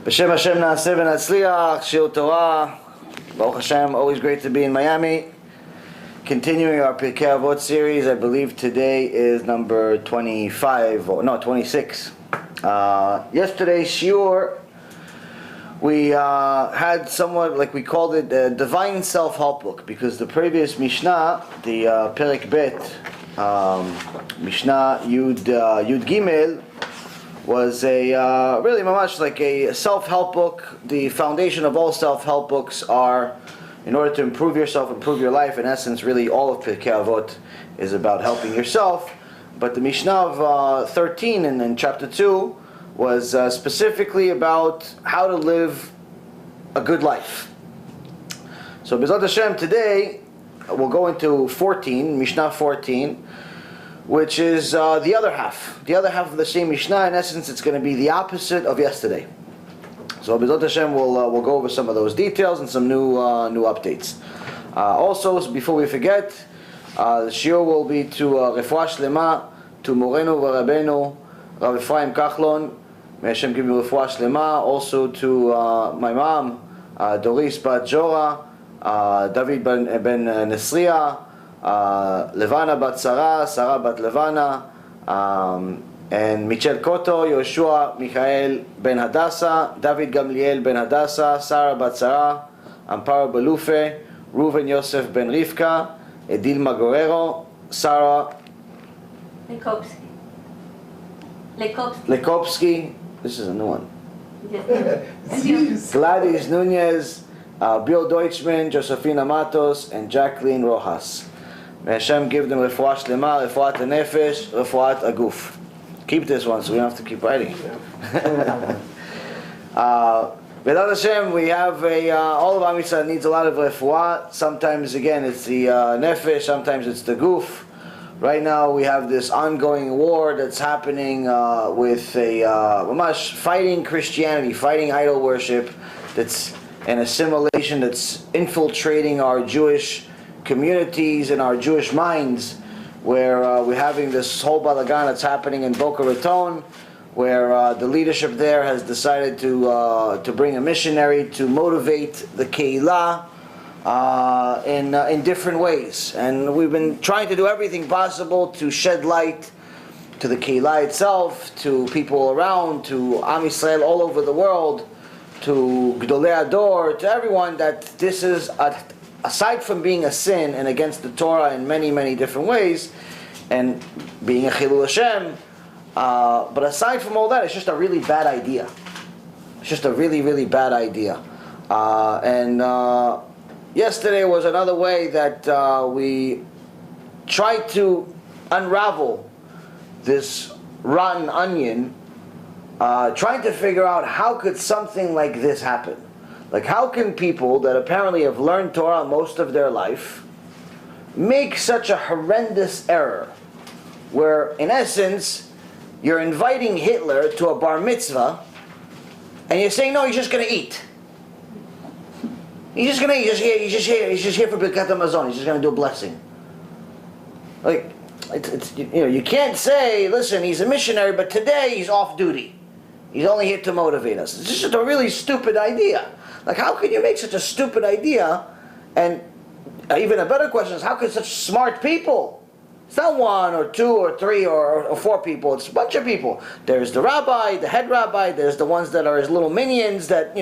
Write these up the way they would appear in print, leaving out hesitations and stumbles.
B'Shem Hashem Na'aseh v'Natzliach, Shiur Torah. Baruch Hashem, always great to be in Miami. Continuing our Pirkei Avot series, I believe today is number 26. Yesterday's shiur, we had somewhat, like we called it, a divine self-help book, because the previous Mishnah, the Perek Bet, Mishnah Yud Gimel, was a really mamash like a self-help book. The foundation of all self-help books are, in order to improve yourself, improve your life. In essence, really all of Pirkei Avot is about helping yourself. But the Mishnah of 13 in chapter 2 was specifically about how to live a good life. So B'ezrat Hashem, today we'll go into 14, Mishnah 14, which is the other half of the same Mishnah. In essence, it's going to be the opposite of yesterday. So B'ezrat Hashem, we'll go over some of those details and some new updates. Also, before we forget, the shiur will be to Refuah Shlema, to Morenu v'Rabbeinu, Rav Ephraim Kachlon. May Hashem give you Refuah Shlema. Also to my mom, Doris Bat Jora, David ben Nesriya, Levana Bat Sarah, Sarah Bat Levana, and Michel Koto, Yoshua Michael Ben Hadassah, David Gamliel Ben Hadassah, Sarah Bat Sarah, Amparo Belufe, Reuven Yosef Ben Rivka, Edil Magorero, Sarah Lekopsky. This is a new one. Gladys Nunez, Bill Deutschman, Josefina Matos, and Jacqueline Rojas. May Hashem give them refuah shlema, refuat nefesh, refuat aguf. Keep this one so we don't have to keep writing. B'ezrat Hashem, we have all of Am Yisrael needs a lot of refuah. Sometimes, again, it's the nefesh, sometimes it's the guf. Right now we have this ongoing war that's happening with mamash fighting Christianity, fighting idol worship, that's an assimilation that's infiltrating our Jewish communities and our Jewish minds, where we're having this whole balagan that's happening in Boca Raton, where the leadership there has decided to bring a missionary to motivate the Keilah in different ways. And we've been trying to do everything possible to shed light to the Keilah itself, to people around, to Am Yisrael all over the world, to Gdolei Ador, to everyone, that this is aside from being a sin and against the Torah in many, many different ways, and being a Chilul Hashem, but aside from all that, it's just a really bad idea. It's just a really, really bad idea. Yesterday was another way that we tried to unravel this rotten onion, trying to figure out how could something like this happen. Like, how can people that apparently have learned Torah most of their life make such a horrendous error, where in essence you're inviting Hitler to a bar mitzvah and you're saying, no, he's just going to eat. He's just going to eat. He's just here for Birkat Hamazon. He's just going to do a blessing. Like, you can't say, listen, he's a missionary, but today he's off duty. He's only here to motivate us. It's just a really stupid idea. Like, how can you make such a stupid idea? And even a better question is, how can such smart people? It's not one or two or three or four people. It's a bunch of people. There's the rabbi, the head rabbi. There's the ones that are his little minions that,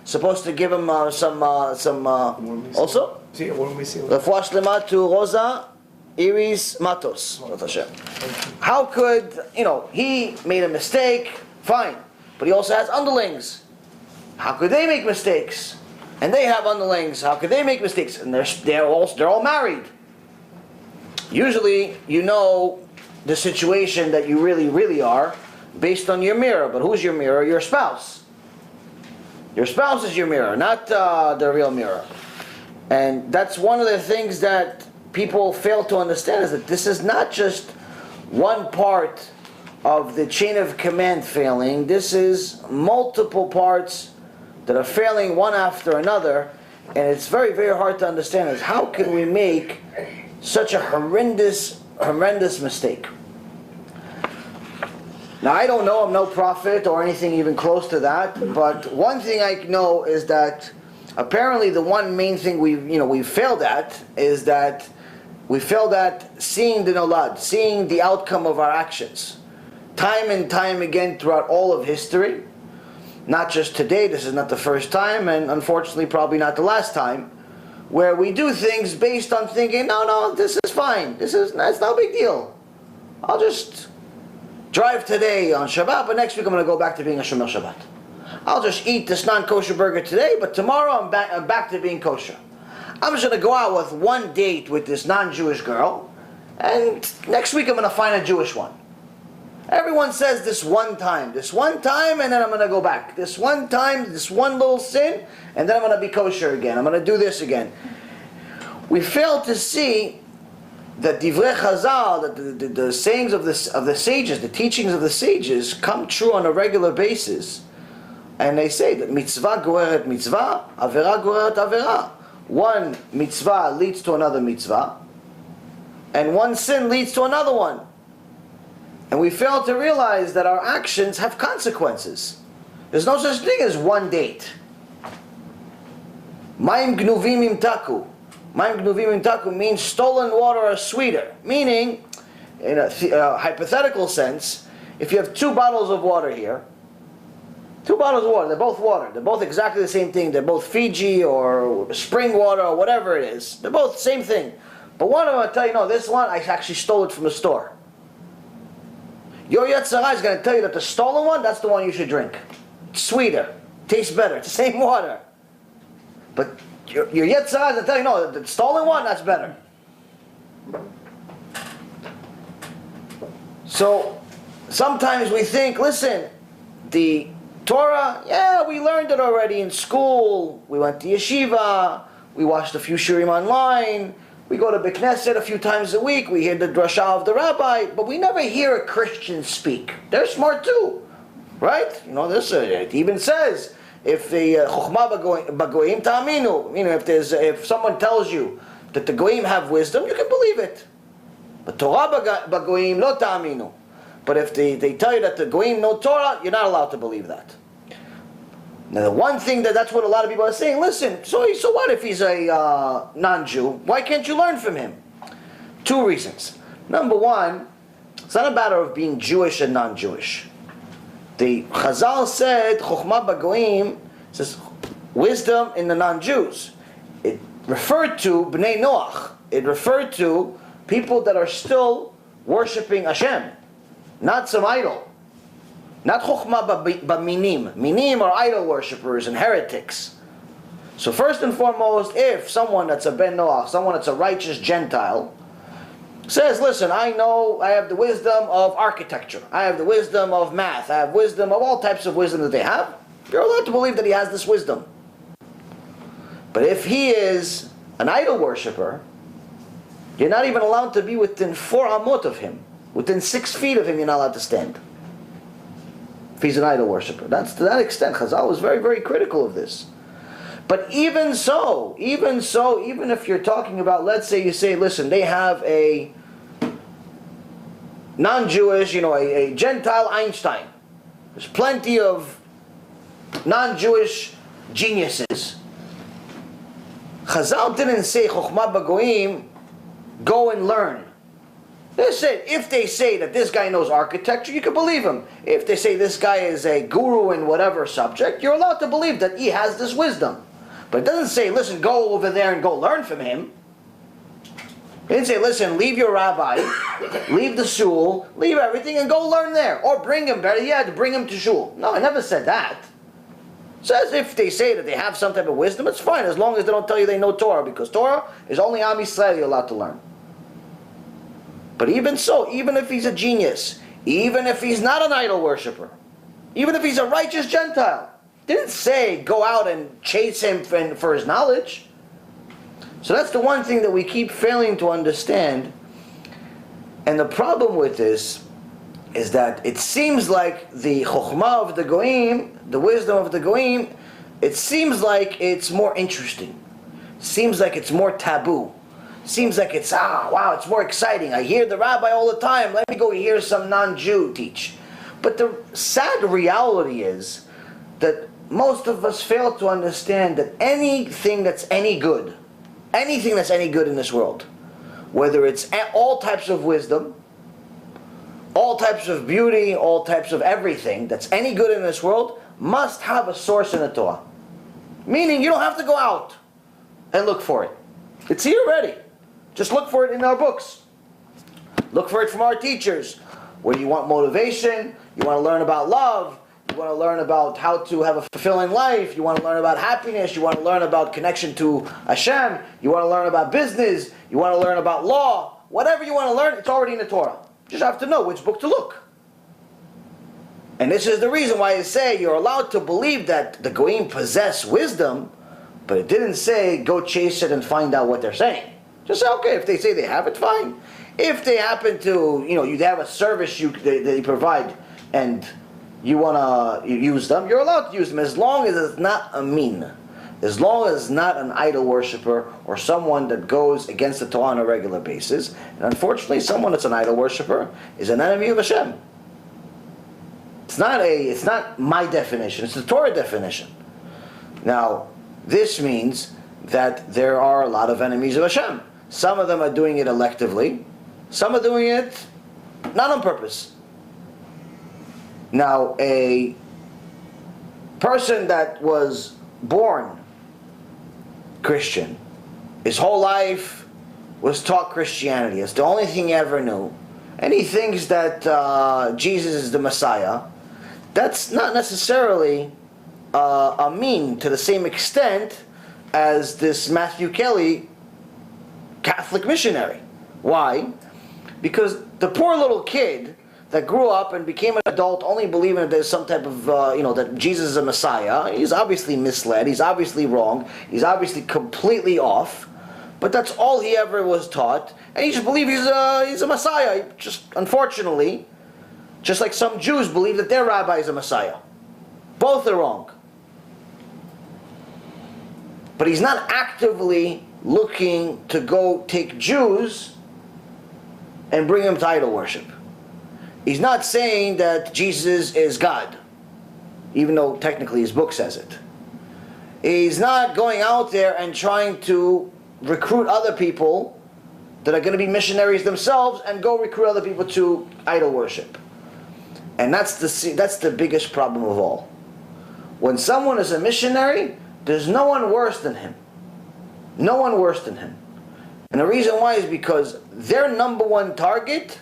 supposed to give him some also. Refuah shlema to Rosa Iris Matos. How could, he made a mistake, fine. But he also has underlings. How could they make mistakes? And they have underlings. How could they make mistakes? And they're all married. Usually, you know the situation that you really, really are based on your mirror. But who's your mirror? Your spouse. Your spouse is your mirror, not the real mirror. And that's one of the things that people fail to understand, is that this is not just one part of the chain of command failing. This is multiple parts that are failing one after another, and it's very, very hard to understand is how can we make such a horrendous mistake. Now I don't know, I'm no prophet or anything even close to that, but one thing I know is that apparently the one main thing we've failed at is that we failed at seeing the nolad, seeing the outcome of our actions. Time and time again throughout all of history, not just today, this is not the first time, and unfortunately probably not the last time, where we do things based on thinking, no, this is fine, that's no big deal. I'll just drive today on Shabbat, but next week I'm going to go back to being a Shomer Shabbat. I'll just eat this non-kosher burger today, but tomorrow I'm back to being kosher. I'm just going to go out with one date with this non-Jewish girl, and next week I'm going to find a Jewish one. Everyone says this one time, and then I'm going to go back. This one time, this one little sin, and then I'm going to be kosher again. I'm going to do this again. We fail to see that divrei Chazal, that the sayings of the sages, the teachings of the sages, come true on a regular basis. And they say that mitzvah goreret mitzvah, avera goreret avera. One mitzvah leads to another mitzvah, and one sin leads to another one. And we fail to realize that our actions have consequences. There's no such thing as one date. Mayim gnuvim imtaku. Mayim gnuvim imtaku means stolen water are sweeter. Meaning, in a hypothetical sense, if you have two bottles of water here, two bottles of water, they're both water. They're both exactly the same thing. They're both Fiji or spring water or whatever it is. They're both the same thing. But one of them will tell you, no, this one, I actually stole it from the store. Your yetzer is going to tell you that the stolen one, that's the one you should drink. It's sweeter. Tastes better. It's the same water. But your yetzer is going to tell you, no, the stolen one, that's better. So, sometimes we think, listen, the Torah, yeah, we learned it already in school. We went to yeshiva. We watched a few shiurim online. We go to Beknesset a few times a week. We hear the drasha of the rabbi, but we never hear a Christian speak. They're smart too, right? You know, this it even says, if the chokhmah bagoyim ta'aminu, if someone tells you that the goyim have wisdom, you can believe it. But Torah bagoyim lo ta'aminu. But if they tell you that the goyim know Torah, you're not allowed to believe that. Now the one thing that's what a lot of people are saying, listen, so what if he's a non-Jew? Why can't you learn from him? Two reasons. Number one, it's not a matter of being Jewish and non-Jewish. The Chazal said, Chokhmah Bagoim, says wisdom in the non-Jews. It referred to Bnei Noach. It referred to people that are still worshipping Hashem, not some idol. Not chokhmah but minim. Minim are idol worshippers and heretics. So first and foremost, if someone that's a ben Noach, someone that's a righteous Gentile, says, listen, I know I have the wisdom of architecture, I have the wisdom of math, I have wisdom of all types of wisdom that they have, you're allowed to believe that he has this wisdom. But if he is an idol worshipper, you're not even allowed to be within 4 amot of him. Within 6 feet of him, you're not allowed to stand. If he's an idol worshiper. That's to that extent. Chazal was very, very critical of this. But even so, even if you're talking about, let's say you say, listen, they have a non-Jewish, a Gentile Einstein. There's plenty of non-Jewish geniuses. Chazal didn't say, Chokhmah Bagoim, go and learn. They said, if they say that this guy knows architecture, you can believe him. If they say this guy is a guru in whatever subject, you're allowed to believe that he has this wisdom. But it doesn't say, listen, go over there and go learn from him. It didn't say, listen, leave your rabbi, leave the shul, leave everything and go learn there. Or bring him, better yet, bring him to shul. No, I never said that. It says if they say that they have some type of wisdom, it's fine, as long as they don't tell you they know Torah, because Torah is only Am Yisrael you're allowed to learn. But even so, even if he's a genius, even if he's not an idol worshiper, even if he's a righteous Gentile, didn't say go out and chase him for his knowledge. So that's the one thing that we keep failing to understand. And the problem with this is that it seems like the chokhmah of the goyim, the wisdom of the goyim, it seems like it's more interesting. Seems like it's more taboo. Seems like it's more exciting. I hear the rabbi all the time. Let me go hear some non-Jew teach. But the sad reality is that most of us fail to understand that anything that's any good in this world, whether it's all types of wisdom, all types of beauty, all types of everything that's any good in this world, must have a source in the Torah. Meaning you don't have to go out and look for it. It's here already. Just look for it in our books. Look for it from our teachers. Where you want motivation, you want to learn about love, you want to learn about how to have a fulfilling life, you want to learn about happiness, you want to learn about connection to Hashem, you want to learn about business, you want to learn about law. Whatever you want to learn, it's already in the Torah. You just have to know which book to look. And this is the reason why I say you're allowed to believe that the Goyim possess wisdom, but it didn't say go chase it and find out what they're saying. Just say, okay, if they say they have it, fine. If they happen to, you have a service they provide and you want to use them, you're allowed to use them as long as it's not a mean. As long as it's not an idol worshiper or someone that goes against the Torah on a regular basis. And unfortunately, someone that's an idol worshiper is an enemy of Hashem. It's not my definition, it's the Torah definition. Now, this means that there are a lot of enemies of Hashem. Some of them are doing it electively. Some are doing it not on purpose. Now, a person that was born Christian, his whole life was taught Christianity. It's the only thing he ever knew. And he thinks that Jesus is the Messiah. That's not necessarily a mean to the same extent as this Matthew Kelly Catholic missionary. Why? Because the poor little kid that grew up and became an adult only believing that there's some type of, that Jesus is a Messiah, he's obviously misled, he's obviously wrong, he's obviously completely off, but that's all he ever was taught, and he just believes he's a Messiah. Just, unfortunately, just like some Jews believe that their rabbi is a Messiah. Both are wrong. But he's not actively looking to go take Jews and bring them to idol worship. He's not saying that Jesus is God, even though technically his book says it. He's not going out there and trying to recruit other people that are going to be missionaries themselves and go recruit other people to idol worship. And that's the biggest problem of all. When someone is a missionary, there's no one worse than him. No one worse than him. And the reason why is because their number one target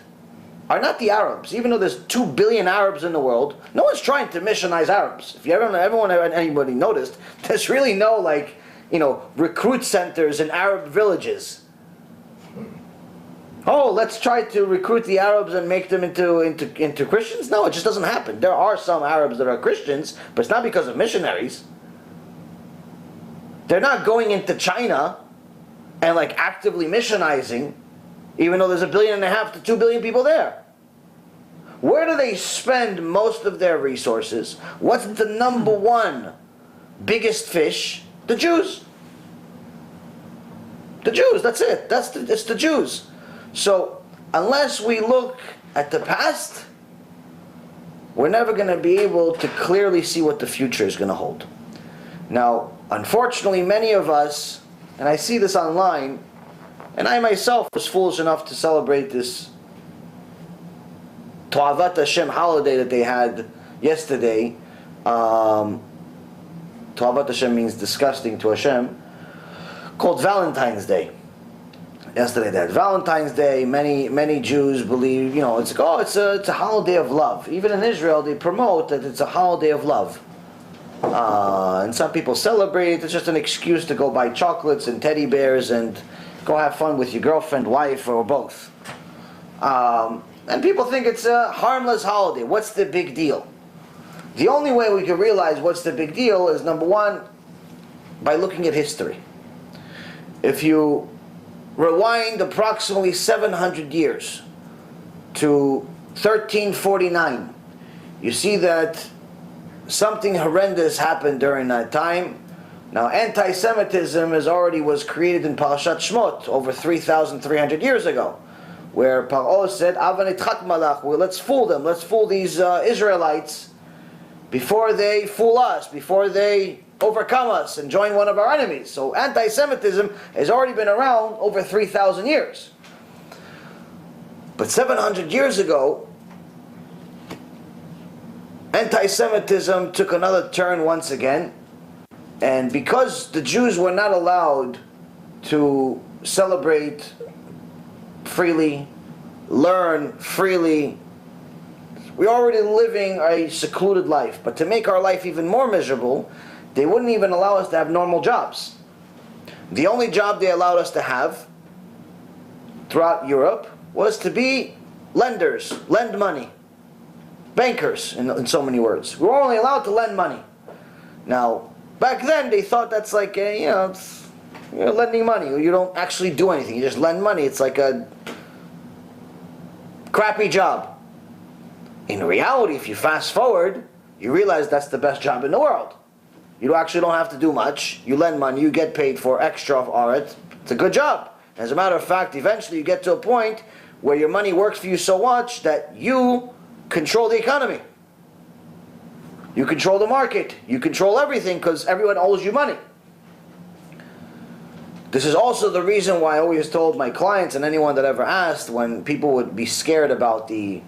are not the Arabs. Even though there's 2 billion Arabs in the world, no one's trying to missionize Arabs. If anybody noticed, there's really no recruit centers in Arab villages. Oh, let's try to recruit the Arabs and make them into Christians? No, it just doesn't happen. There are some Arabs that are Christians, but it's not because of missionaries. They're not going into China and actively missionizing, even though there's 1.5 billion to 2 billion people there. Where do they spend most of their resources? What's the number one biggest fish? The Jews. The Jews, that's it. It's the Jews. So, unless we look at the past, we're never going to be able to clearly see what the future is going to hold. Now, unfortunately, many of us, and I see this online, and I myself was foolish enough to celebrate this To'avat Hashem holiday that they had yesterday. To'avat Hashem means disgusting to Hashem, called Valentine's Day. Yesterday they had Valentine's Day. Many Jews believe, it's a holiday of love. Even in Israel, they promote that it's a holiday of love. And some people celebrate it. It's just an excuse to go buy chocolates and teddy bears and go have fun with your girlfriend, wife, or both. And people think it's a harmless holiday. What's the big deal? The only way we can realize what's the big deal is, number one, by looking at history. If you rewind approximately 700 years to 1349, you see that something horrendous happened during that time. Now, anti-Semitism was created in Parashat Shmot over 3,300 years ago, where Paro said, "Avanitchat malach." Well, let's fool them. Let's fool these Israelites before they fool us, before they overcome us and join one of our enemies. So anti-Semitism has already been around over 3,000 years. But 700 years ago, anti-Semitism took another turn once again. And because the Jews were not allowed to celebrate freely, learn freely, we're already living a secluded life. But to make our life even more miserable, they wouldn't even allow us to have normal jobs. The only job they allowed us to have throughout Europe was to be lenders, lend money. Bankers, in so many words. We were only allowed to lend money. Now, back then they thought that's like you're lending money. You don't actually do anything. You just lend money. It's like a crappy job. In reality, if you fast forward, you realize that's the best job in the world. You actually don't have to do much. You lend money, you get paid for extra of it. It's a good job. As a matter of fact, eventually you get to a point where your money works for you so much that you control the economy. You control the market. You control everything because everyone owes you money. This is also the reason why I always told my clients and anyone that ever asked, when people would be scared about the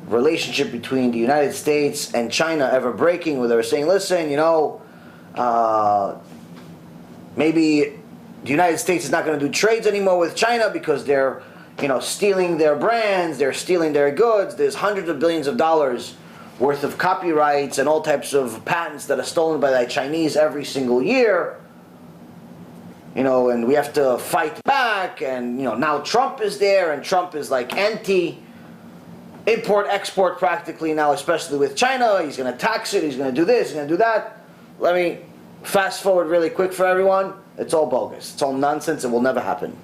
relationship between the United States and China ever breaking, where they were saying, listen, maybe the United States is not going to do trades anymore with China because they're stealing their brands, they're stealing their goods. There's hundreds of billions of dollars worth of copyrights and all types of patents that are stolen by the Chinese every single year. And we have to fight back, and now Trump is there, and Trump is like import-export practically now, especially with China. He's going to tax it, he's going to do this, he's going to do that. Let me fast forward really quick for everyone. It's all bogus. It's all nonsense. It will never happen.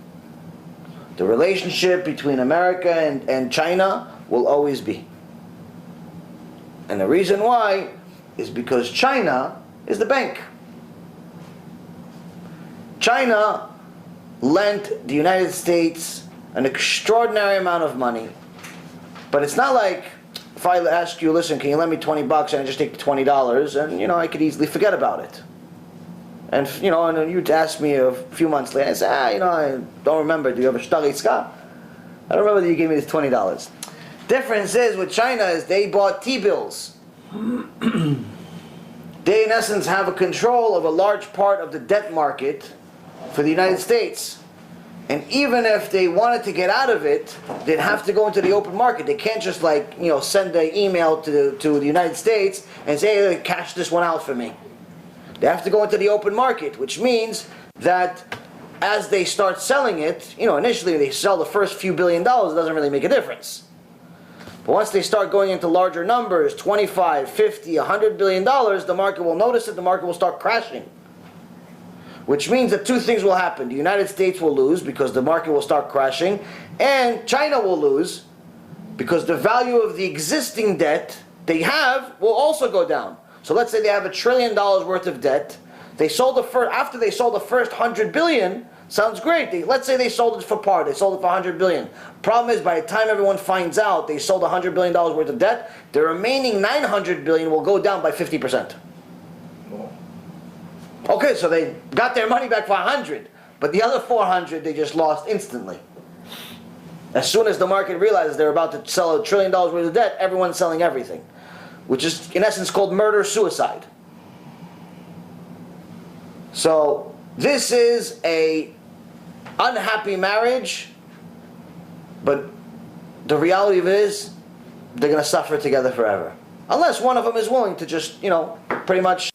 The relationship between America and China will always be. And the reason why is because China is the bank. China lent the United States an extraordinary amount of money. But it's not like if I ask you, listen, can you lend me $20 and I just take the $20 and I could easily forget about it. And and you'd ask me a few months later, I say, I don't remember. Do you have a shtar itzka? I don't remember that you gave me this $20. Difference is with China is they bought T-bills. They in essence have a control of a large part of the debt market for the United States. And even if they wanted to get out of it, they'd have to go into the open market. They can't just send an email to the United States and say, hey, cash this one out for me. They have to go into the open market, which means that as they start selling it, initially they sell the first few $1 billion, it doesn't really make a difference. But once they start going into larger numbers, 25, 50, $100 billion, the market will notice it, the market will start crashing. Which means that two things will happen. The United States will lose because the market will start crashing, and China will lose because the value of the existing debt they have will also go down. So let's say they have $1 trillion worth of debt. After they sold the first 100 billion, sounds great. Let's say they sold it for par. They sold it for 100 billion. Problem is, by the time everyone finds out they sold $100 billion worth of debt, the remaining 900 billion will go down by 50%. Okay, so they got their money back for 100, but the other 400 they just lost instantly. As soon as the market realizes they're about to sell $1 trillion worth of debt, everyone's selling everything, which is in essence called murder-suicide. So this is a unhappy marriage, but the reality of it is they're going to suffer together forever, unless one of them is willing to just pretty much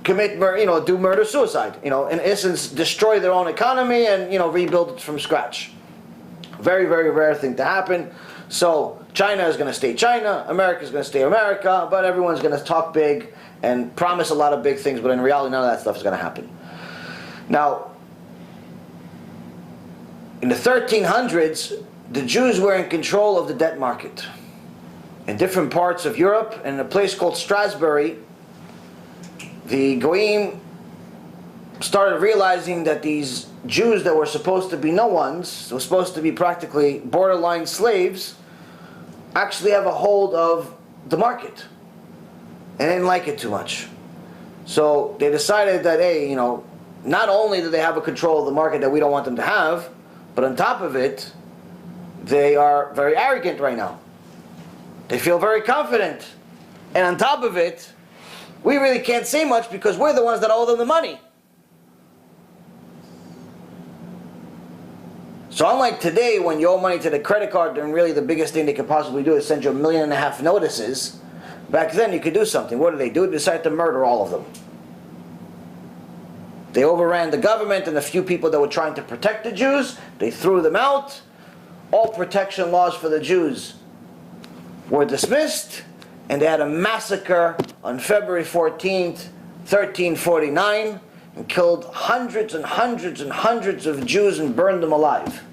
commit do murder-suicide, in essence destroy their own economy and rebuild it from scratch. Very, very rare thing to happen. So China is going to stay China, America is going to stay America, but everyone's going to talk big and promise a lot of big things, but in reality none of that stuff is going to happen. Now, in the 1300s, the Jews were in control of the debt market. In different parts of Europe, and in a place called Strasbourg, the Goyim started realizing that these Jews that were supposed to be no ones, were supposed to be practically borderline slaves, actually have a hold of the market. And they didn't like it too much. So they decided that, hey, not only do they have a control of the market that we don't want them to have, but on top of it, they are very arrogant right now. They feel very confident. And on top of it, we really can't say much because we're the ones that owe them the money. So unlike today, when you owe money to the credit card, then really the biggest thing they could possibly do is send you 1.5 million notices. Back then you could do something. What did they do? They decided to murder all of them. They overran the government and the few people that were trying to protect the Jews. They threw them out. All protection laws for the Jews were dismissed. And they had a massacre on February 14th, 1349, and killed hundreds and hundreds and hundreds of Jews and burned them alive.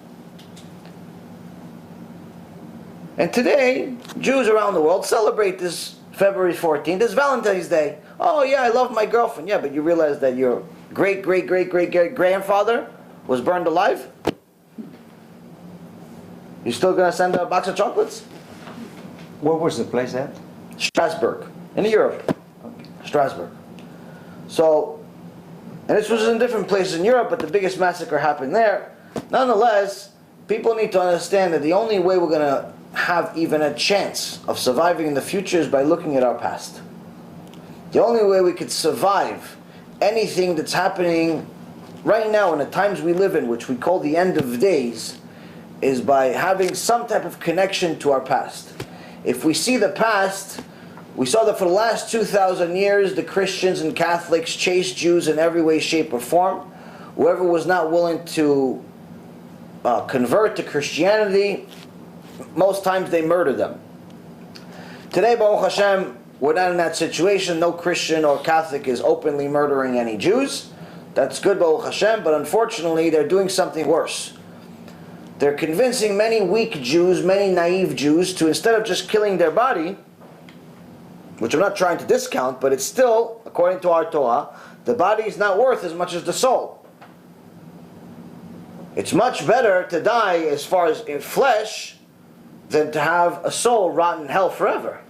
And today, Jews around the world celebrate this February 14th as Valentine's Day. Oh yeah, I love my girlfriend. Yeah, but you realize that your great-great-great-great-great-grandfather was burned alive? You still going to send a box of chocolates? Where was the place at? Strasbourg, in Europe. Okay. Strasbourg. So, and this was in different places in Europe, but the biggest massacre happened there. Nonetheless, people need to understand that the only way we're going to have even a chance of surviving in the future is by looking at our past. The only way we could survive anything that's happening right now in the times we live in, which we call the end of days, is by having some type of connection to our past. If we see the past, we saw that for the last 2,000 years, the Christians and Catholics chased Jews in every way, shape, or form. Whoever was not willing to convert to Christianity, most times they murdered them. Today, Baruch Hashem, we're not in that situation. No Christian or Catholic is openly murdering any Jews. That's good, Baruch Hashem, but unfortunately they're doing something worse. They're convincing many weak Jews, many naive Jews, to instead of just killing their body, which I'm not trying to discount, but it's still, according to our Torah, the body is not worth as much as the soul. It's much better to die as far as in flesh than to have a soul rot in hell forever.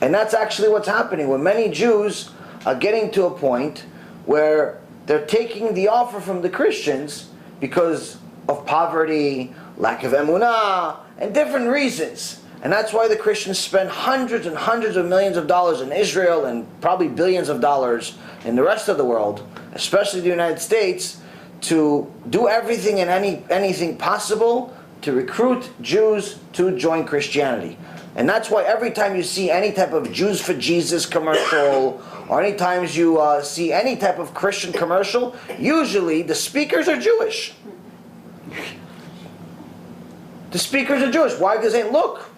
And that's actually what's happening, where many Jews are getting to a point where they're taking the offer from the Christians because of poverty, lack of emunah, and different reasons. And that's why the Christians spend hundreds and hundreds of millions of dollars in Israel and probably billions of dollars in the rest of the world, especially the United States, to do everything and anything possible to recruit Jews to join Christianity. And that's why every time you see any type of Jews for Jesus commercial, or any times you see any type of Christian commercial, usually the speakers are Jewish. The speakers are Jewish. Why? Because they look,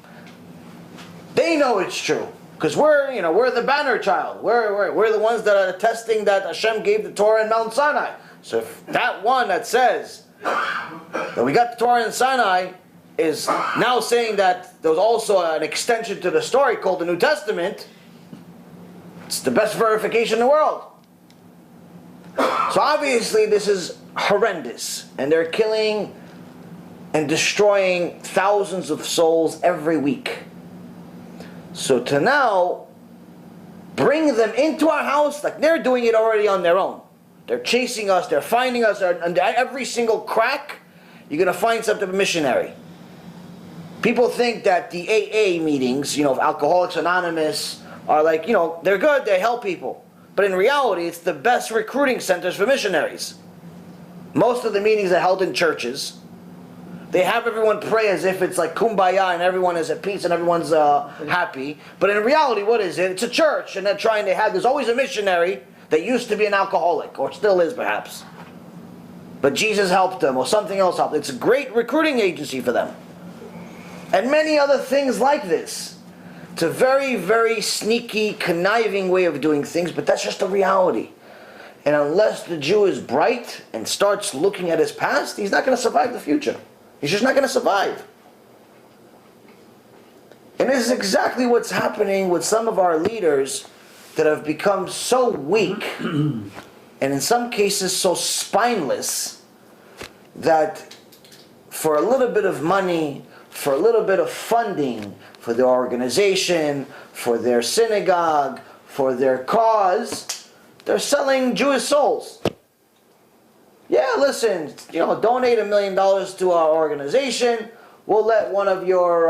they know it's true. Because we're the banner child. We're the ones that are attesting that Hashem gave the Torah in Mount Sinai. So if that one that says that we got the Torah in Sinai is now saying that there was also an extension to the story called the New Testament, it's the best verification in the world. So obviously this is horrendous, and they're killing and destroying thousands of souls every week. So to now bring them into our house, like they're doing it already on their own. They're chasing us, they're finding us, and every single crack you're going to find something of a missionary. People think that the AA meetings, of Alcoholics Anonymous, are like, they're good, they help people. But in reality, it's the best recruiting centers for missionaries. Most of the meetings are held in churches. They have everyone pray as if it's like kumbaya and everyone is at peace and everyone's happy. But in reality, what is it? It's a church, and they're trying to have, there's always a missionary that used to be an alcoholic, or still is perhaps. But Jesus helped them, or something else helped. It's a great recruiting agency for them. And many other things like this. It's a very, very sneaky, conniving way of doing things, but that's just the reality. And unless the Jew is bright and starts looking at his past, he's not going to survive the future. He's just not going to survive. And this is exactly what's happening with some of our leaders that have become so weak and in some cases so spineless that for a little bit of money, for a little bit of funding for their organization, for their synagogue, for their cause, they're selling Jewish souls. Yeah, listen, donate $1 million to our organization. We'll let one of your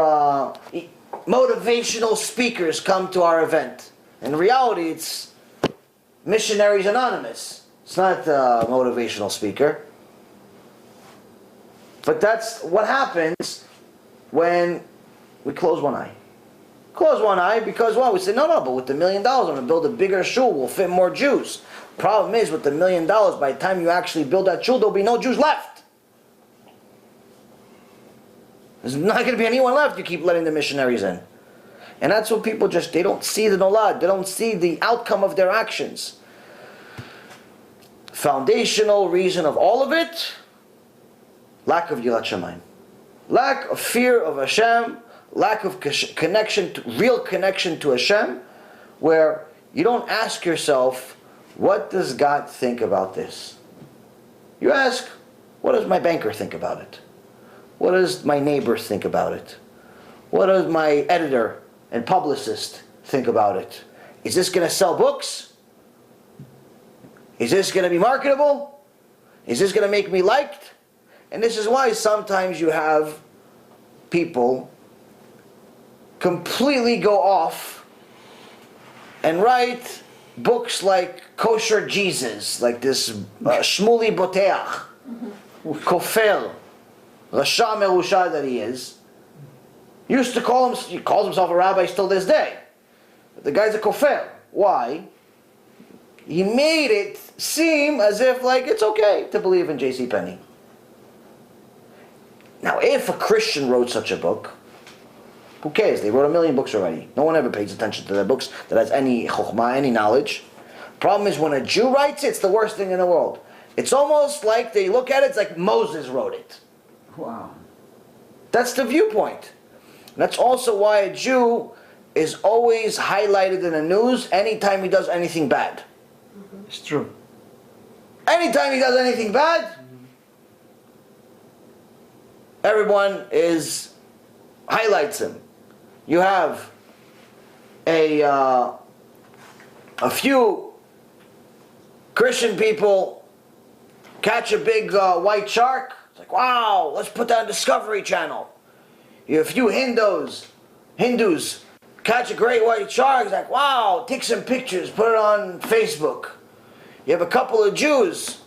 motivational speakers come to our event. In reality, it's Missionaries Anonymous. It's not a motivational speaker. But that's what happens when we close one eye. Close one eye because, well, we say, no, but with the $1 million, I'm going to build a bigger shul, we'll fit more Jews. Problem is, with the $1 million, by the time you actually build that shul, there'll be no Jews left. There's not going to be anyone left. You keep letting the missionaries in. And that's what people they don't see the nolad. They don't see the outcome of their actions. Foundational reason of all of it, lack of yirat shamayim. Lack of fear of Hashem, lack of real connection to Hashem, where you don't ask yourself, what does God think about this? You ask, what does my banker think about it? What does my neighbor think about it? What does my editor and publicist think about it? Is this going to sell books? Is this going to be marketable? Is this going to make me liked? And this is why sometimes you have people completely go off and write books like Kosher Jesus, like this Shmuli Boteach, Kofel, Rasha Merusha that he is. Used to he calls himself a rabbi still this day. But the guy's a Kofel. Why? He made it seem as if like it's okay to believe in J.C. Penney. Now, if a Christian wrote such a book, who cares? They wrote 1 million books already. No one ever pays attention to their books that has any chokhmah, any knowledge. Problem is, when a Jew writes it, it's the worst thing in the world. It's almost like they look at it, it's like Moses wrote it. Wow. That's the viewpoint. That's also why a Jew is always highlighted in the news anytime he does anything bad. It's true. Anytime he does anything bad, everyone highlights him. You have a few Christian people catch a big white shark. It's like, wow, let's put that on Discovery Channel. You have a few Hindus catch a great white shark. It's like, wow, take some pictures, put it on Facebook. You have a couple of Jews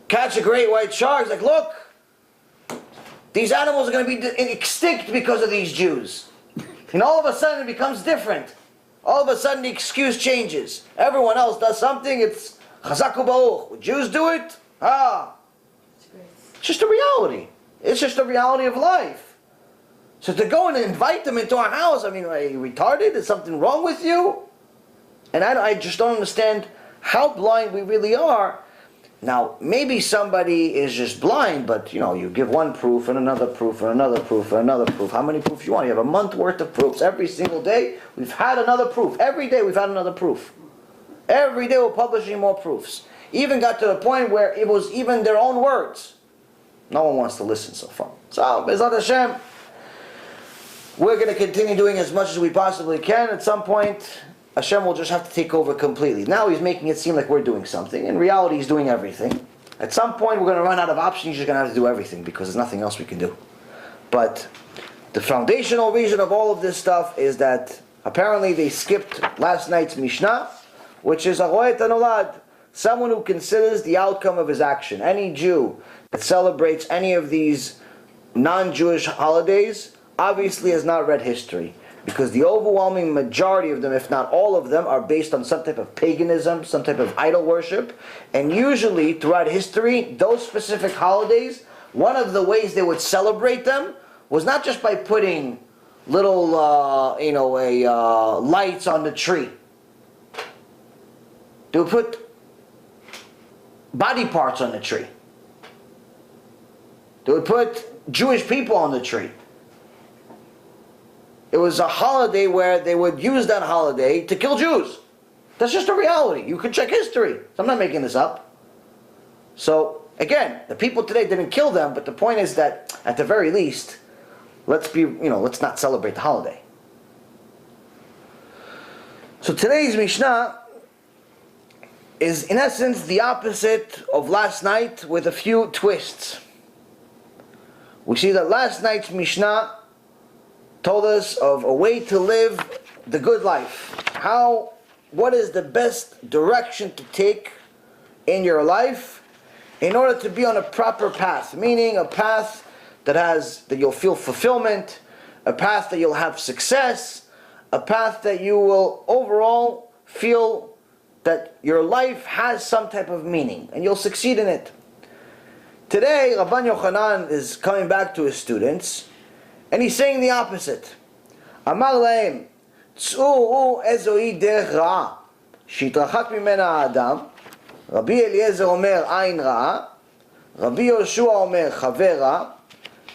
catch a great white shark. It's like, look, these animals are going to be extinct because of these Jews. And all of a sudden it becomes different. All of a sudden the excuse changes. Everyone else does something, it's chazaku ba'uch. Would Jews do it? It's just a reality. It's just a reality of life. So to go and invite them into our house, I mean, are you retarded? Is something wrong with you? And I just don't understand how blind we really are. Now, maybe somebody is just blind, but you give one proof and another proof and another proof and another proof. How many proofs you want? You have a month worth of proofs. Every single day, we've had another proof. Every day, we've had another proof. Every day, we're publishing more proofs. Even got to the point where it was even their own words. No one wants to listen so far. So, B'ezrat Hashem, we're going to continue doing as much as we possibly can. At some point, Hashem will just have to take over completely. Now he's making it seem like we're doing something. In reality, he's doing everything. At some point, we're going to run out of options. He's just going to have to do everything because there's nothing else we can do. But the foundational reason of all of this stuff is that apparently they skipped last night's Mishnah, which is Aroet Hanolad, someone who considers the outcome of his action. Any Jew that celebrates any of these non-Jewish holidays obviously has not read history. Because the overwhelming majority of them, if not all of them, are based on some type of paganism, some type of idol worship. And usually, throughout history, those specific holidays, one of the ways they would celebrate them was not just by putting little, lights on the tree. They would put body parts on the tree. They would put Jewish people on the tree. It was a holiday where they would use that holiday to kill Jews. That's just a reality. You can check history. So I'm not making this up. So, again, the people today didn't kill them, but the point is that, at the very least, let's not celebrate the holiday. So today's Mishnah is, in essence, the opposite of last night with a few twists. We see that last night's Mishnah told us of a way to live the good life. What is the best direction to take in your life in order to be on a proper path, meaning a path that you'll feel fulfillment, a path that you'll have success, a path that you will overall feel that your life has some type of meaning and you'll succeed in it. Today, Rabban Yochanan is coming back to his students and he's saying the opposite. Amar lahem, צאו איזוהי דרך רעה שהתרחק ממנה האדם. רבי אליעזר אומר עין רעה, רבי יהושע אומר חבר רע,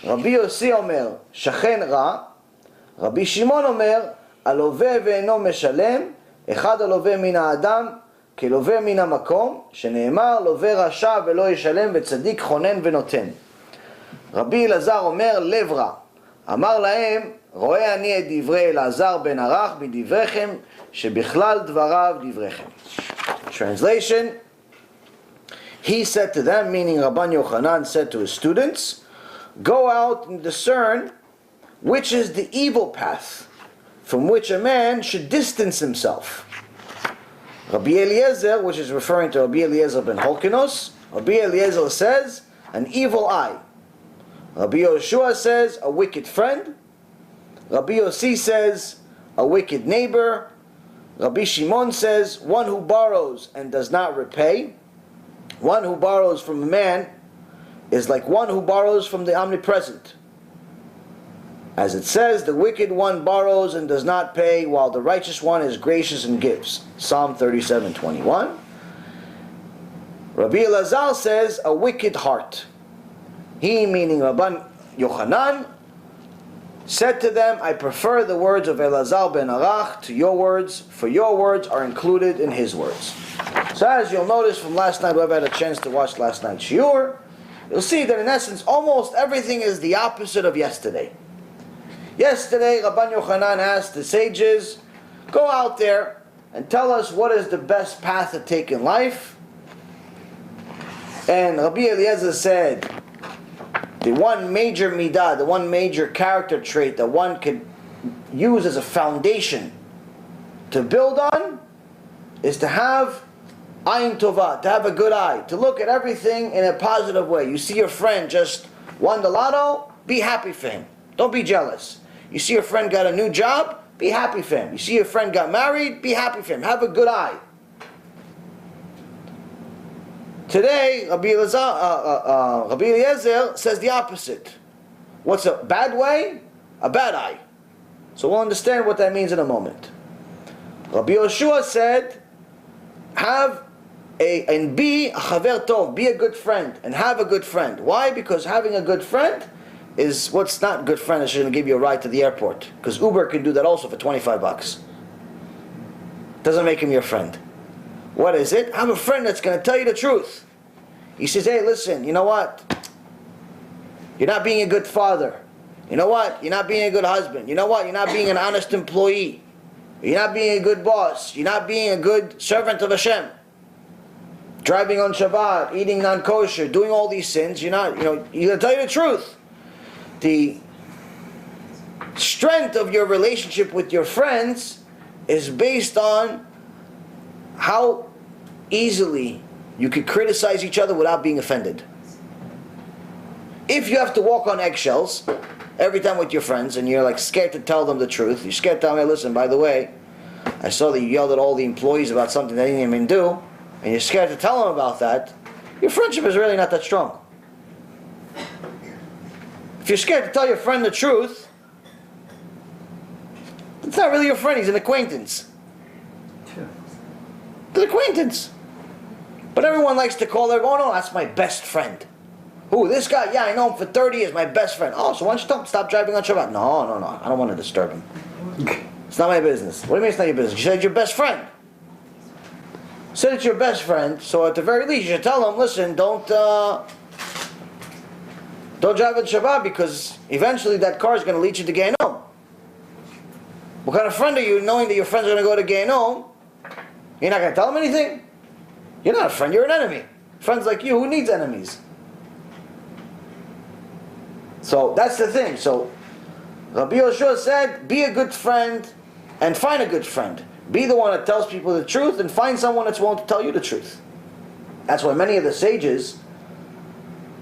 רבי יוסי אומר שכן רע, רבי שמעון אומר הלווה ואינו משלם, אחד הלווה מן האדם כלווה מן המקום, שנאמר לווה רשע ולא ישלם וצדיק חונן ונותן. רבי אלעזר אומר לב רע. אמר להם רואה אני את דברי אלעזר בן ערך מדבריכם שבכלל דבריו דבריכם. Translation: He said to them, meaning Rabban Yochanan said to his students, go out and discern which is the evil path from which a man should distance himself. Rabbi Eliezer, which is referring to Rabbi Eliezer ben Holkinos, Rabbi Eliezer says an evil eye. Rabbi Yoshua says a wicked friend. Rabbi Yossi says a wicked neighbor. Rabbi Shimon says one who borrows and does not repay. One who borrows from a man is like one who borrows from the omnipresent. As it says, the wicked one borrows and does not pay, while the righteous one is gracious and gives. Psalm 37:21. Rabbi Elazar says a wicked heart. He, meaning Rabban Yochanan, said to them, I prefer the words of Elazar ben Arach to your words, for your words are included in his words. So as you'll notice from last night, whoever had a chance to watch last night's shiur, you'll see that in essence almost everything is the opposite of yesterday. Yesterday, Rabban Yochanan asked the sages, go out there and tell us what is the best path to take in life. And Rabbi Eliezer said, the one major midah, the one major character trait that one could use as a foundation to build on is to have ayin tovah, to have a good eye, to look at everything in a positive way. You see your friend just won the lotto, be happy for him. Don't be jealous. You see your friend got a new job, be happy for him. You see your friend got married, be happy for him. Have a good eye. Today, Rabbi Eliezer says the opposite. What's a bad way? A bad eye. So we'll understand what that means in a moment. Rabbi Yoshua said, be a chaver tov, be a good friend, and have a good friend. Why? Because having a good friend is what's not good friend is going to give you a ride to the airport. Because Uber can do that also for $25. Doesn't make him your friend. What is it? Have a friend that's going to tell you the truth. He says, hey, listen, you know what? You're not being a good father. You know what? You're not being a good husband. You know what? You're not being an honest employee. You're not being a good boss. You're not being a good servant of Hashem. Driving on Shabbat, eating non-kosher, doing all these sins. You're going to tell you the truth. The strength of your relationship with your friends is based on how easily you could criticize each other without being offended. If you have to walk on eggshells every time with your friends and you're like scared to tell them the truth, you're scared to tell them, hey, listen, by the way, I saw that you yelled at all the employees about something they didn't even do, and you're scared to tell them about that, your friendship is really not that strong. If you're scared to tell your friend the truth, it's not really your friend, he's an acquaintance. An acquaintance. But everyone likes to call everyone, oh no, that's my best friend. Who, this guy? Yeah, I know him for 30 years, my best friend. Oh, so why don't you tell him stop driving on Shabbat? No, I don't want to disturb him. It's not my business. What do you mean it's not your business? You said your best friend. Say it's your best friend, so at the very least you should tell him, listen, don't drive on Shabbat because eventually that car is going to lead you to Gehinnom. What kind of friend are you knowing that your friends are going to go to Gehinnom? You're not going to tell him anything? You're not a friend, you're an enemy. Friends like you, who needs enemies? So that's the thing. So Rabbi Yoshua said, be a good friend and find a good friend. Be the one that tells people the truth and find someone that's willing to tell you the truth. That's why many of the sages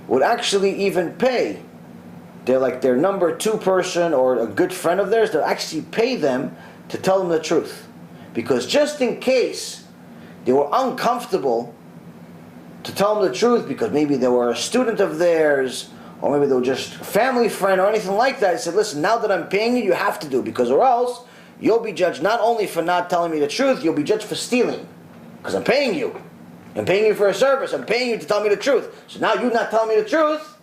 would actually even pay. They're like their number 2 person or a good friend of theirs, they'll actually pay them to tell them the truth. Because just in case they were uncomfortable to tell them the truth because maybe they were a student of theirs or maybe they were just a family friend or anything like that, he said, listen, now that I'm paying you, you have to do, because or else you'll be judged not only for not telling me the truth, you'll be judged for stealing. Because I'm paying you. I'm paying you for a service. I'm paying you to tell me the truth. So now you're not telling me the truth.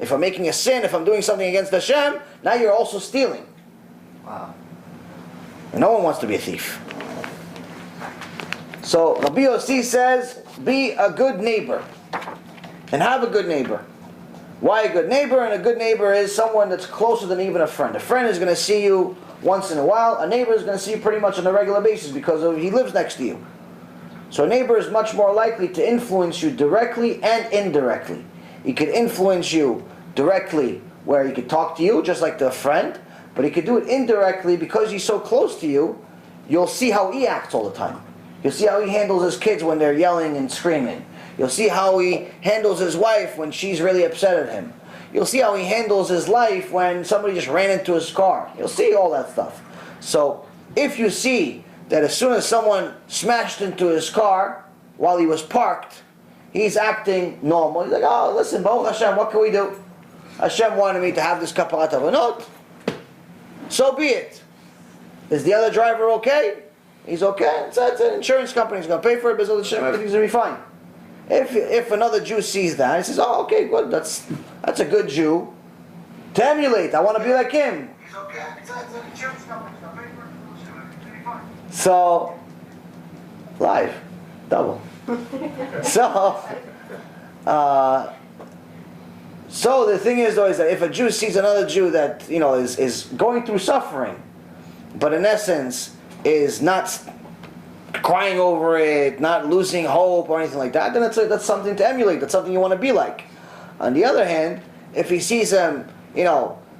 If I'm making a sin, if I'm doing something against Hashem, now you're also stealing. Wow. And no one wants to be a thief. So Rabbi Yossi says, be a good neighbor. And have a good neighbor. Why a good neighbor? And a good neighbor is someone that's closer than even a friend. A friend is going to see you once in a while. A neighbor is going to see you pretty much on a regular basis because he lives next to you. So a neighbor is much more likely to influence you directly and indirectly. He could influence you directly where he could talk to you just like the friend, but he could do it indirectly because he's so close to you. You'll see how he acts all the time. You'll see how he handles his kids when they're yelling and screaming. You'll see how he handles his wife when she's really upset at him. You'll see how he handles his life when somebody just ran into his car. You'll see all that stuff. So if you see that as soon as someone smashed into his car while he was parked, he's acting normal. He's like, oh, listen, Baruch Hashem, what can we do? Hashem wanted me to have this kaparat avonot. So be it. Is the other driver okay? He's okay. It's an insurance company. He's going to pay for it, but everything's going to be fine. If another Jew sees that, he says, oh, okay, good. That's a good Jew to emulate. I want to be like him. He's okay. It's an insurance company. He's going to pay for it. It's going to be fine. So, live. Double. So the thing is though is that if a Jew sees another Jew that is going through suffering, but in essence is not crying over it, not losing hope or anything like that, then that's something to emulate. That's something you want to be like. On the other hand, if he sees him,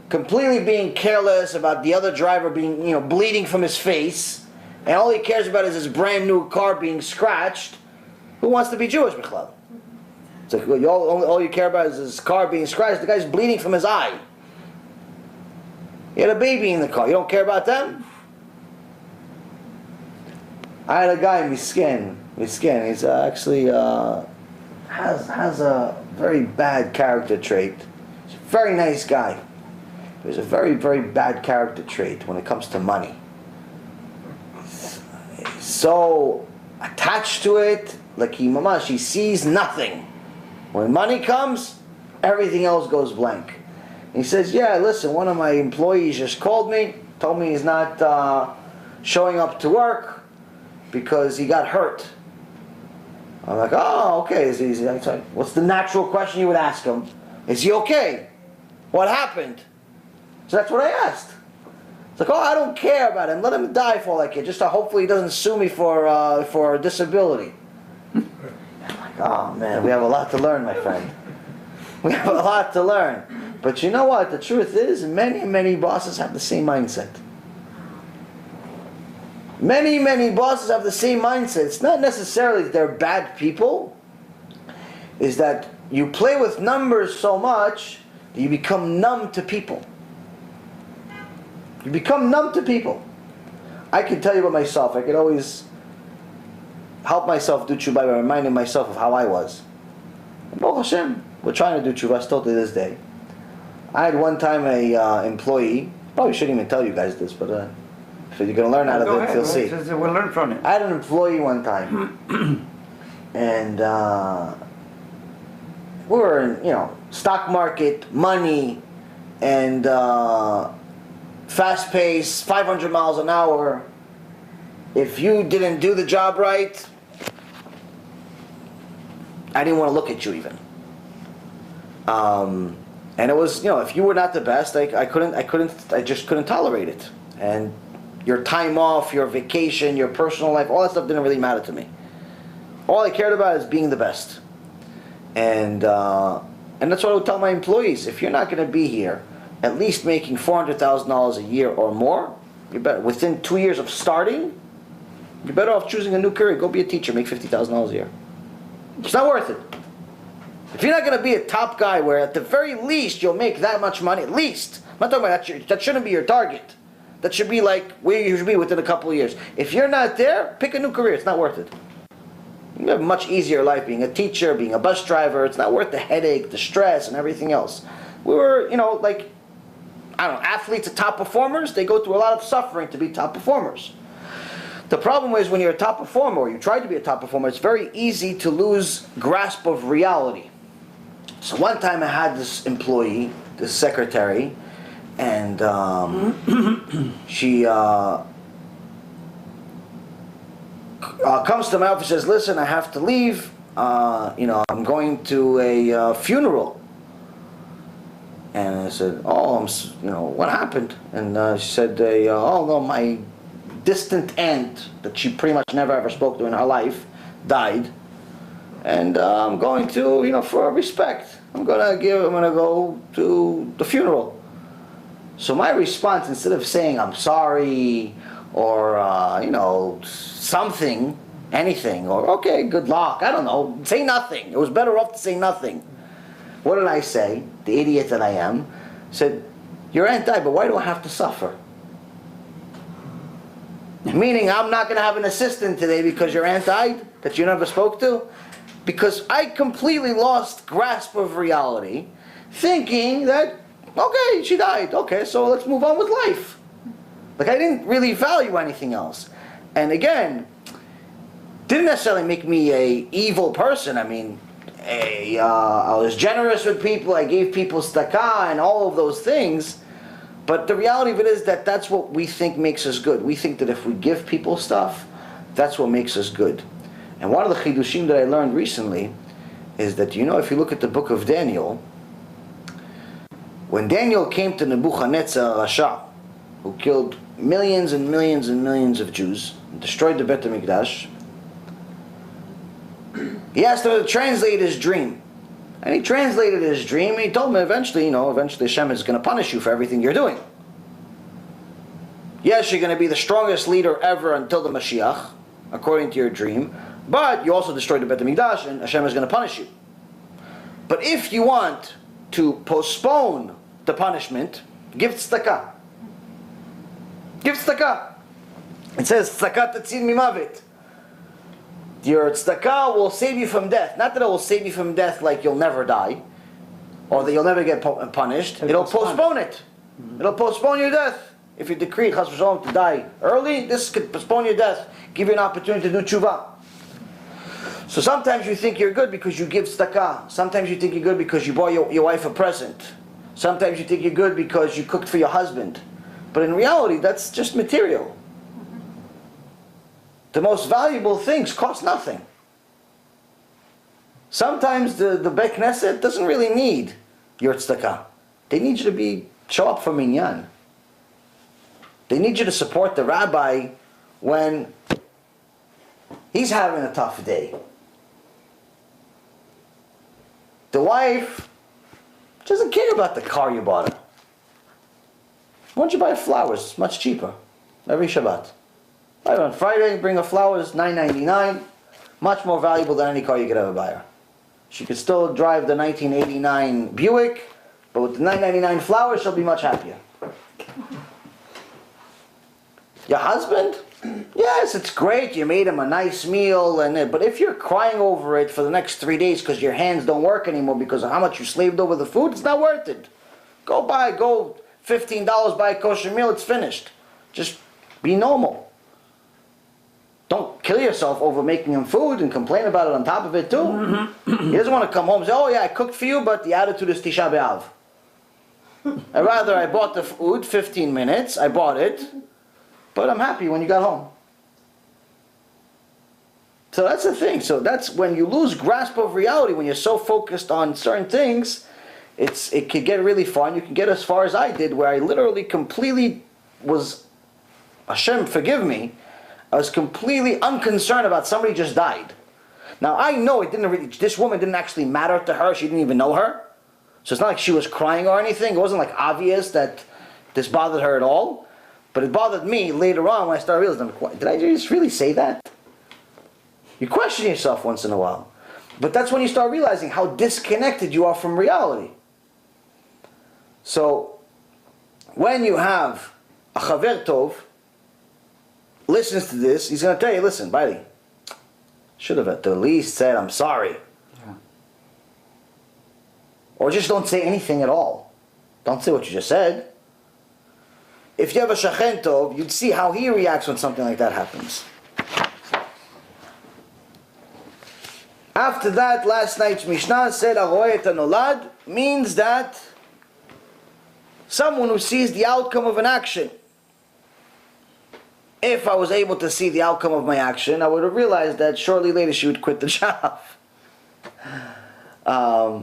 completely being careless about the other driver being, bleeding from his face, and all he cares about is his brand new car being scratched, who wants to be Jewish, Bichlal? It's like all you care about is his car being scratched. The guy's bleeding from his eye. He had a baby in the car. You don't care about them? I had a guy, Miskin. He's actually has a very bad character trait. He's a very nice guy. But he's a very, very bad character trait when it comes to money. He's so attached to it, like he sees nothing. When money comes, everything else goes blank. He says, yeah, listen, one of my employees just called me, told me he's not showing up to work because he got hurt. I'm like, oh, okay. What's the natural question you would ask him? Is he okay? What happened? So that's what I asked. It's like, oh, I don't care about him. Let him die for all I care. Just hopefully he doesn't sue me for disability. I'm like, oh man, we have a lot to learn, my friend. We have a lot to learn. But you know what? The truth is, many bosses have the same mindset. Many bosses have the same mindset. It's not necessarily that they're bad people. It's that you play with numbers so much that you become numb to people. You become numb to people. I can tell you about myself. I can always help myself do tshuva by reminding myself of how I was. And Baruch Hashem, we're trying to do tshuva still to this day. I had one time a employee, probably shouldn't even tell you guys this, but if you're going to learn out of it, you'll see. We'll learn from it. I had an employee one time, and we were in, stock market, money, and fast pace, 500 miles an hour. If you didn't do the job right, I didn't want to look at you even. And it was, if you were not the best, I just couldn't tolerate it. And your time off, your vacation, your personal life, all that stuff didn't really matter to me. All I cared about is being the best. And that's what I would tell my employees. If you're not going to be here, at least making $400,000 a year or more, you better, within 2 years of starting, you're better off choosing a new career. Go be a teacher, make $50,000 a year. It's not worth it. If you're not going to be a top guy where at the very least you'll make that much money, at least. I'm not talking about that shouldn't be your target. That should be like where you should be within a couple of years. If you're not there, pick a new career. It's not worth it. You have a much easier life being a teacher, being a bus driver. It's not worth the headache, the stress, and everything else. We were, athletes, top performers, they go through a lot of suffering to be top performers. The problem is when you're a top performer, or you try to be a top performer, it's very easy to lose grasp of reality. So one time I had this employee, this secretary, and she comes to my office and says, listen, I have to leave. I'm going to a funeral. And I said, what happened? And she said, oh no, my distant aunt that she pretty much never ever spoke to in her life died. And I'm going to, for respect, I'm gonna go to the funeral. So my response, instead of saying I'm sorry or something, anything, or okay, good luck, I don't know, say nothing. It was better off to say nothing. What did I say? The idiot that I am, said, your aunt died, but why do I have to suffer? Meaning I'm not going to have an assistant today because your aunt died that you never spoke to? Because I completely lost grasp of reality, thinking that, okay, she died, okay, so let's move on with life. Like I didn't really value anything else. And again, didn't necessarily make me a evil person. I mean, I was generous with people, I gave people tzedakah and all of those things. But the reality of it is that that's what we think makes us good. We think that if we give people stuff, that's what makes us good. And one of the chidushim that I learned recently is that, if you look at the book of Daniel, when Daniel came to Nebuchadnezzar Rasha, who killed millions and millions and millions of Jews, and destroyed the Bet HaMikdash, he asked him to translate his dream. And he translated his dream, and he told him eventually Hashem is going to punish you for everything you're doing. Yes, you're going to be the strongest leader ever until the mashiach, according to your dream, but you also destroyed the Bet HaMikdash, and Hashem is going to punish you. But if you want to postpone the punishment, give tzedakah. Give tzedakah. It says, tzedakah tatzil mimavet. Your tzedakah will save you from death. Not that it will save you from death like you'll never die, or that you'll never get punished. It'll postpone it. It'll postpone your death. If you decree chas v'shalom to die early, this could postpone your death, give you an opportunity to do tshuva. So sometimes you think you're good because you give tzedakah. Sometimes you think you're good because you bought your wife a present. Sometimes you think you're good because you cooked for your husband. But in reality, that's just material. The most valuable things cost nothing. Sometimes the Beit Knesset doesn't really need your tzedakah. They need you to show up for minyan. They need you to support the rabbi when he's having a tough day. The wife doesn't care about the car you bought her. Why don't you buy flowers? It's much cheaper. Every Shabbat. Right, on Friday, bring her flowers, $9.99. Much more valuable than any car you could ever buy her. She could still drive the 1989 Buick, but with the $9.99 flowers, she'll be much happier. Your husband? Yes, it's great. You made him a nice meal, but if you're crying over it for the next 3 days because your hands don't work anymore because of how much you slaved over the food, it's not worth it. Go $15, buy a kosher meal, it's finished. Just be normal. Don't kill yourself over making him food and complain about it on top of it too. He doesn't want to come home and say, oh yeah, I cooked for you, but the attitude is Tisha B'Av. I bought the food, 15 minutes, I bought it, but I'm happy when you got home. So that's the thing. So that's when you lose grasp of reality, when you're so focused on certain things, it can get really far, and you can get as far as I did, where I literally completely was, Hashem forgive me, I was completely unconcerned about somebody just died. Now I know it didn't really, this woman didn't actually matter to her, she didn't even know her. So it's not like she was crying or anything, it wasn't like obvious that this bothered her at all. But it bothered me later on when I started realizing, did I just really say that? You question yourself once in a while. But that's when you start realizing how disconnected you are from reality. So, when you have a chaver tov, listens to this, he's going to tell you, listen, buddy, should have at the least said, I'm sorry. Yeah. Or just don't say anything at all. Don't say what you just said. If you have a shachen tov, you'd see how he reacts when something like that happens. After that, last night's Mishnah said, Aroeh et hanolad, means that someone who sees the outcome of an action. If I was able to see the outcome of my action, I would have realized that shortly later she would quit the job. But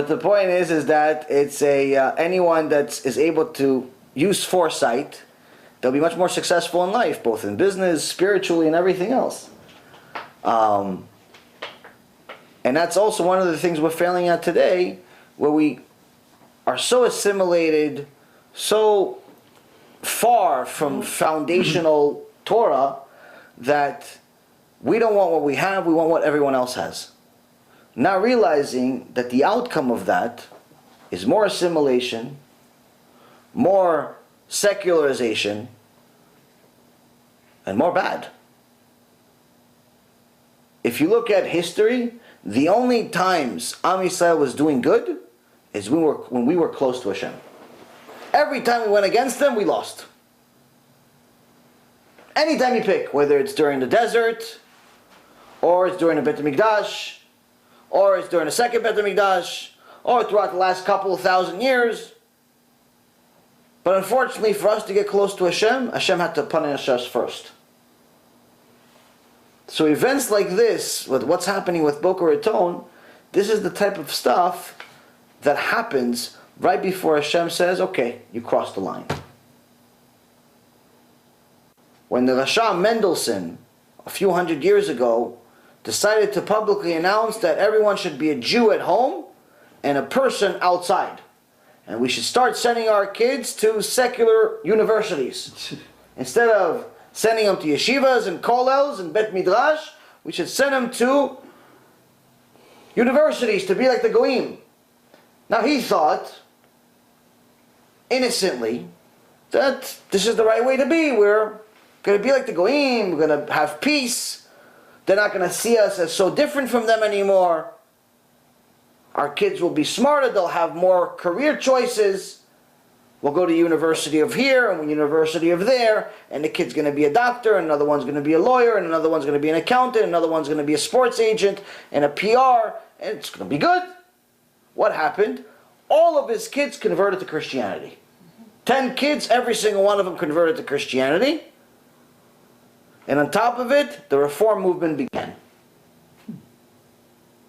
the point is that it's anyone that is able to use foresight, they'll be much more successful in life, both in business, spiritually, and everything else. And that's also one of the things we're failing at today, where we are so assimilated, so far from foundational Torah, that we don't want what we have, we want what everyone else has. Not realizing that the outcome of that is more assimilation, more secularization, and more bad. If you look at history, the only times Am Yisrael was doing good is when we were close to Hashem. Every time we went against them, we lost. Anytime you pick, whether it's during the desert, or it's during the Bet HaMikdash, or it's during the second Bet HaMikdash, or throughout the last couple of thousand years. But unfortunately, for us to get close to Hashem, Hashem had to punish us first. So events like this, with what's happening with Boca Raton, this is the type of stuff that happens right before Hashem says, okay, you crossed the line. When the Rasha Mendelssohn, a few hundred years ago, decided to publicly announce that everyone should be a Jew at home and a person outside, and we should start sending our kids to secular universities. Instead of sending them to yeshivas and kollels and bet midrash, we should send them to universities to be like the goyim. Now he thought, innocently, that this is the right way to be. We're going to be like the goyim, we're going to have peace. They're not going to see us as so different from them anymore. Our kids will be smarter, they'll have more career choices. We'll go to university of here and university of there, and the kid's going to be a doctor, and another one's going to be a lawyer, and another one's going to be an accountant, and another one's going to be a sports agent, and a PR, and it's going to be good. What happened? All of his kids converted to Christianity. 10 kids, every single one of them converted to Christianity. And on top of it, the Reform movement began.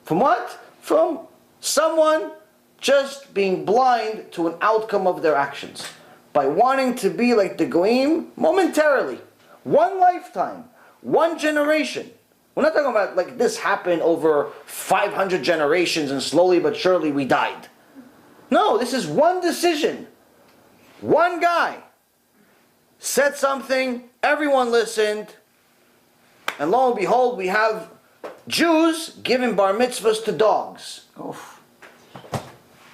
From what? From someone just being blind to an outcome of their actions. By wanting to be like the goyim momentarily. One lifetime. One generation. We're not talking about like this happened over 500 generations and slowly but surely we died. No, this is one decision. One guy said something, everyone listened, and lo and behold, we have Jews giving bar mitzvahs to dogs. Oof.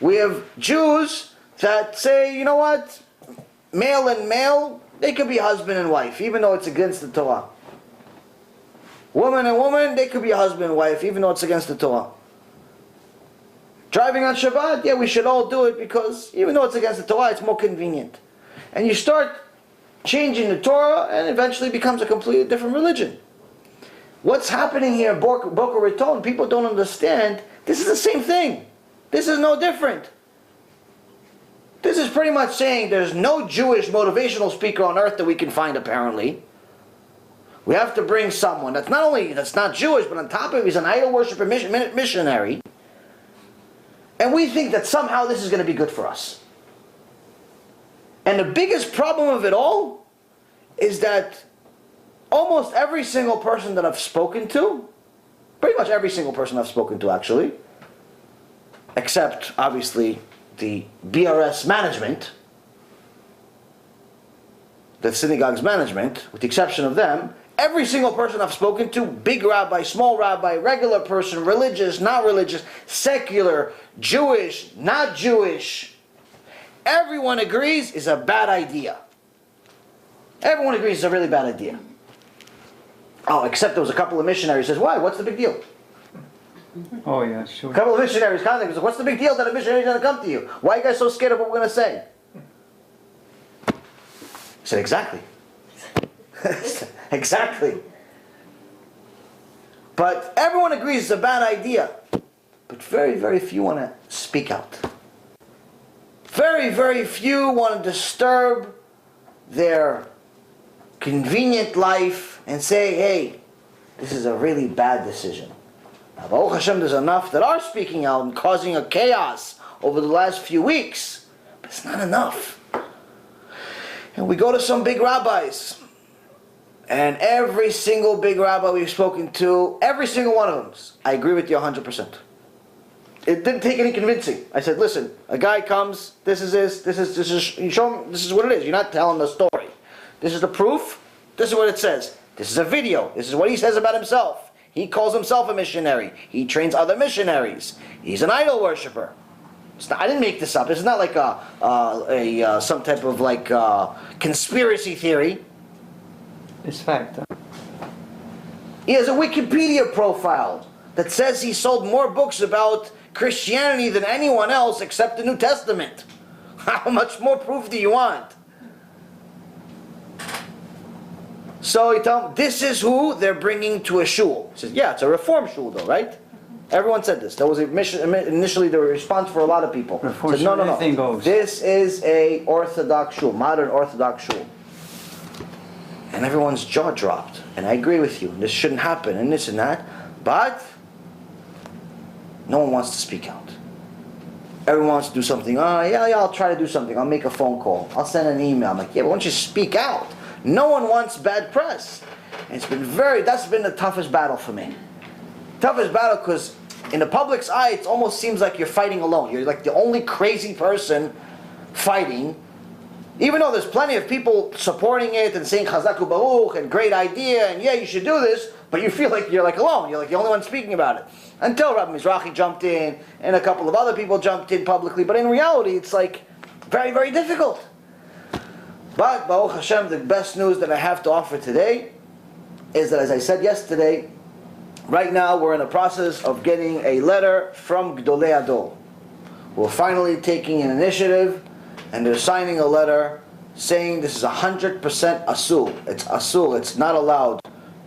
We have Jews that say, you know what, male and male, they could be husband and wife, even though it's against the Torah. Woman and woman, they could be husband and wife, even though it's against the Torah. Driving on Shabbat, yeah, we should all do it because even though it's against the Torah, it's more convenient. And you start changing the Torah, and eventually it becomes a completely different religion. What's happening here, Boca Raton, people don't understand, this is the same thing. This is no different. This is pretty much saying there's no Jewish motivational speaker on earth that we can find apparently, We have to bring someone that's not Jewish, but on top of it, he's an idol worshiper missionary. And we think that somehow this is going to be good for us. And the biggest problem of it all is that almost every single person that I've spoken to, pretty much every single person I've spoken to actually, except obviously the BRS management, the synagogue's management, with the exception of them, every single person I've spoken to, big rabbi, small rabbi, regular person, religious, not religious, secular, Jewish, not Jewish, everyone agrees is a bad idea. Everyone agrees it's a really bad idea. Oh, except there was a couple of missionaries who says, why? What's the big deal? Oh yeah, sure. A couple of missionaries contacted me. What's the big deal that a missionary is going to come to you? Why are you guys so scared of what we're going to say? I said, exactly. Exactly. But everyone agrees it's a bad idea. But very, very few want to speak out. Very, very few want to disturb their convenient life and say, hey, this is a really bad decision. Now, Baruch Hashem, there's enough that are speaking out and causing a chaos over the last few weeks. But it's not enough. And we go to some big rabbis. And every single big rabbi we've spoken to, every single one of them, I agree with you 100%. It didn't take any convincing. I said, listen, a guy comes, this is you show him, this is what it is. You're not telling the story. This is the proof. This is what it says. This is a video. This is what he says about himself. He calls himself a missionary. He trains other missionaries. He's an idol worshiper. I didn't make this up. This is not like some type of like conspiracy theory. It's fact. Huh? He has a Wikipedia profile that says he sold more books about Christianity than anyone else except the New Testament. How much more proof do you want? So you tell him, this is who they're bringing to a shul. He says, yeah, it's a reform shul though, right? Everyone said this. That was initially the response for a lot of people. Said, no. This is a Orthodox shul, modern Orthodox shul. And everyone's jaw dropped. And I agree with you. This shouldn't happen and this and that. But no one wants to speak out. Everyone wants to do something. Oh, yeah, I'll try to do something. I'll make a phone call. I'll send an email. I'm like, yeah, but why don't you speak out? No one wants bad press. And that's been the toughest battle for me. Toughest battle because in the public's eye, it almost seems like you're fighting alone. You're like the only crazy person fighting. Even though there's plenty of people supporting it and saying Chazaku Baruch and great idea and yeah, you should do this, but you feel like you're like alone. You're like the only one speaking about it. Until Rabbi Mizrahi jumped in and a couple of other people jumped in publicly. But in reality, it's like very, very difficult. But Baruch Hashem, the best news that I have to offer today is that, as I said yesterday, right now we're in the process of getting a letter from Gdolei Ador. We're finally taking an initiative and they're signing a letter saying this is 100% asul. It's asul. It's not allowed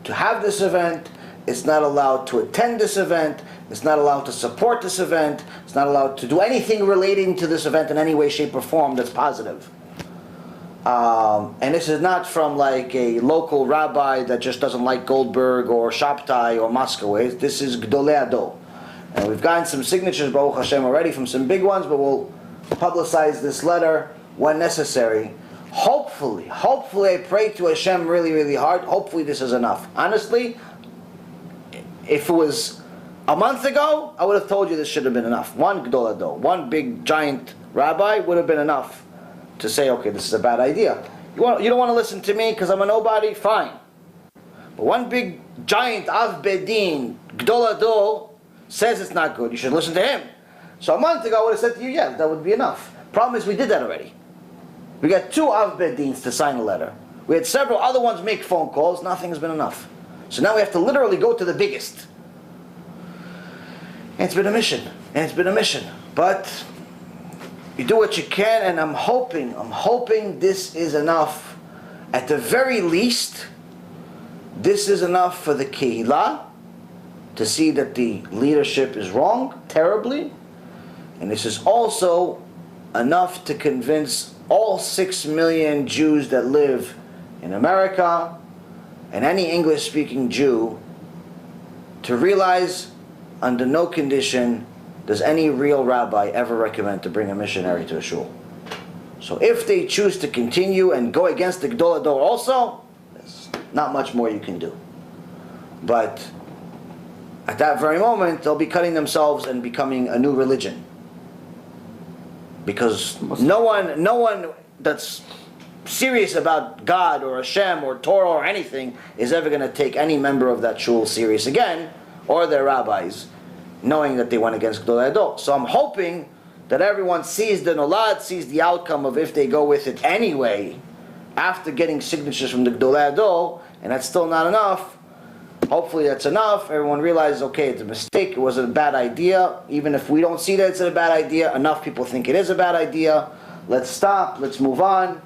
to have this event. It's not allowed to attend this event. It's not allowed to support this event. It's not allowed to do anything relating to this event in any way, shape, or form that's positive. And this is not from like a local rabbi that just doesn't like Goldberg or Shabtai or Moskowitz. This is Gdolei Ador. And we've gotten some signatures, Baruch Hashem, already from some big ones, but we'll publicize this letter when necessary. Hopefully I pray to Hashem really, really hard. Hopefully this is enough. Honestly, if it was a month ago, I would have told you this should have been enough. One Gdolei Ador, one big giant rabbi would have been enough to say, okay, this is a bad idea. You don't want to listen to me because I'm a nobody? Fine. But one big giant Av Bedin, Gdolei Ador, says it's not good. You should listen to him. So a month ago I would have said to you, yeah, that would be enough. Problem is we did that already. We got 2 Av Bedins to sign a letter. We had several other ones make phone calls. Nothing has been enough. So now we have to literally go to the biggest. And it's been a mission. But you do what you can, and I'm hoping this is enough. At the very least, this is enough for the Kehillah to see that the leadership is wrong, terribly. And this is also enough to convince all 6 million Jews that live in America and any English-speaking Jew to realize under no condition does any real rabbi ever recommend to bring a missionary to a shul. So if they choose to continue and go against the Gdol Ador also, there's not much more you can do. But at that very moment, they'll be cutting themselves and becoming a new religion. Because no one that's serious about God or Hashem or Torah or anything is ever going to take any member of that shul serious again, or their rabbis, knowing that they went against Gdolei Ador. So I'm hoping that everyone sees the nolad, sees the outcome of if they go with it anyway, after getting signatures from the Gdolei Ador, and that's still not enough. Hopefully that's enough. Everyone realizes, okay, it's a mistake, it wasn't a bad idea. Even if we don't see that it's a bad idea, enough people think it is a bad idea. Let's stop, let's move on.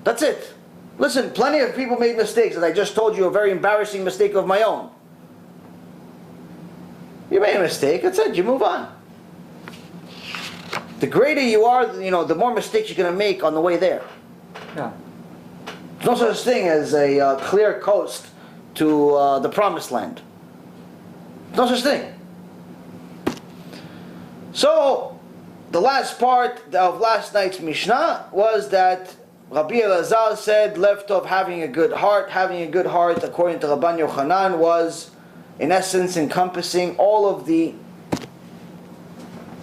That's it. Listen, plenty of people made mistakes, as I just told you, a very embarrassing mistake of my own. You made a mistake, that's it, you move on. The greater you are, the more mistakes you're going to make on the way there. Yeah. There's no such thing as a clear coast to the promised land. No such thing. So, the last part of last night's Mishnah was that Rabbi Elazar said, left of having a good heart, according to Rabban Yochanan, was in essence encompassing all of the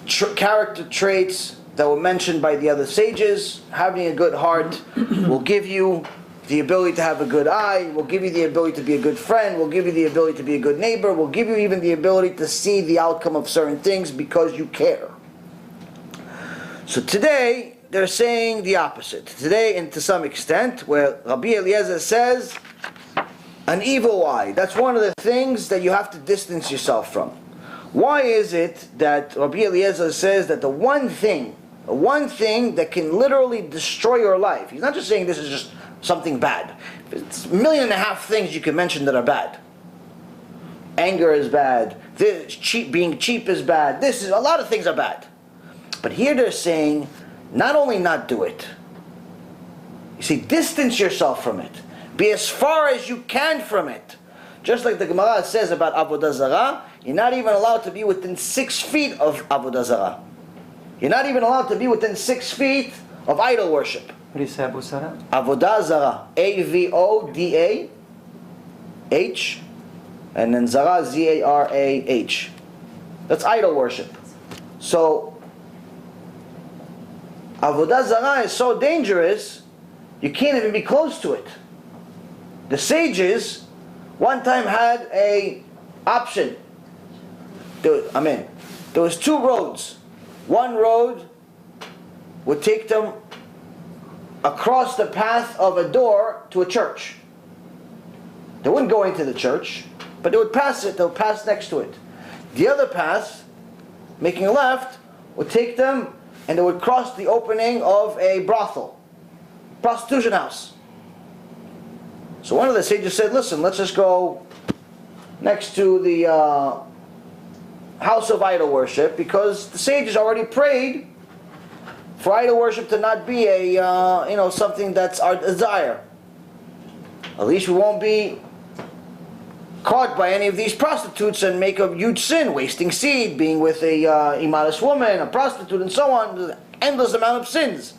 character traits that were mentioned by the other sages. Having a good heart will give you the ability to have a good eye, will give you the ability to be a good friend, will give you the ability to be a good neighbor, will give you even the ability to see the outcome of certain things because you care. So today, they're saying the opposite. Today, and to some extent, where Rabbi Eliezer says, an evil eye. That's one of the things that you have to distance yourself from. Why is it that Rabbi Eliezer says that the one thing that can literally destroy your life, he's not just saying this is just something bad. It's 1.5 million things you can mention that are bad. Anger is bad. Being cheap is bad. A lot of things are bad. But here they're saying, not only not do it, you see, distance yourself from it. Be as far as you can from it. Just like the Gemara says about Avodah Zarah, you're not even allowed to be within 6 feet of Avodah Zarah. You're not even allowed to be within 6 feet of idol worship. What do you say, Abu Sarah? Avodah Zarah. A-V-O-D-A-H. And then Zarah, Z-A-R-A-H. That's idol worship. So, Avodah Zarah is so dangerous, you can't even be close to it. The sages one time had a option. There was 2 roads. One road would take them across the path of a door to a church. They wouldn't go into the church, but they would pass it. They would pass next to it. The other path, making a left, would take them and they would cross the opening of a brothel, prostitution house. So one of the sages said, listen, let's just go next to the house of idol worship, because the sages already prayed for idol worship to not be a something that's our desire. At least we won't be caught by any of these prostitutes and make a huge sin, wasting seed, being with a immodest woman, a prostitute, and so on. There's an endless amount of sins.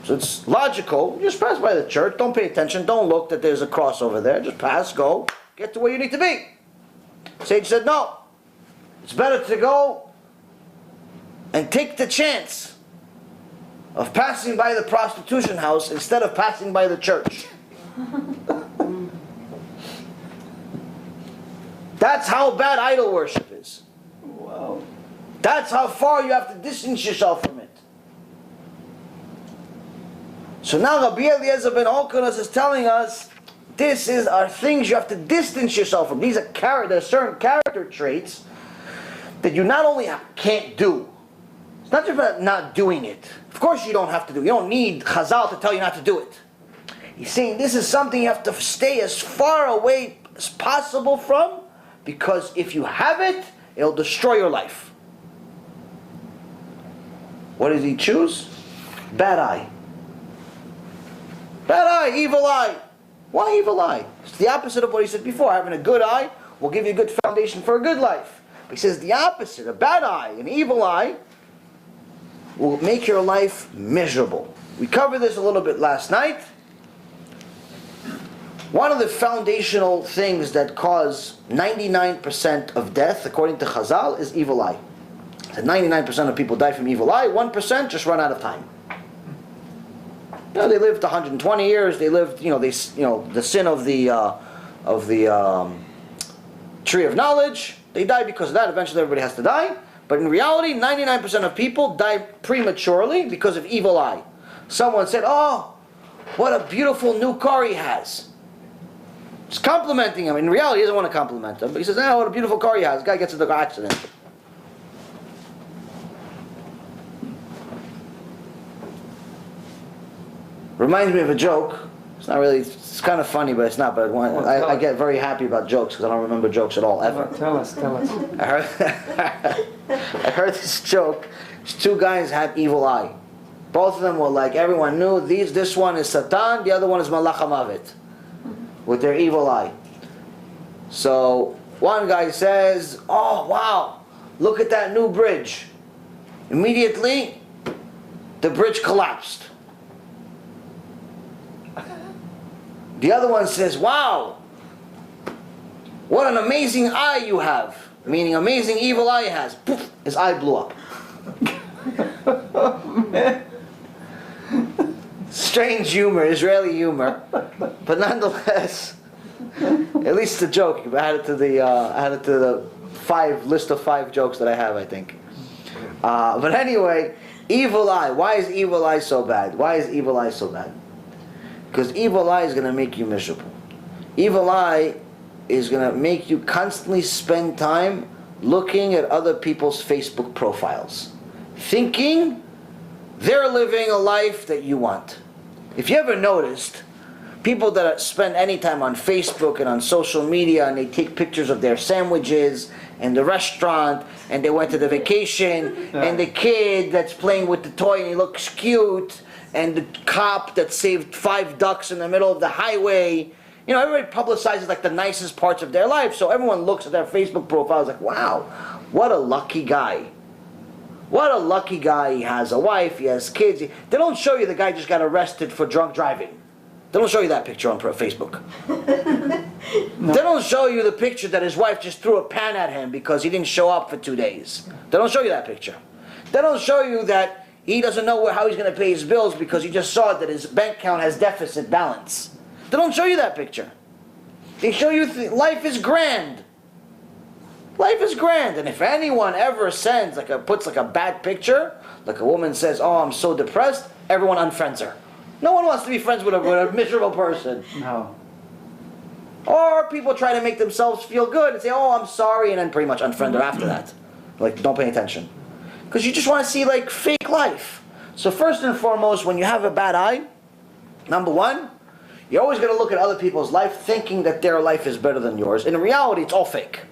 So it's logical. You just pass by the church, don't pay attention, don't look that there's a cross over there. Just pass, go, get to where you need to be. Sage said, no. It's better to go and take the chance of passing by the prostitution house instead of passing by the church. That's how bad idol worship is. Wow. That's how far you have to distance yourself from it. So now Rabbi Eliezer ben Horkonos is telling us, these are things you have to distance yourself from. These are there are certain character traits that you not only can't do. It's not just about not doing it. Of course you don't have to do it. You don't need Chazal to tell you not to do it. He's saying this is something you have to stay as far away as possible from, because if you have it, it'll destroy your life. What does he choose? Bad eye. Bad eye, evil eye. Why evil eye? It's the opposite of what he said before. Having a good eye will give you a good foundation for a good life. But he says the opposite, a bad eye, an evil eye, will make your life miserable. We covered this a little bit last night. One of the foundational things that cause 99% of death, according to Chazal, is evil eye. So 99% of people die from evil eye, 1% just run out of time. They lived 120 years. They lived, the sin of the tree of knowledge. They die because of that. Eventually, everybody has to die. But in reality, 99% of people die prematurely because of evil eye. Someone said, "Oh, what a beautiful new car he has." Just complimenting him. In reality, he doesn't want to compliment him. But he says, "Oh, what a beautiful car he has." The guy gets into an accident. Reminds me of a joke. It's not really, it's kind of funny, but it's not. But I get very happy about jokes because I don't remember jokes at all, ever. Tell us. I heard this joke. These two guys had evil eye. Both of them were like, everyone knew, this one is Satan, the other one is Malach HaMavet, with their evil eye. So one guy says, "Oh, wow, look at that new bridge." Immediately, the bridge collapsed. The other one says, "Wow, what an amazing eye you have." Meaning amazing evil eye he has. Poof, his eye blew up. Strange humor, Israeli humor. But nonetheless, at least a joke. I added to the list of 5 jokes that I have, I think. But anyway, evil eye. Why is evil eye so bad? Why is evil eye so bad? Because evil eye is going to make you miserable. Evil eye is going to make you constantly spend time looking at other people's Facebook profiles, thinking they're living a life that you want. If you ever noticed, people that spend any time on Facebook and on social media and they take pictures of their sandwiches and the restaurant and they went to the vacation and the kid that's playing with the toy and he looks cute and the cop that saved 5 ducks in the middle of the highway. Everybody publicizes like the nicest parts of their life, so everyone looks at their Facebook profiles like, wow, what a lucky guy. What a lucky guy. He has a wife, he has kids. They don't show you the guy just got arrested for drunk driving. They don't show you that picture on Facebook. No. They don't show you the picture that his wife just threw a pan at him because he didn't show up for 2 days. They don't show you that picture. They don't show you that he doesn't know how he's going to pay his bills because he just saw that his bank account has deficit balance. They don't show you that picture. They show you life is grand. Life is grand. And if anyone ever sends, puts a bad picture, like a woman says, "Oh, I'm so depressed," everyone unfriends her. No one wants to be friends with a miserable person. No. Or people try to make themselves feel good and say, "Oh, I'm sorry," and then pretty much unfriend her after that. Like, don't pay attention. Because you just want to see fake life. So first and foremost, when you have a bad eye, number one, you're always going to look at other people's life thinking that their life is better than yours. In reality, it's all fake.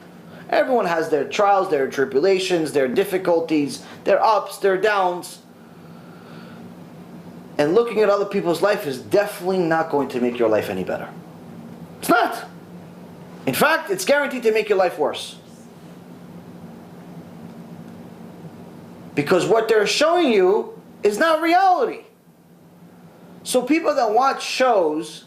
Everyone has their trials, their tribulations, their difficulties, their ups, their downs. And looking at other people's life is definitely not going to make your life any better. It's not. In fact, it's guaranteed to make your life worse. Because what they're showing you is not reality. So people that watch shows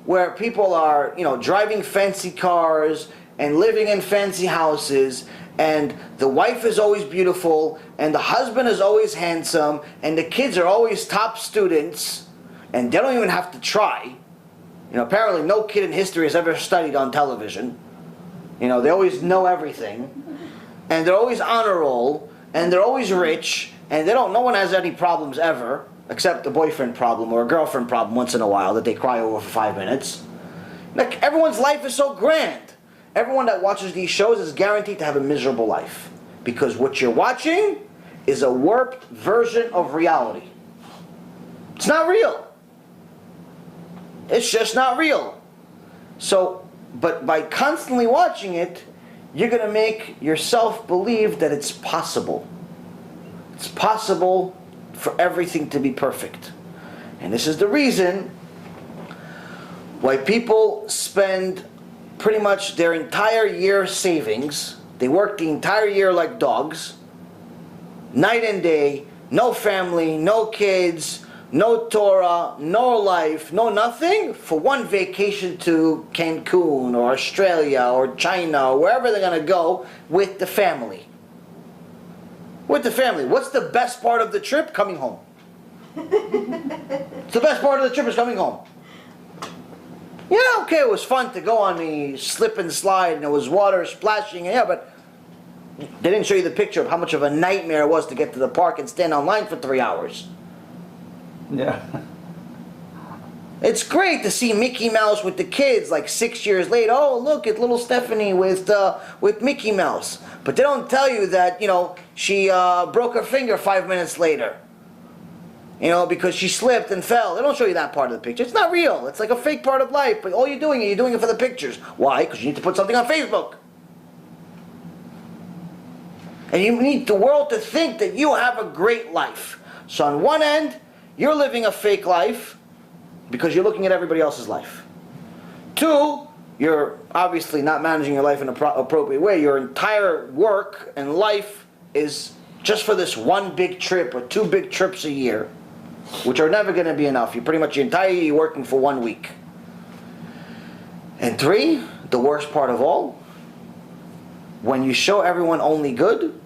where people are, driving fancy cars and living in fancy houses, and the wife is always beautiful, and the husband is always handsome, and the kids are always top students, and they don't even have to try. Apparently no kid in history has ever studied on television. They always know everything, and they're always on a roll, and they're always rich, and no one has any problems ever, except a boyfriend problem or a girlfriend problem once in a while that they cry over for 5 minutes. Everyone's life is so grand. Everyone that watches these shows is guaranteed to have a miserable life. Because what you're watching is a warped version of reality. It's not real. It's just not real. So, but by constantly watching it, you're going to make yourself believe that it's possible. It's possible for everything to be perfect. And this is the reason why people spend pretty much their entire year savings. They work the entire year like dogs, night and day, no family, no kids, no Torah, no life, no nothing, for one vacation to Cancun or Australia or China or wherever they're going to go with the family. With the family. What's the best part of the trip? Coming home. The best part of the trip is coming home. Yeah, okay, it was fun to go on the slip and slide and there was water splashing, yeah, but they didn't show you the picture of how much of a nightmare it was to get to the park and stand online for 3 hours. Yeah. It's great to see Mickey Mouse with the kids like 6 years later. Oh, look at little Stephanie with Mickey Mouse. But they don't tell you that, she broke her finger 5 minutes later. Because she slipped and fell. They don't show you that part of the picture. It's not real. It's like a fake part of life. But all you're doing it for the pictures. Why? Because you need to put something on Facebook. And you need the world to think that you have a great life. So on one end, you're living a fake life because you're looking at everybody else's life. Two, you're obviously not managing your life in an appropriate way. Your entire work and life is just for this one big trip or 2 big trips a year, which are never going to be enough. You pretty much your entire year you're working for 1 week. And 3, the worst part of all, when you show everyone only good,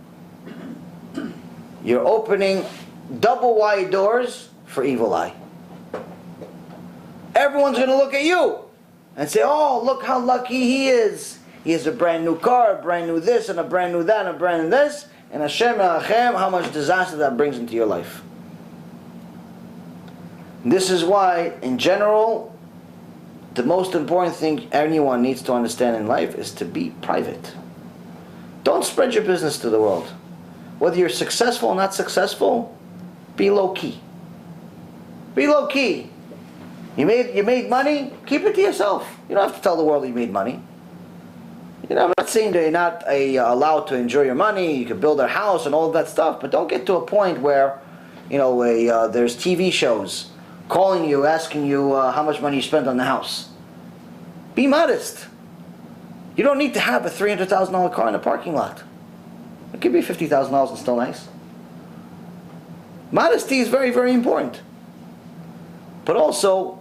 you're opening double wide doors for evil eye. Everyone's going to look at you and say, oh, look how lucky he is. He has a brand new car, a brand new this, and a brand new that, and a brand new this. And Hashem Elachem, how much disaster that brings into your life. This is why, in general, the most important thing anyone needs to understand in life is to be private. Don't spread your business to the world. Whether you're successful or not successful, be low-key. Be low-key. You made money, keep it to yourself. You don't have to tell the world you made money. I'm not saying that you're not allowed to enjoy your money, you can build a house and all of that stuff, but don't get to a point where, there's TV shows calling you, asking you how much money you spent on the house. Be modest. You don't need to have a $300,000 car in a parking lot. It could be $50,000 and still nice. Modesty is very, very important. But also,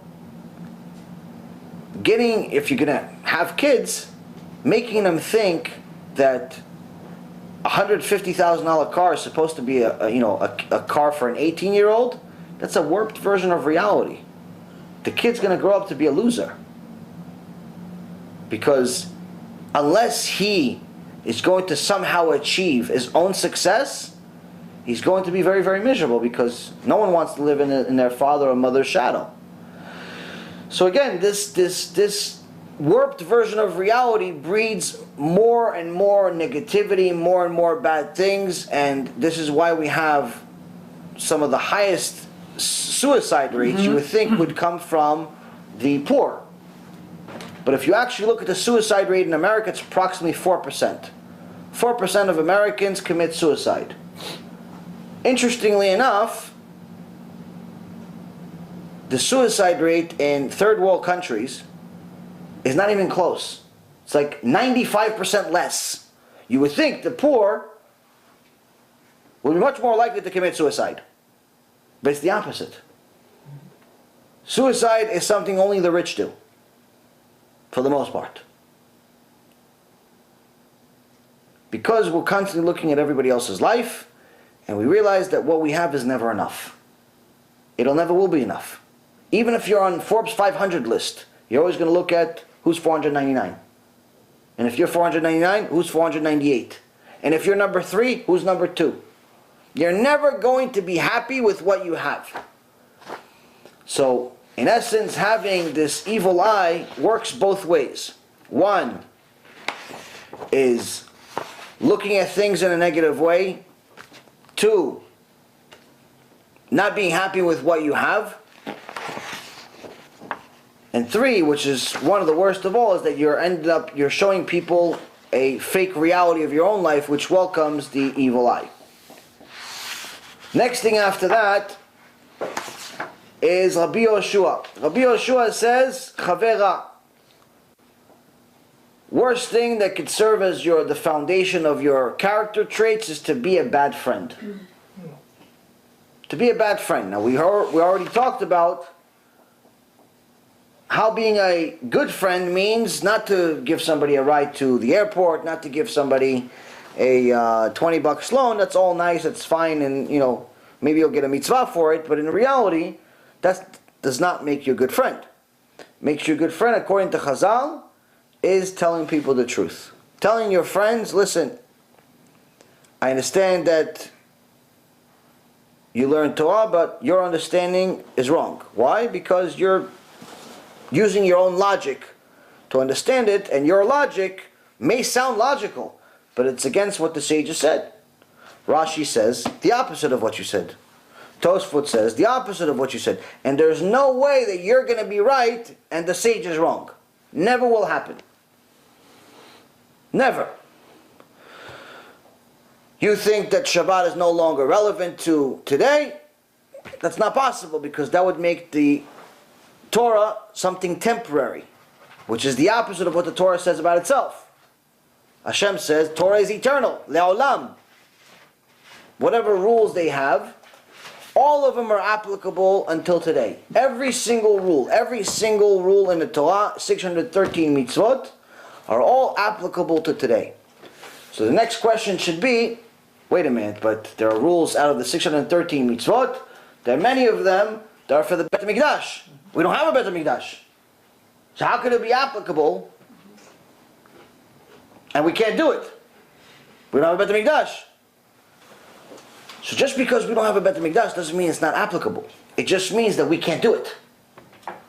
if you're going to have kids, making them think that a $150,000 car is supposed to be a car for an 18-year-old, that's a warped version of reality. The kid's going to grow up to be a loser. Because unless he is going to somehow achieve his own success, he's going to be very, very miserable, because no one wants to live in their father or mother's shadow. So again, this warped version of reality breeds more and more negativity, more and more bad things, and this is why we have some of the highest suicide rates you would think would come from the poor. But if you actually look at the suicide rate in America, it's approximately 4%. 4% of Americans commit suicide. Interestingly enough, the suicide rate in third world countries is not even close. It's like 95% less. You would think the poor would be much more likely to commit suicide. But it's the opposite. Suicide is something only the rich do, for the most part. Because we're constantly looking at everybody else's life, and we realize that what we have is never enough. It'll never will be enough. Even if you're on Forbes 500 list, you're always going to look at who's 499. And if you're 499, who's 498? And if you're number 3, who's number 2? You're never going to be happy with what you have. So, in essence, having this evil eye works both ways. One is looking at things in a negative way. 2, not being happy with what you have. And 3, which is one of the worst of all, is that you're showing people a fake reality of your own life, which welcomes the evil eye. Next thing after that is Rabbi Yoshua. Rabbi Yoshua says, Chavera. Worst thing that could serve as the foundation of your character traits is to be a bad friend. To be a bad friend. Now we already talked about how being a good friend means not to give somebody a ride to the airport, not to give somebody a $20 loan. That's all nice, that's fine, and maybe you'll get a mitzvah for it, but in reality, that does not make you a good friend. Makes you a good friend, according to Chazal, is telling people the truth. Telling your friends, listen, I understand that you learn Torah, but your understanding is wrong. Why? Because you're using your own logic to understand it, and your logic may sound logical, but it's against what the sages said. Rashi says the opposite of what you said. Tosfot says the opposite of what you said. And there's no way that you're going to be right and the sage is wrong. Never will happen. Never. You think that Shabbat is no longer relevant to today? That's not possible, because that would make the Torah something temporary, which is the opposite of what the Torah says about itself. Hashem says Torah is eternal, le'olam. Whatever rules they have, all of them are applicable until today. Every single rule in the Torah, 613 mitzvot, are all applicable to today. So the next question should be, wait a minute, but there are rules out of the 613 mitzvot. There are many of them that are for the Bet HaMikdash. We don't have a Bet HaMikdash. So how could it be applicable and we can't do it? We don't have a Bet HaMikdash. So just because we don't have a Bet HaMikdash doesn't mean it's not applicable. It just means that we can't do it.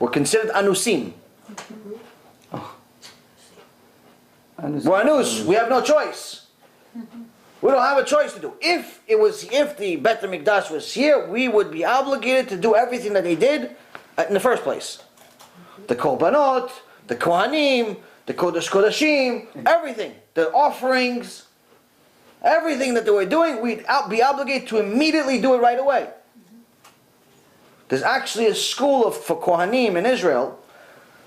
We're considered anusim. We're anus. We have no choice. We don't have a choice to do. If the Bet HaMikdash was here, we would be obligated to do everything that they did in the first place. The korbanot, the kohanim, the kodesh kodashim, everything, the offerings, everything that they were doing, we'd be obligated to immediately do it right away. There's actually a school for kohanim in Israel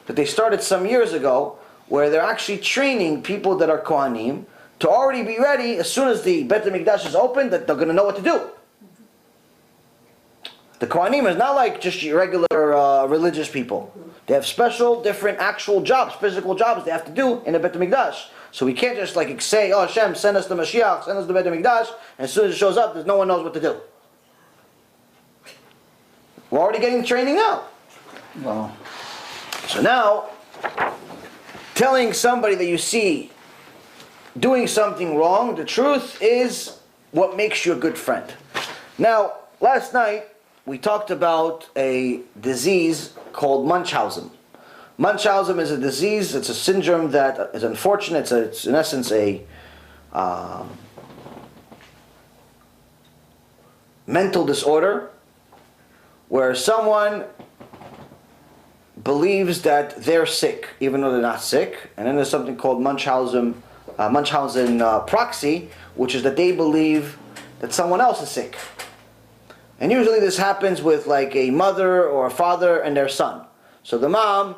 that they started some years ago, where they're actually training people that are kohanim to already be ready as soon as the Bet HaMikdash is open, that they're going to know what to do. The kohanim is not like just your regular religious people. They have special, different actual jobs, physical jobs they have to do in the Bet HaMikdash. So we can't just say, oh Hashem, send us the mashiach, send us the Bet HaMikdash, and as soon as it shows up, no one knows what to do. We're already getting training now. Wow. So now, telling somebody that you see doing something wrong, the truth is what makes you a good friend. Now, last night we talked about a disease called Munchausen. Munchausen is a disease, it's a syndrome that is unfortunate, it's in essence a mental disorder where someone believes that they're sick, even though they're not sick. And then there's something called Munchausen Proxy, which is that they believe that someone else is sick. And usually this happens with like a mother or a father and their son. So the mom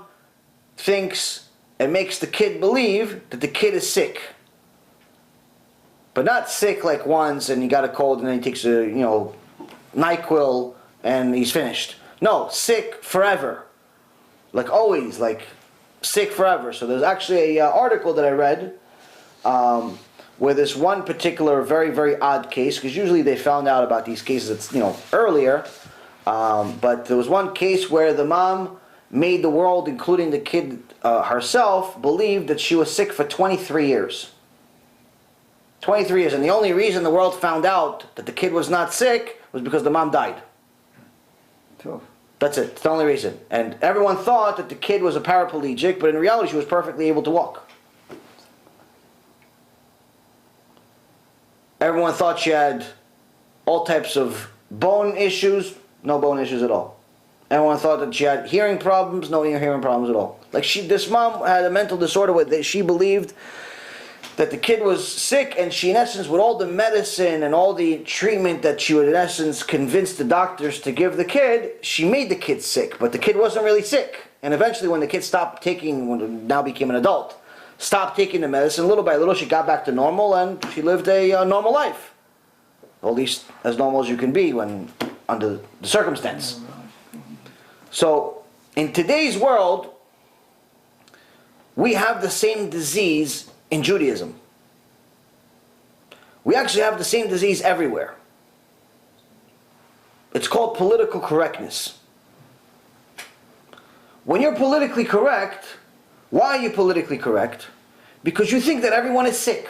thinks and makes the kid believe that the kid is sick. But not sick like once and he got a cold and then he takes a NyQuil and he's finished. No, sick forever. Like always, like sick forever. So there's actually a article that I read where this one particular very, very odd case, because usually they found out about these cases earlier, but there was one case where the mom made the world, including the kid herself, believe that she was sick for 23 years. 23 years, and the only reason the world found out that the kid was not sick was because the mom died. Tough. That's it. It's the only reason. And everyone thought that the kid was a paraplegic, but in reality she was perfectly able to walk. Everyone thought she had all types of bone issues, no bone issues at all. Everyone thought that she had hearing problems, no hearing problems at all. Like this mom had a mental disorder where she believed that the kid was sick, and she, in essence, with all the medicine and all the treatment that she would, in essence, convince the doctors to give the kid, she made the kid sick, but the kid wasn't really sick. And eventually, when the kid stopped taking, when now became an adult, stopped taking the medicine, little by little, she got back to normal, and she lived a normal life. Or at least as normal as you can be when under the circumstance. So, in today's world, we have the same disease in Judaism. We actually have the same disease everywhere. It's called political correctness. When you're politically correct, why are you politically correct? Because you think that everyone is sick.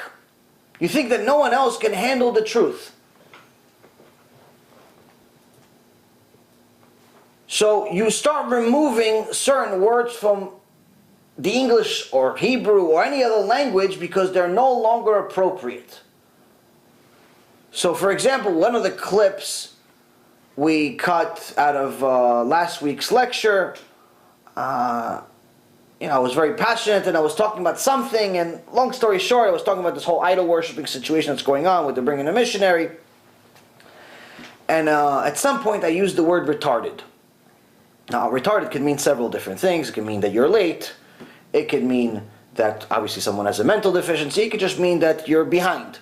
You think that no one else can handle the truth. So you start removing certain words from the English or Hebrew or any other language because they're no longer appropriate. So for example, one of the clips we cut out of last week's lecture, I was very passionate and I was talking about something, and long story short, I was talking about this whole idol worshipping situation that's going on with the bringing a missionary. And at some point I used the word retarded. Now, retarded could mean several different things. It could mean that you're late. It could mean that obviously someone has a mental deficiency. It could just mean that you're behind.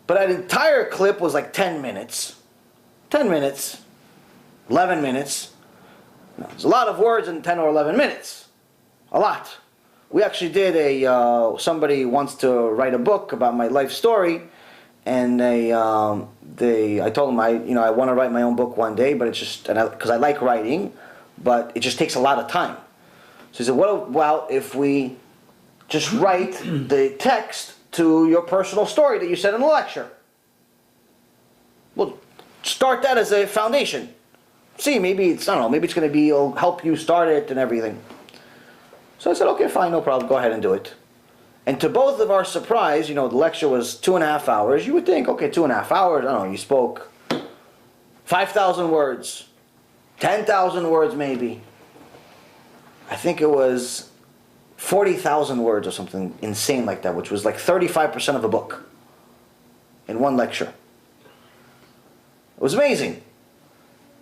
But that entire clip was like 10 minutes. 10 minutes. 11 minutes. Now, there's a lot of words in 10 or 11 minutes. A lot. We actually did somebody wants to write a book about my life story. And I told them I want to write my own book one day, but it's just, because I like writing, but it just takes a lot of time. So he said, what about if we just write the text to your personal story that you said in the lecture? Well, start that as a foundation. See, maybe it's, I don't know, maybe it's going to be, it'll help you start it and everything. So I said, okay, fine, no problem, go ahead and do it. And to both of our surprise, the lecture was 2.5 hours. You would think, okay, 2.5 hours, I don't know, you spoke 5,000 words, 10,000 words maybe. I think it was 40,000 words or something insane like that, which was like 35% of a book in one lecture. It was amazing.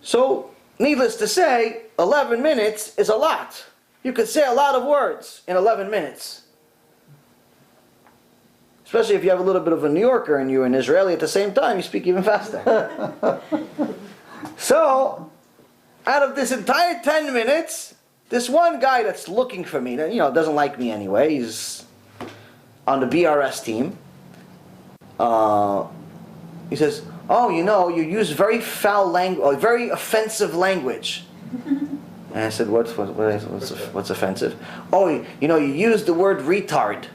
So, needless to say, 11 minutes is a lot. You could say a lot of words in 11 minutes. Especially if you have a little bit of a New Yorker and you're an Israeli at the same time, you speak even faster. So, out of this entire 10 minutes, this one guy that's looking for me, doesn't like me anyway, he's on the BRS team. He says, oh, you use very foul language, or very offensive language. And I said, what's offensive? Oh, you use the word retard.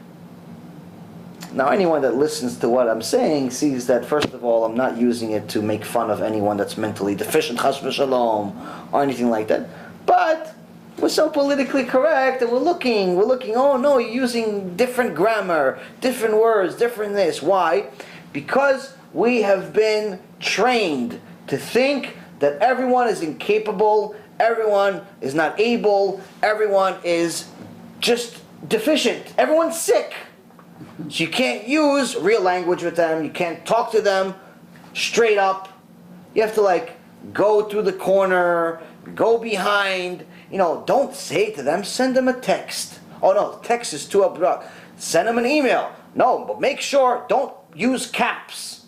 Now, anyone that listens to what I'm saying sees that, first of all, I'm not using it to make fun of anyone that's mentally deficient, chas v'shalom, or anything like that. But we're so politically correct, and we're looking, oh no, you're using different grammar, different words, different this. Why? Because we have been trained to think that everyone is incapable, everyone is not able, everyone is just deficient, everyone's sick. So you can't use real language with them, you can't talk to them straight up. You have to go through the corner, go behind, don't say it to them, send them a text. Oh no, text is too abrupt. Send them an email. No, but make sure, don't use caps.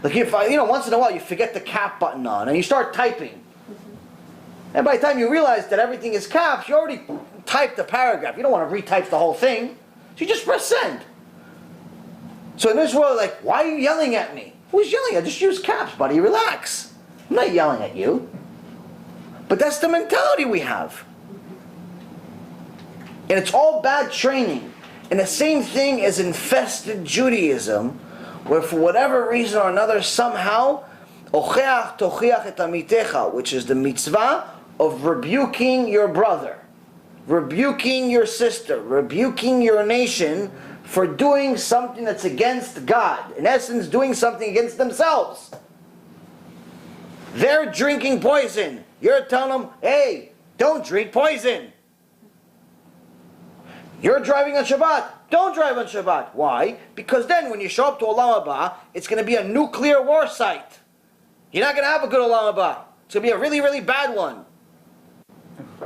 If once in a while you forget the cap button on and you start typing. And by the time you realize that everything is caps, you already typed the paragraph. You don't want to retype the whole thing. So you just press send. So in this world, why are you yelling at me? Who's yelling? I just use caps, buddy. Relax. I'm not yelling at you. But that's the mentality we have. And it's all bad training. And the same thing is infested Judaism, where for whatever reason or another, somehow, ocheach tochiach et amitecha, which is the mitzvah of rebuking your brother, rebuking your sister, rebuking your nation for doing something that's against God. In essence, doing something against themselves. They're drinking poison. You're telling them, hey, don't drink poison. You're driving on Shabbat. Don't drive on Shabbat. Why? Because then when you show up to Olam Haba, it's going to be a nuclear war site. You're not going to have a good Olam Haba. It's going to be a really, really bad one.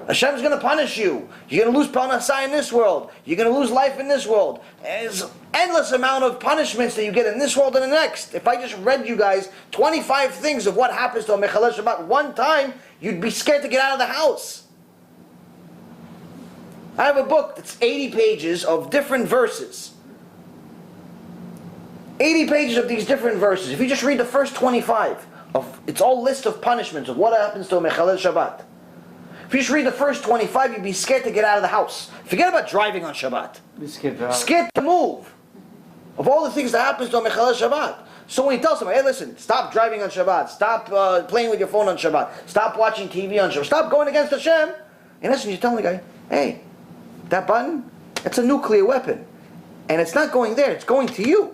Hashem's going to punish you. You're going to lose parnassah in this world. You're going to lose life in this world. There's endless amount of punishments that you get in this world and the next. If I just read you guys 25 things of what happens to a Mechalel Shabbat one time, you'd be scared to get out of the house. I have a book that's 80 pages of different verses. 80 pages of these different verses. If you just read the first 25, it's all list of punishments of what happens to a Mechalel Shabbat. If you just read the first 25, you'd be scared to get out of the house. Forget about driving on Shabbat. Scared to move. Of all the things that happens to a Mechalel Shabbat. So when you tell somebody, hey listen, stop driving on Shabbat, stop playing with your phone on Shabbat, stop watching TV on Shabbat, stop going against Hashem. In essence, you're telling the guy, hey, that button, it's a nuclear weapon. And it's not going there, it's going to you.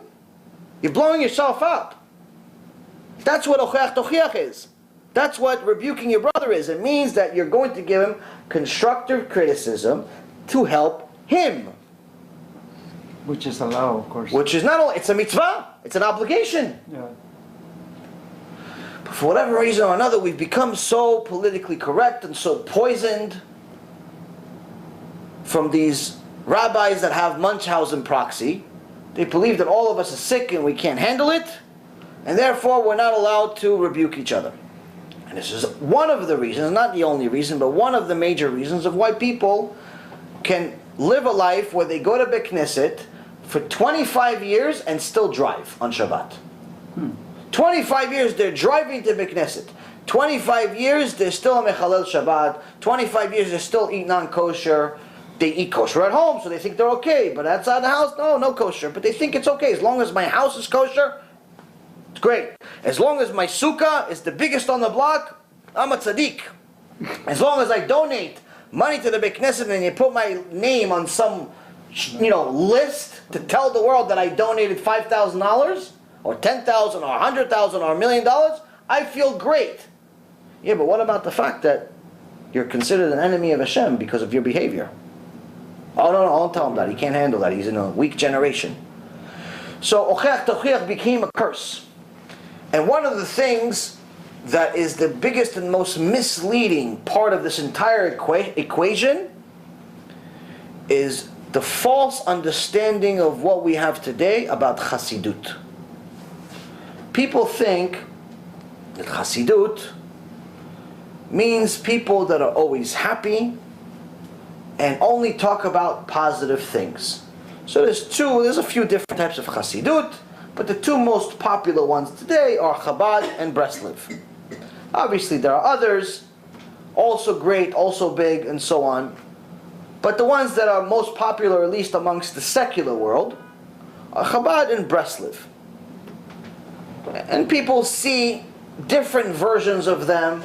You're blowing yourself up. That's what ocheach tochiach is. That's what rebuking your brother is. It means that you're going to give him constructive criticism to help him. Which is allowed, of course. Which is not only, it's a mitzvah, it's an obligation. Yeah. But for whatever reason or another, we've become so politically correct and so poisoned from these rabbis that have Munchausen Proxy. They believe that all of us are sick and we can't handle it, and therefore we're not allowed to rebuke each other. And this is one of the reasons, not the only reason, but one of the major reasons of why people can live a life where they go to Beit Knesset for 25 years and still drive on Shabbat. 25 years they're driving to Beit Knesset. 25 years they're still a Mechalel Shabbat. 25 years they're still eat non-kosher. They eat kosher at home, so they think they're okay. But outside the house, no kosher. But they think it's okay. As long as my house is kosher, it's great. As long as my sukkah is the biggest on the block, I'm a tzaddik. As long as I donate money to the Beit Knesset and you put my name on some, list to tell the world that I donated $5,000 or $10,000 or $100,000 or $1 million, I feel great. Yeah, but what about the fact that you're considered an enemy of Hashem because of your behavior? Oh no, don't tell him that. He can't handle that. He's in a weak generation. So ocheach tochiach became a curse. And one of the things that is the biggest and most misleading part of this entire equation is the false understanding of what we have today about chassidut. People think that chassidut means people that are always happy and only talk about positive things. So there's a few different types of chassidut, but the two most popular ones today are Chabad and Breslev. Obviously there are others, also great, also big, and so on. But the ones that are most popular, at least amongst the secular world, are Chabad and Breslev. And people see different versions of them.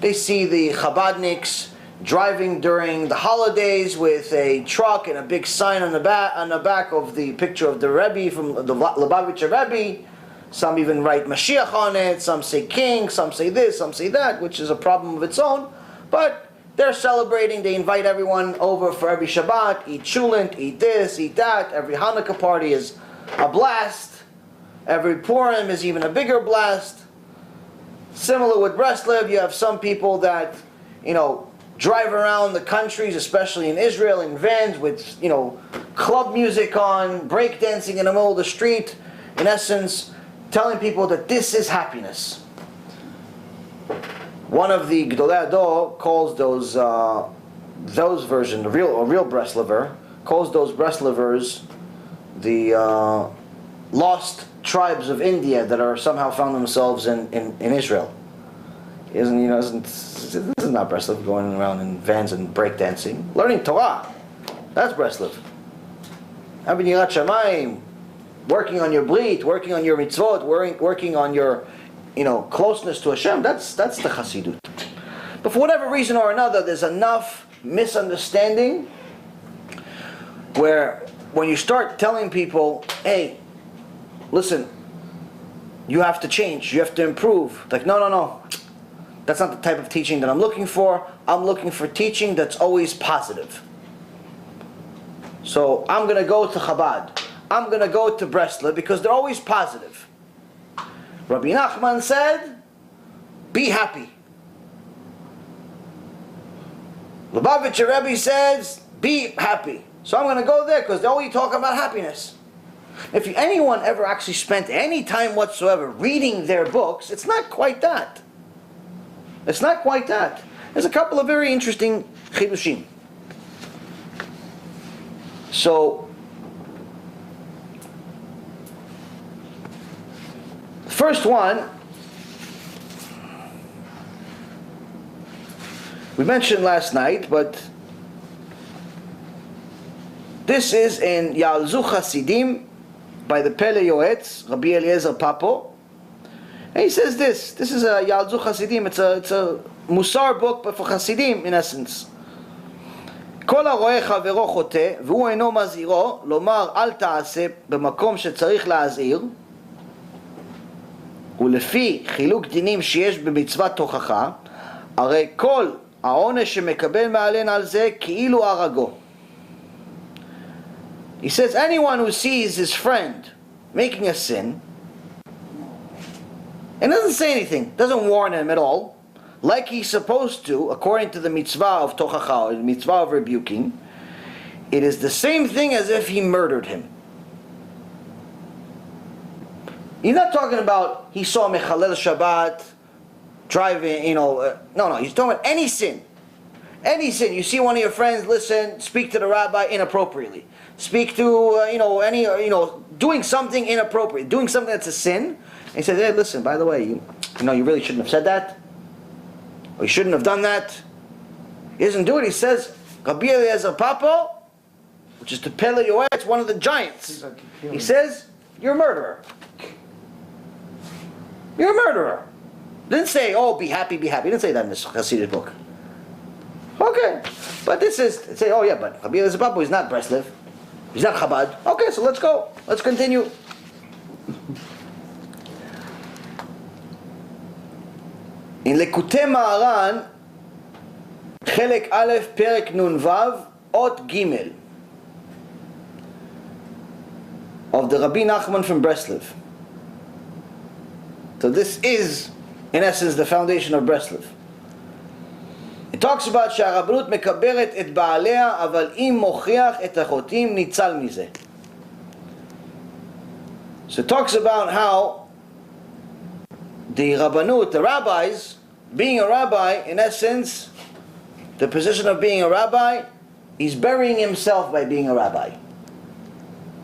They see the Chabadniks driving during the holidays with a truck and a big sign on the back of the picture of the Rebbe from the Lubavitcher Rebbe. Some even write mashiach on it. Some say king. Some say this. Some say that, which is a problem of its own. But they're celebrating. They invite everyone over for every Shabbat. Eat chulent, eat this, eat that. Every Hanukkah party is a blast. Every Purim is even a bigger blast. Similar with Breslev, you have some people that, drive around the countries, especially in Israel, in vans with, club music on, breakdancing in the middle of the street. In essence, telling people that this is happiness. One of the Gdolei Ador calls those versions, a real Breslever, calls those Breslevers the lost tribes of India that are somehow found themselves in Israel. This is not Breslev going around in vans and breakdancing. Learning Torah, that's Breslev. Having Yirat Shamayim, working on your brit, working on your mitzvot, working on your closeness to Hashem, that's the chassidut. But for whatever reason or another, there's enough misunderstanding where when you start telling people, hey, listen, you have to change, you have to improve. Like, no. That's not the type of teaching that I'm looking for. I'm looking for teaching that's always positive. So I'm going to go to Chabad. I'm going to go to Breslev because they're always positive. Rabbi Nachman said, be happy. Lubavitcher Rebbe says, be happy. So I'm going to go there because they always talk about happiness. If anyone ever actually spent any time whatsoever reading their books, it's not quite that. It's not quite that. There's a couple of very interesting chidushim. So, first one, we mentioned last night, but this is in Yalzu Chasidim by the Pele Yoetz, Rabbi Eliezer Papo. And he says this is a Yalzu Chasidim, it's a Mussar book, but for Chasidim in essence. כל הרואה חברו חוטא והוא אינו מזהירו, לומר אל תעשה במקום שצריך להזהיר, ולפי חילוק דינים שיש במצוות תוכחה, הרי כל העונש שמקבל מעלן על זה כאילו הרגו. He says anyone who sees his friend making a sin and doesn't say anything, doesn't warn him at all, like he's supposed to, according to the mitzvah of tochacha, or the mitzvah of rebuking, it is the same thing as if he murdered him. He's not talking about he saw mechalel Shabbat driving, no, he's talking about any sin. Any sin. You see one of your friends, listen, speak to the rabbi inappropriately. Speak to, doing something inappropriate, doing something that's a sin. And he says, hey, listen, by the way, you really shouldn't have said that. Or you shouldn't have done that. He doesn't do it. He says, Rabbi Eliezer Papo, which is to Pele Yoetz, one of the giants. He says, you're a murderer. You're a murderer. Didn't say, oh, be happy, be happy. He didn't say that in this chassidut book. Okay. But this is, say, oh yeah, but Rabbi Eliezer Papo is not Breslev. He's not Chabad. Okay, so let's go. Let's continue. In Lekutei Maharan, חלק א', פרק נ"ו, אות ג' of the Rabbi Nachman from Breslev. So this is, in essence, the foundation of Breslev. It talks about שהרבנות מקברת את בעליה, אבל אם מוכיח את החוטאים ניצל מזה. So it talks about how the Rabbanut, the rabbis, being a rabbi, in essence, the position of being a rabbi, he's burying himself by being a rabbi.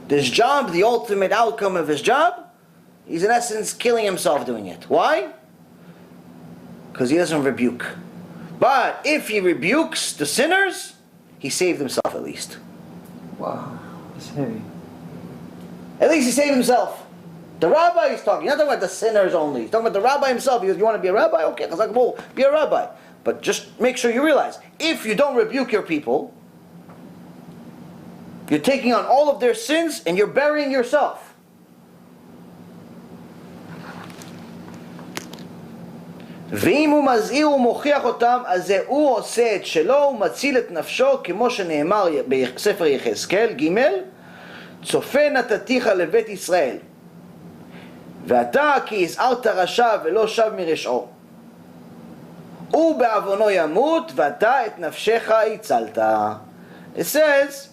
This job, the ultimate outcome of his job, he's in essence killing himself doing it. Why? Because he doesn't rebuke. But if he rebukes the sinners, he saved himself at least. Wow, that's heavy. At least he saved himself. The rabbi is talking, he's not talking about the sinners only. He's talking about the rabbi himself. He goes, you want to be a rabbi? Okay, be a rabbi. But just make sure you realize, if you don't rebuke your people, you're taking on all of their sins and you're burying yourself. ואם הוא מזהיר ומוכיח אותם, אז זה הוא עושה את שלו ומציל את נפשו, כמו שנאמר בספר יחזקאל ג' צופה נתתיך לבית ישראל. ואתה כי הזהרת רשע ולא שב מרשעו. הוא בעוונו ימות, ואתה את נפשך הצלת. It says,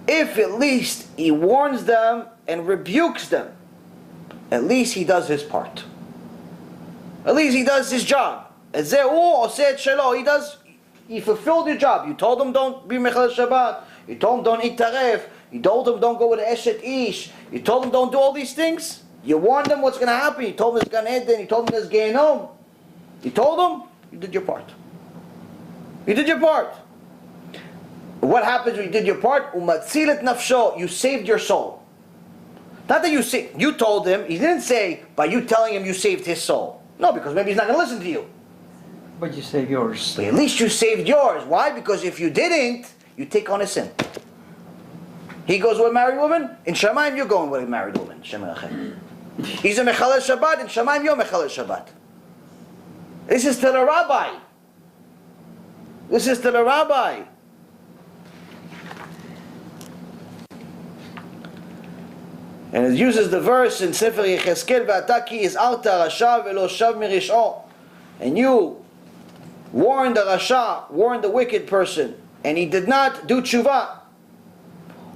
if at least he warns them and rebukes them, at least he does his part. At least he does his job. He fulfilled your job. You told him don't be mechal Shabbat. You told him don't eat taref. You told him don't go with eshet ish. You told him don't do all these things. You warned them what's going to happen. You told them it's Gan Eden. You told them there's Gehinom. You told them, you did your part. You did your part. What happens when you did your part? Umatzilet nafsho. You saved your soul. Not that you told him. He didn't say by you telling him you saved his soul. No, because maybe he's not going to listen to you. But you saved yours. But at least you saved yours. Why? Because if you didn't, you take on a sin. He goes with a married woman. In Shamayim, you're going with a married woman. He's a mechalel Shabbat. In Shamayim, you're mechalel Shabbat. This is to the rabbi. This is to the rabbi. And it uses the verse in Sefer Yechezkel, "Ve'ata ki izarta rasha ve'lo shav mirish'o." And you warned the rasha, warned the wicked person, and he did not do tshuva.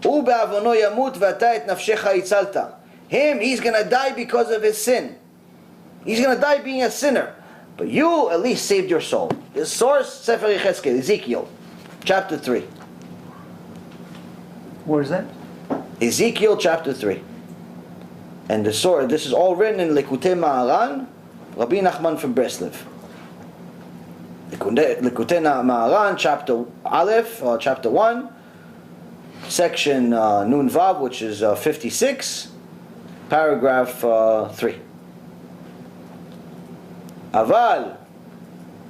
"U be'avono yamut ve'ata et nafshecha itzalta." Him, he's going to die because of his sin. He's going to die being a sinner. But you at least saved your soul. The source, Sefer Yechezkel, Ezekiel, chapter 3. Where is that? Ezekiel chapter 3. And the source, this is all written in Likutei Maharan, Rabbi Nachman from Breslev. Likutei Maharan, chapter Aleph, chapter 1, section Nun Vav, which is 56, paragraph 3. אבל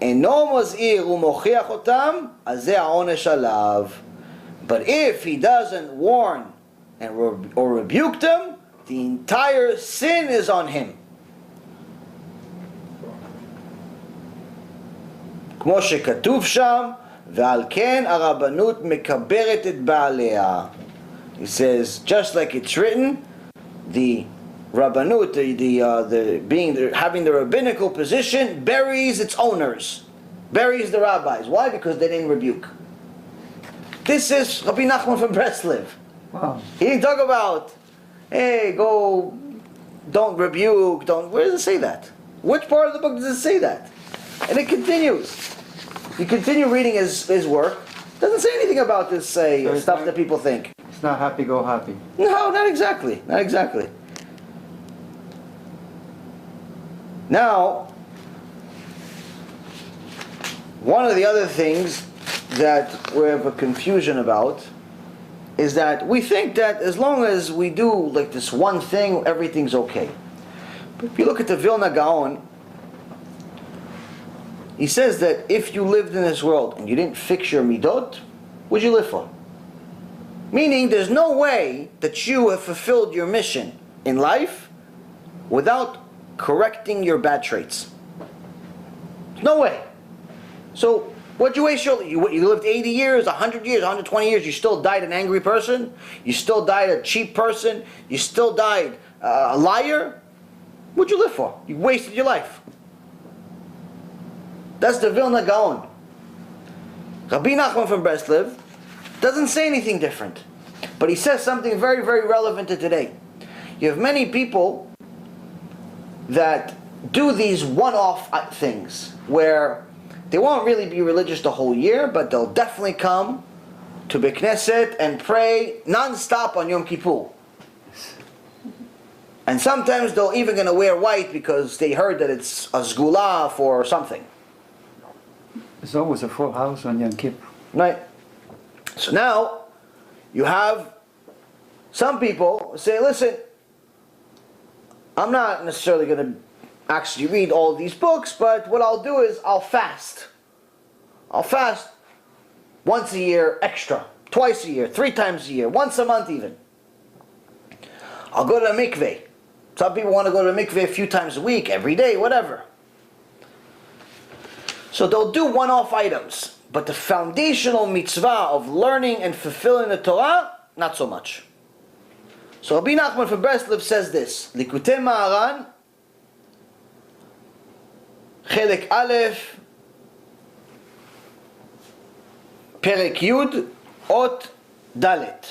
אינו מזהיר ומוכיח אותם, אז זה העונש עליו. But if he doesn't warn or rebuke them, the entire sin is on him. כמו שכתוב שם, ועל כן הרבנות מקברת את בעליה. He says, just like it's written, the Rabbanut, having the rabbinical position, buries its owners, buries the rabbis. Why? Because they didn't rebuke. This is Rabbi Nachman from Breslev. Wow. He didn't talk about, hey, go, don't rebuke, don't. Where does it say that? Which part of the book does it say that? And it continues. You continue reading his work. It doesn't say anything about this stuff that people think. It's not happy, go happy. No, not exactly. Not exactly. Now, one of the other things that we have a confusion about is that we think that as long as we do like this one thing, everything's okay. But if you look at the Vilna Gaon, he says that if you lived in this world and you didn't fix your midot, what'd you live for? Meaning there's no way that you have fulfilled your mission in life without correcting your bad traits. No way. So, what'd you waste your... You lived 80 years, 100 years, 120 years, you still died an angry person? You still died a cheap person? You still died a liar? What'd you live for? You wasted your life. That's the Vilna Gaon. Rabbi Nachman from Breslev doesn't say anything different. But he says something very, very relevant to today. You have many people that do these one-off things where they won't really be religious the whole year, but they'll definitely come to Beit Knesset and pray non-stop on Yom Kippur. And sometimes they're even going to wear white because they heard that it's a sgula for something. There's always a full house on Yom Kippur. Right. So now you have some people say, listen, I'm not necessarily going to actually read all these books, but what I'll do is I'll fast. I'll fast once a year extra, twice a year, 3 times a year, once a month even. I'll go to the mikveh. Some people want to go to the mikveh a few times a week, every day, whatever. So they'll do one-off items, but the foundational mitzvah of learning and fulfilling the Torah, not so much. So Rabbi Nachman from Breslev says this, Likutei Maharan, Chelek Aleph, Perek Yud, Ot Dalet.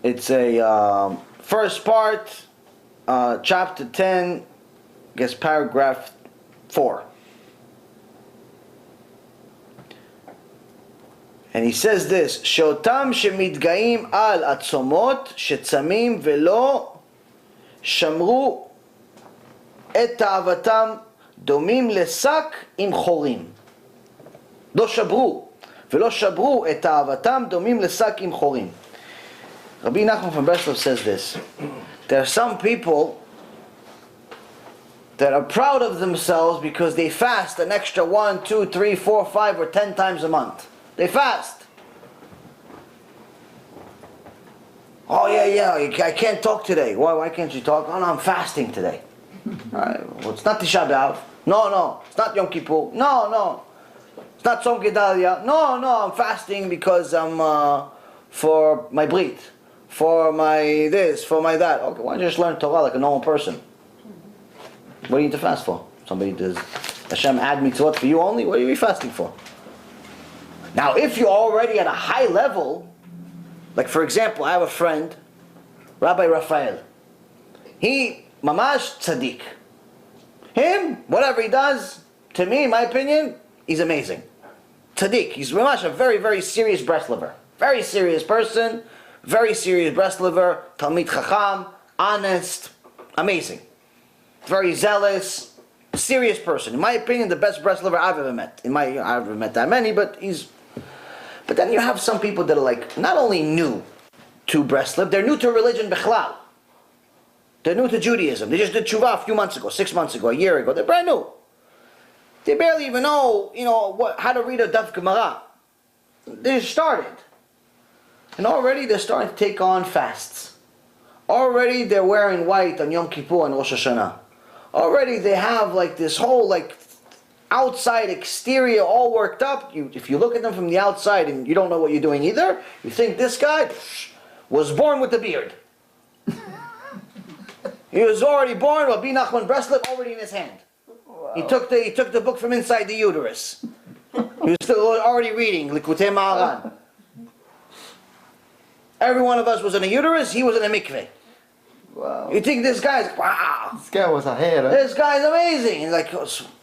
It's a first part, chapter 10, I guess paragraph 4. And he says this, שאותם שמתגאים על עצומות שצמים ולא שמרו את תאוותם דומים לשק עם חורים. לא שברו, ולא שברו את תאוותם דומים לשק עם חורים. Rabbi Nachman from Breslev says this. There are some people that are proud of themselves because they fast an extra 1, 2, 3, 4, 5, or 10 times a month. They fast. Oh yeah, I can't talk today. Why can't you talk? Oh no, I'm fasting today. Well, it's not Tisha B'Av. No, it's not Yom Kippur. No, it's not Tzom Gedalia. No, I'm fasting because I'm for my brit, for my this, for my that. Okay, why don't you just learn Torah like a normal person? What do you need to fast for? Somebody does Hashem add mitzvot for you only? What are you fasting for? Now, if you're already at a high level, like for example, I have a friend, Rabbi Raphael. He, mamash tzaddik. Him, whatever he does, to me, in my opinion, he's amazing. Tzaddik. He's mamash a very, very serious Breslever. Very serious person, very serious Breslever, Talmid Chacham, honest, amazing. Very zealous, serious person. In my opinion, the best Breslever I've ever met. I've never met that many, but he's... But then you have some people that are like, not only new to Breslev, they're new to religion Bechlal. They're new to Judaism. They just did tshuva a few months ago, 6 months ago, a year ago. They're brand new. They barely even know, how to read a Daf Gemara. They just started. And already they're starting to take on fasts. Already they're wearing white on Yom Kippur and Rosh Hashanah. Already they have like this whole outside exterior all worked up. If you look at them from the outside and you don't know what you're doing either, you think this guy was born with a beard. He was already born, Rabbi Nachman Breslev already in his hand. Wow. He took the book from inside the uterus. He was still already reading Likutei Maharan. Every one of us was in a uterus, he was in a mikveh. Wow. You think this guy's, wow. This guy was a hara. This guy's amazing. He's like,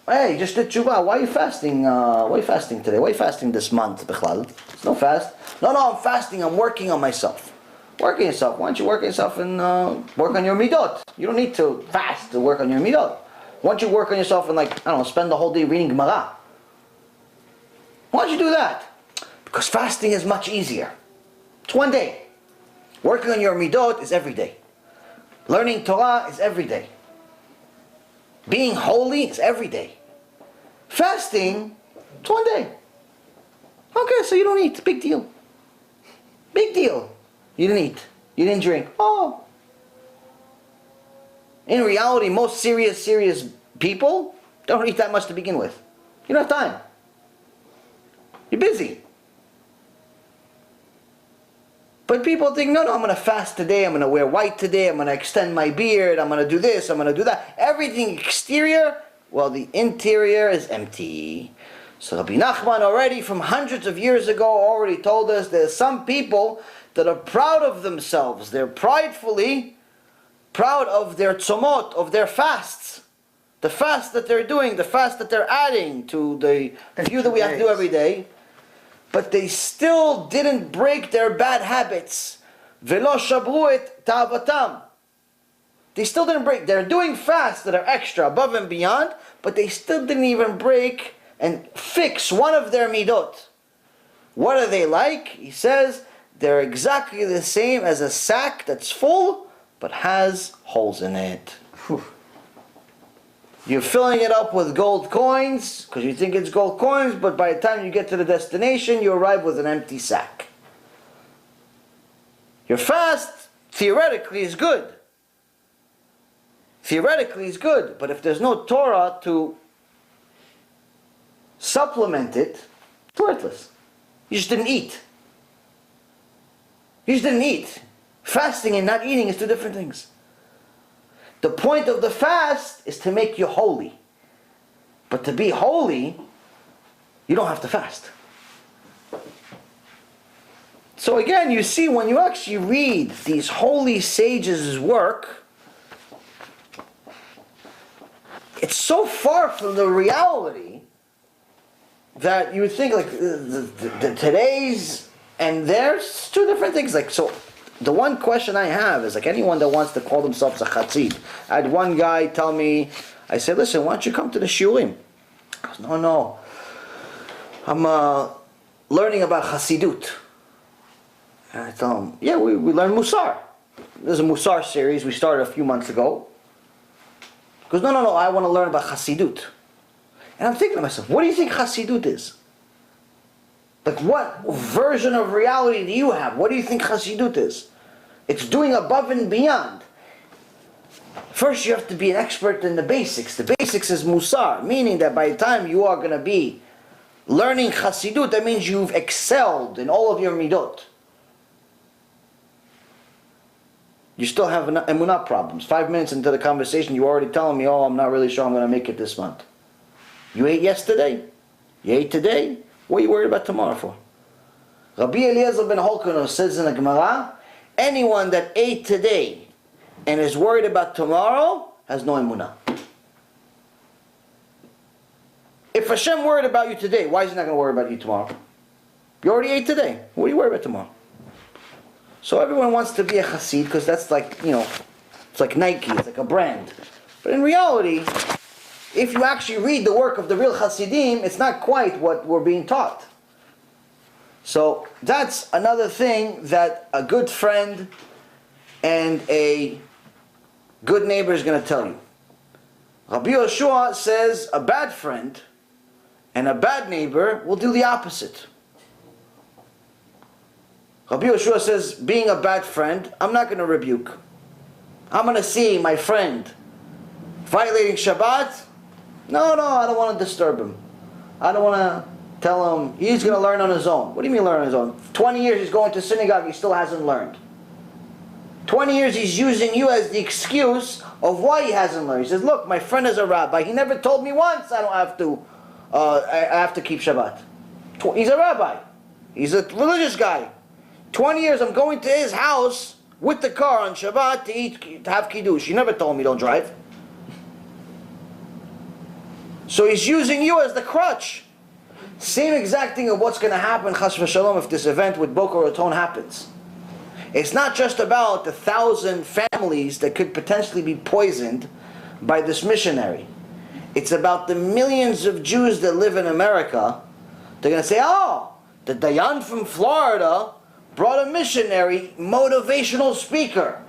hey, you just did tshuva. Why are you fasting? Why are you fasting today? Why are you fasting this month? Bechlal? It's no fast. No, I'm fasting. I'm working on myself. Work on yourself. Why don't you work on yourself and work on your midot? You don't need to fast to work on your midot. Why don't you work on yourself and spend the whole day reading Gemara? Why don't you do that? Because fasting is much easier. It's one day. Working on your midot is every day. Learning Torah is every day. Being holy is every day. Fasting, it's one day. Okay, so you don't eat. Big deal. Big deal. You didn't eat. You didn't drink. Oh. In reality, most serious people don't eat that much to begin with. You don't have time. You're busy. But people think, no, I'm going to fast today, I'm going to wear white today, I'm going to extend my beard, I'm going to do this, I'm going to do that. Everything exterior, well, the interior is empty. So Rabbi Nachman already from hundreds of years ago already told us there's some people that are proud of themselves. They're pridefully proud of their tzomot, of their fasts. The fast that they're doing, the fast that they're adding to the few that we have to do every day. But they still didn't break their bad habits. Velo shabru et ta'avatam. They still didn't break. They're doing fasts that are extra, above and beyond, but they still didn't even break and fix one of their midot. What are they like? He says they're exactly the same as a sack that's full, but has holes in it. You're filling it up with gold coins because you think it's gold coins, but by the time you get to the destination, you arrive with an empty sack. Your fast, theoretically, is good. Theoretically, is good, but if there's no Torah to supplement it, it's worthless. You just didn't eat. You just didn't eat. Fasting and not eating is two different things. The point of the fast is to make you holy. But to be holy, you don't have to fast. So again, you see, when you actually read these holy sages' work, it's so far from the reality that you would think the today's and theirs, two different things. The one question I have is anyone that wants to call themselves a chassid. I had one guy tell me, I said, listen, why don't you come to the shiurim? I goes, no. I'm learning about chassidut. And I tell him, yeah, we learn mussar. There's a mussar series we started a few months ago. He goes, no, I want to learn about chassidut. And I'm thinking to myself, what do you think chassidut is? What version of reality do you have? What do you think chassidut is? It's doing above and beyond. First you have to be an expert in the basics. The basics is mussar, meaning that by the time you are going to be learning chassidut, that means you've excelled in all of your midot. you still have emunah problems. 5 minutes into the conversation, you're already telling me, oh, I'm not really sure I'm going to make it this month. You ate yesterday? You ate today? What are you worried about tomorrow for? Rabbi Eliezer ben Holkono says in the Gemara, anyone that ate today and is worried about tomorrow has no emunah. If Hashem worried about you today, why is He not going to worry about you tomorrow? You already ate today. What are you worried about tomorrow? So everyone wants to be a chassid because that's like, it's like Nike, it's like a brand. But in reality, if you actually read the work of the real chassidim, it's not quite what we're being taught. So that's another thing that a good friend and a good neighbor is going to tell you. Rabbi Yoshua says a bad friend and a bad neighbor will do the opposite. Rabbi Yoshua says, being a bad friend, I'm not going to rebuke. I'm going to see my friend violating Shabbat. No, I don't want to disturb him. I don't want to tell him he's going to learn on his own. What do you mean learn on his own? 20 years he's going to synagogue, he still hasn't learned. 20 years he's using you as the excuse of why he hasn't learned. He says, look, my friend is a rabbi. He never told me once I don't have to, I have to keep Shabbat. He's a rabbi. He's a religious guy. 20 years I'm going to his house with the car on Shabbat to have kiddush. He never told me don't drive. So he's using you as the crutch. Same exact thing of what's going to happen, chas v'shalom, if this event with Boca Raton happens. It's not just about the 1,000 families that could potentially be poisoned by this missionary. It's about the millions of Jews that live in America. They're going to say, oh, the Dayan from Florida brought a missionary, motivational speaker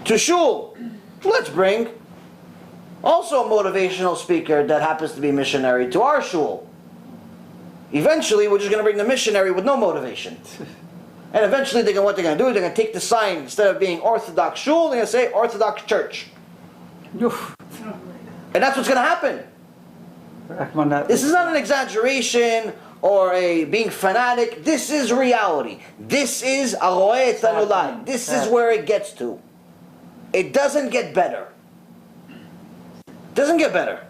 to shul. Let's bring also a motivational speaker that happens to be a missionary to our shul. Eventually, we're just going to bring the missionary with no motivation. And eventually, what they're going to do, they're going to take the sign, instead of being Orthodox shul, they're going to say Orthodox church. And that's what's going to happen. This is not an exaggeration or a being fanatic. This is reality. This is aroe tanulai. This is where it gets to. It doesn't get better. It doesn't get better.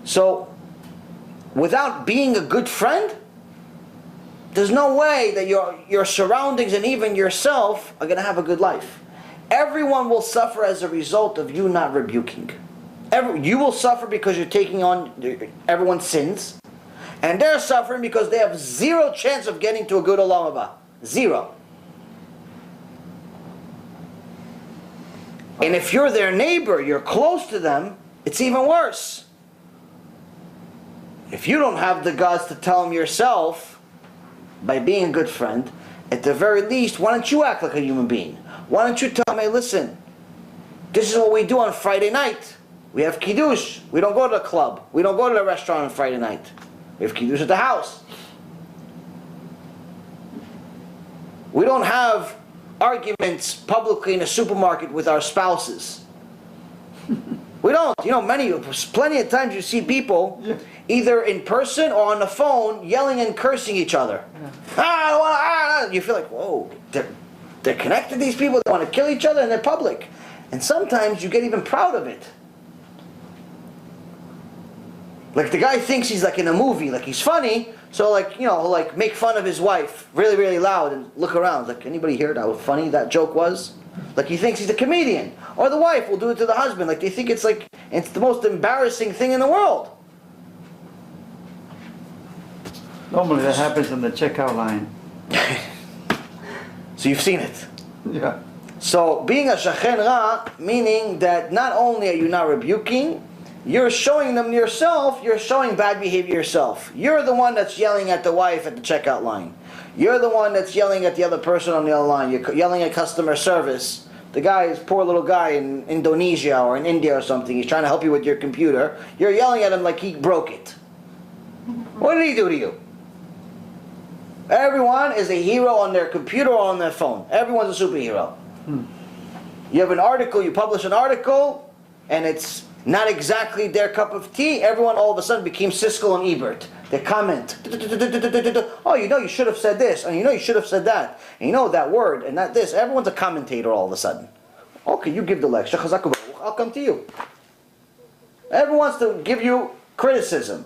So, without being a good friend, there's no way that your surroundings and even yourself are going to have a good life. Everyone will suffer as a result of you not rebuking. You will suffer because you're taking on everyone's sins. And they're suffering because they have zero chance of getting to a good olam haba. Zero. And if you're their neighbor, you're close to them, it's even worse. If you don't have the guts to tell them yourself, by being a good friend, at the very least, why don't you act like a human being? Why don't you tell them, hey, listen, this is what we do on Friday night. We have kiddush. We don't go to the club. We don't go to the restaurant on Friday night. We have kiddush at the house. We don't have arguments publicly in a supermarket with our spouses. We don't. Plenty of times you see people either in person or on the phone yelling and cursing each other. You feel like, whoa, they're connected, these people. They want to kill each other and they're public. And sometimes you get even proud of it. Like the guy thinks he's like in a movie, like he's funny, so he'll like make fun of his wife really, really loud and look around. Like, anybody hear how funny that joke was? Like he thinks he's a comedian. Or the wife will do it to the husband. Like they think it's the most embarrassing thing in the world. Normally that happens in the checkout line. So you've seen it. Yeah. So being a shachen ra, meaning that not only are you not rebuking, you're showing them yourself, you're showing bad behavior yourself. You're the one that's yelling at the wife at the checkout line. You're the one that's yelling at the other person on the other line. You're yelling at customer service. The guy is poor little guy in Indonesia or in India or something. He's trying to help you with your computer. You're yelling at him like he broke it. What did he do to you? Everyone is a hero on their computer or on their phone. Everyone's a superhero. You have an article, you publish an article, and it's not exactly their cup of tea. Everyone all of a sudden became Siskel and Ebert. They comment. Oh, you should have said this, and you should have said that, and that word, and that this. Everyone's a commentator all of a sudden. Okay, you give the lecture, I'll come to you. Everyone wants to give you criticism.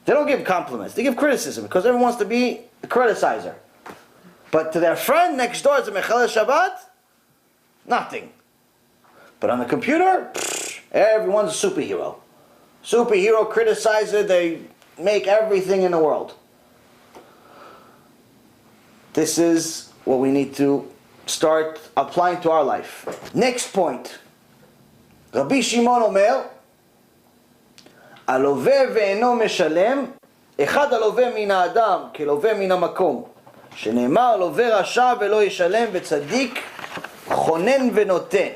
They don't give compliments, they give criticism, because everyone wants to be a criticizer. But to their friend next door is a Mechalel Shabbat, nothing. But on the computer, everyone's a superhero. Superhero criticizer, they make everything in the world. This is what we need to start applying to our life. Next point. Rabbi Shimon Omer, הלווה ואינו משלם, אחד הלווה מן האדם כלווה מן המקום, שנאמר לווה רשע ולא ישלם וצדיק חונן ונותן.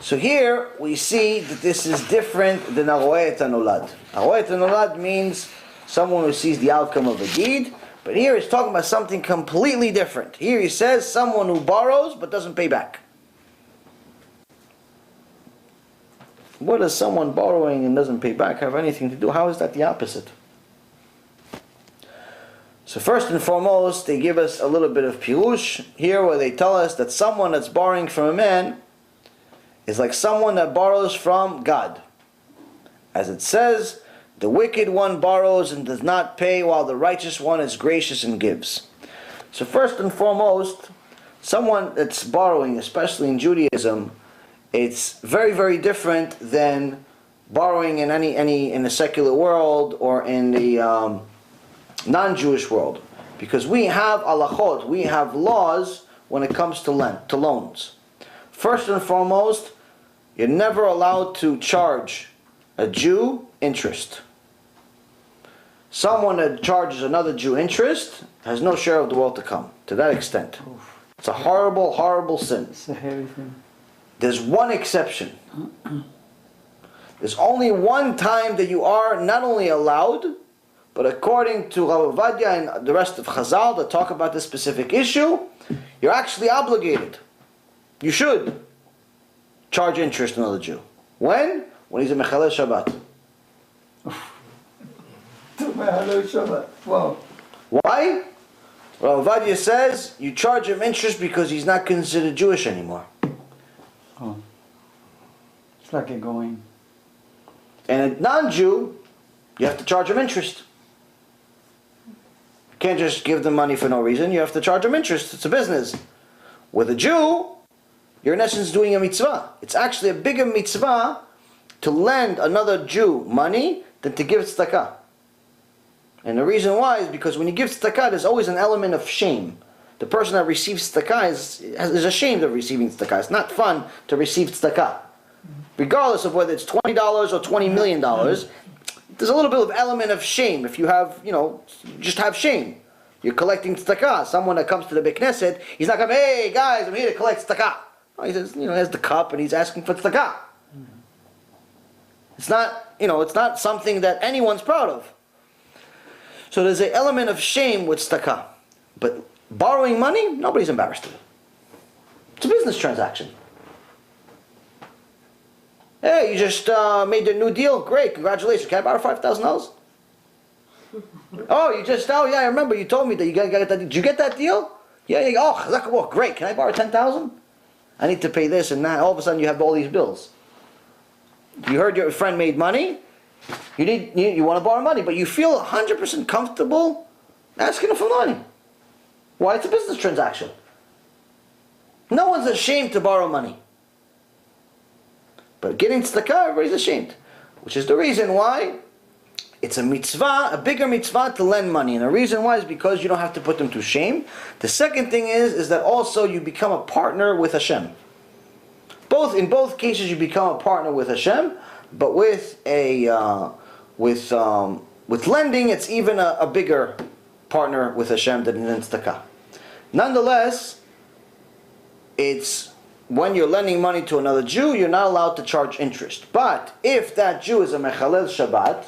So here we see that this is different than הרואה את הנולד. הרואה את הנולד means someone who sees the outcome of a deed, but here he's talking about something completely different. Here he says someone who borrows but doesn't pay back. What does someone borrowing and doesn't pay back have anything to do? How is that the opposite? So first and foremost, they give us a little bit of pirush here, where they tell us that someone that's borrowing from a man is like someone that borrows from God. As it says, the wicked one borrows and does not pay, while the righteous one is gracious and gives. So first and foremost, someone that's borrowing, especially in Judaism, it's very, very different than borrowing in in the secular world or in the non-Jewish world, because we have halachot, we have laws when it comes to loans. First and foremost, you're never allowed to charge a Jew interest. Someone that charges another Jew interest has no share of the world to come. To that extent, it's a horrible, horrible sin. It's a hairy thing. There's one exception. There's only one time that you are not only allowed, but according to Rabbi Ovadia and the rest of Chazal that talk about this specific issue, you're actually obligated. You should charge interest on another Jew. When? When he's a Mechalel Shabbat. Wow. Why? Rabbi Ovadia says you charge him interest because he's not considered Jewish anymore. Oh. It's like a going. And a non-Jew, you have to charge him interest. You can't just give them money for no reason. You have to charge them interest. It's a business. With a Jew, you're in essence doing a mitzvah. It's actually a bigger mitzvah to lend another Jew money than to give tzedakah. And the reason why is because when you give tzedakah, there's always an element of shame. The person that receives tzedakah is ashamed of receiving tzedakah. It's not fun to receive tzedakah. Regardless of whether it's $20 or $20 million, there's a little bit of element of shame. If you have, just have shame. You're collecting tzedakah. Someone that comes to the Beit Knesset, he's not going, hey guys, I'm here to collect tzedakah. No, he says, he has the cup and he's asking for tzedakah. It's not, it's not something that anyone's proud of. So there's an element of shame with tzedakah. But borrowing money, nobody's embarrassed of it. It's a business transaction. Hey, you just made a new deal? Great, congratulations. Can I borrow $5,000? Oh, yeah, I remember you told me that you got that deal. Did you get that deal? Yeah. Oh, great. Can I borrow $10,000? I need to pay this and that. All of a sudden you have all these bills. You heard your friend made money. You want to borrow money, but you feel 100% comfortable asking him for money. Why? It's a business transaction. No one's ashamed to borrow money. But getting tzedakah, everybody's ashamed. Which is the reason why it's a mitzvah, a bigger mitzvah to lend money. And the reason why is because you don't have to put them to shame. The second thing is that also you become a partner with Hashem. In both cases you become a partner with Hashem, but with lending it's even a bigger partner with Hashem than in tzedakah. Nonetheless, it's when you're lending money to another Jew, you're not allowed to charge interest. But if that Jew is a Mechalel Shabbat,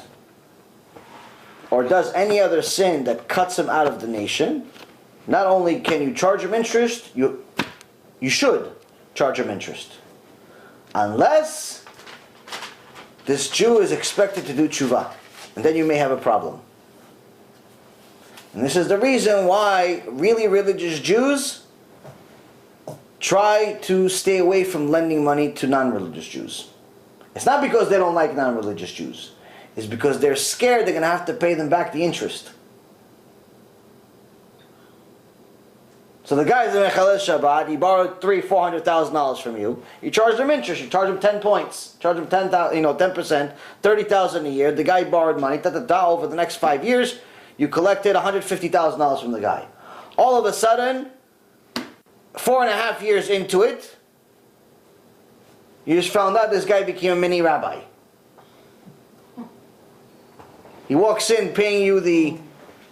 or does any other sin that cuts him out of the nation, not only can you charge him interest, you should charge him interest. Unless this Jew is expected to do tshuva. And then you may have a problem. And this is the reason why really religious Jews try to stay away from lending money to non-religious Jews. It's not because they don't like non-religious Jews. It's because they're scared they're going to have to pay them back the interest. So the guy's in Mechalel Shabbat, he borrowed $400,000 from you. You charge him interest, you charge him 10 points, charge him 10%, 30,000 a year. The guy borrowed money, over the next 5 years, you collected $150,000 from the guy. All of a sudden, 4.5 years into it, you just found out this guy became a mini rabbi. He walks in paying you the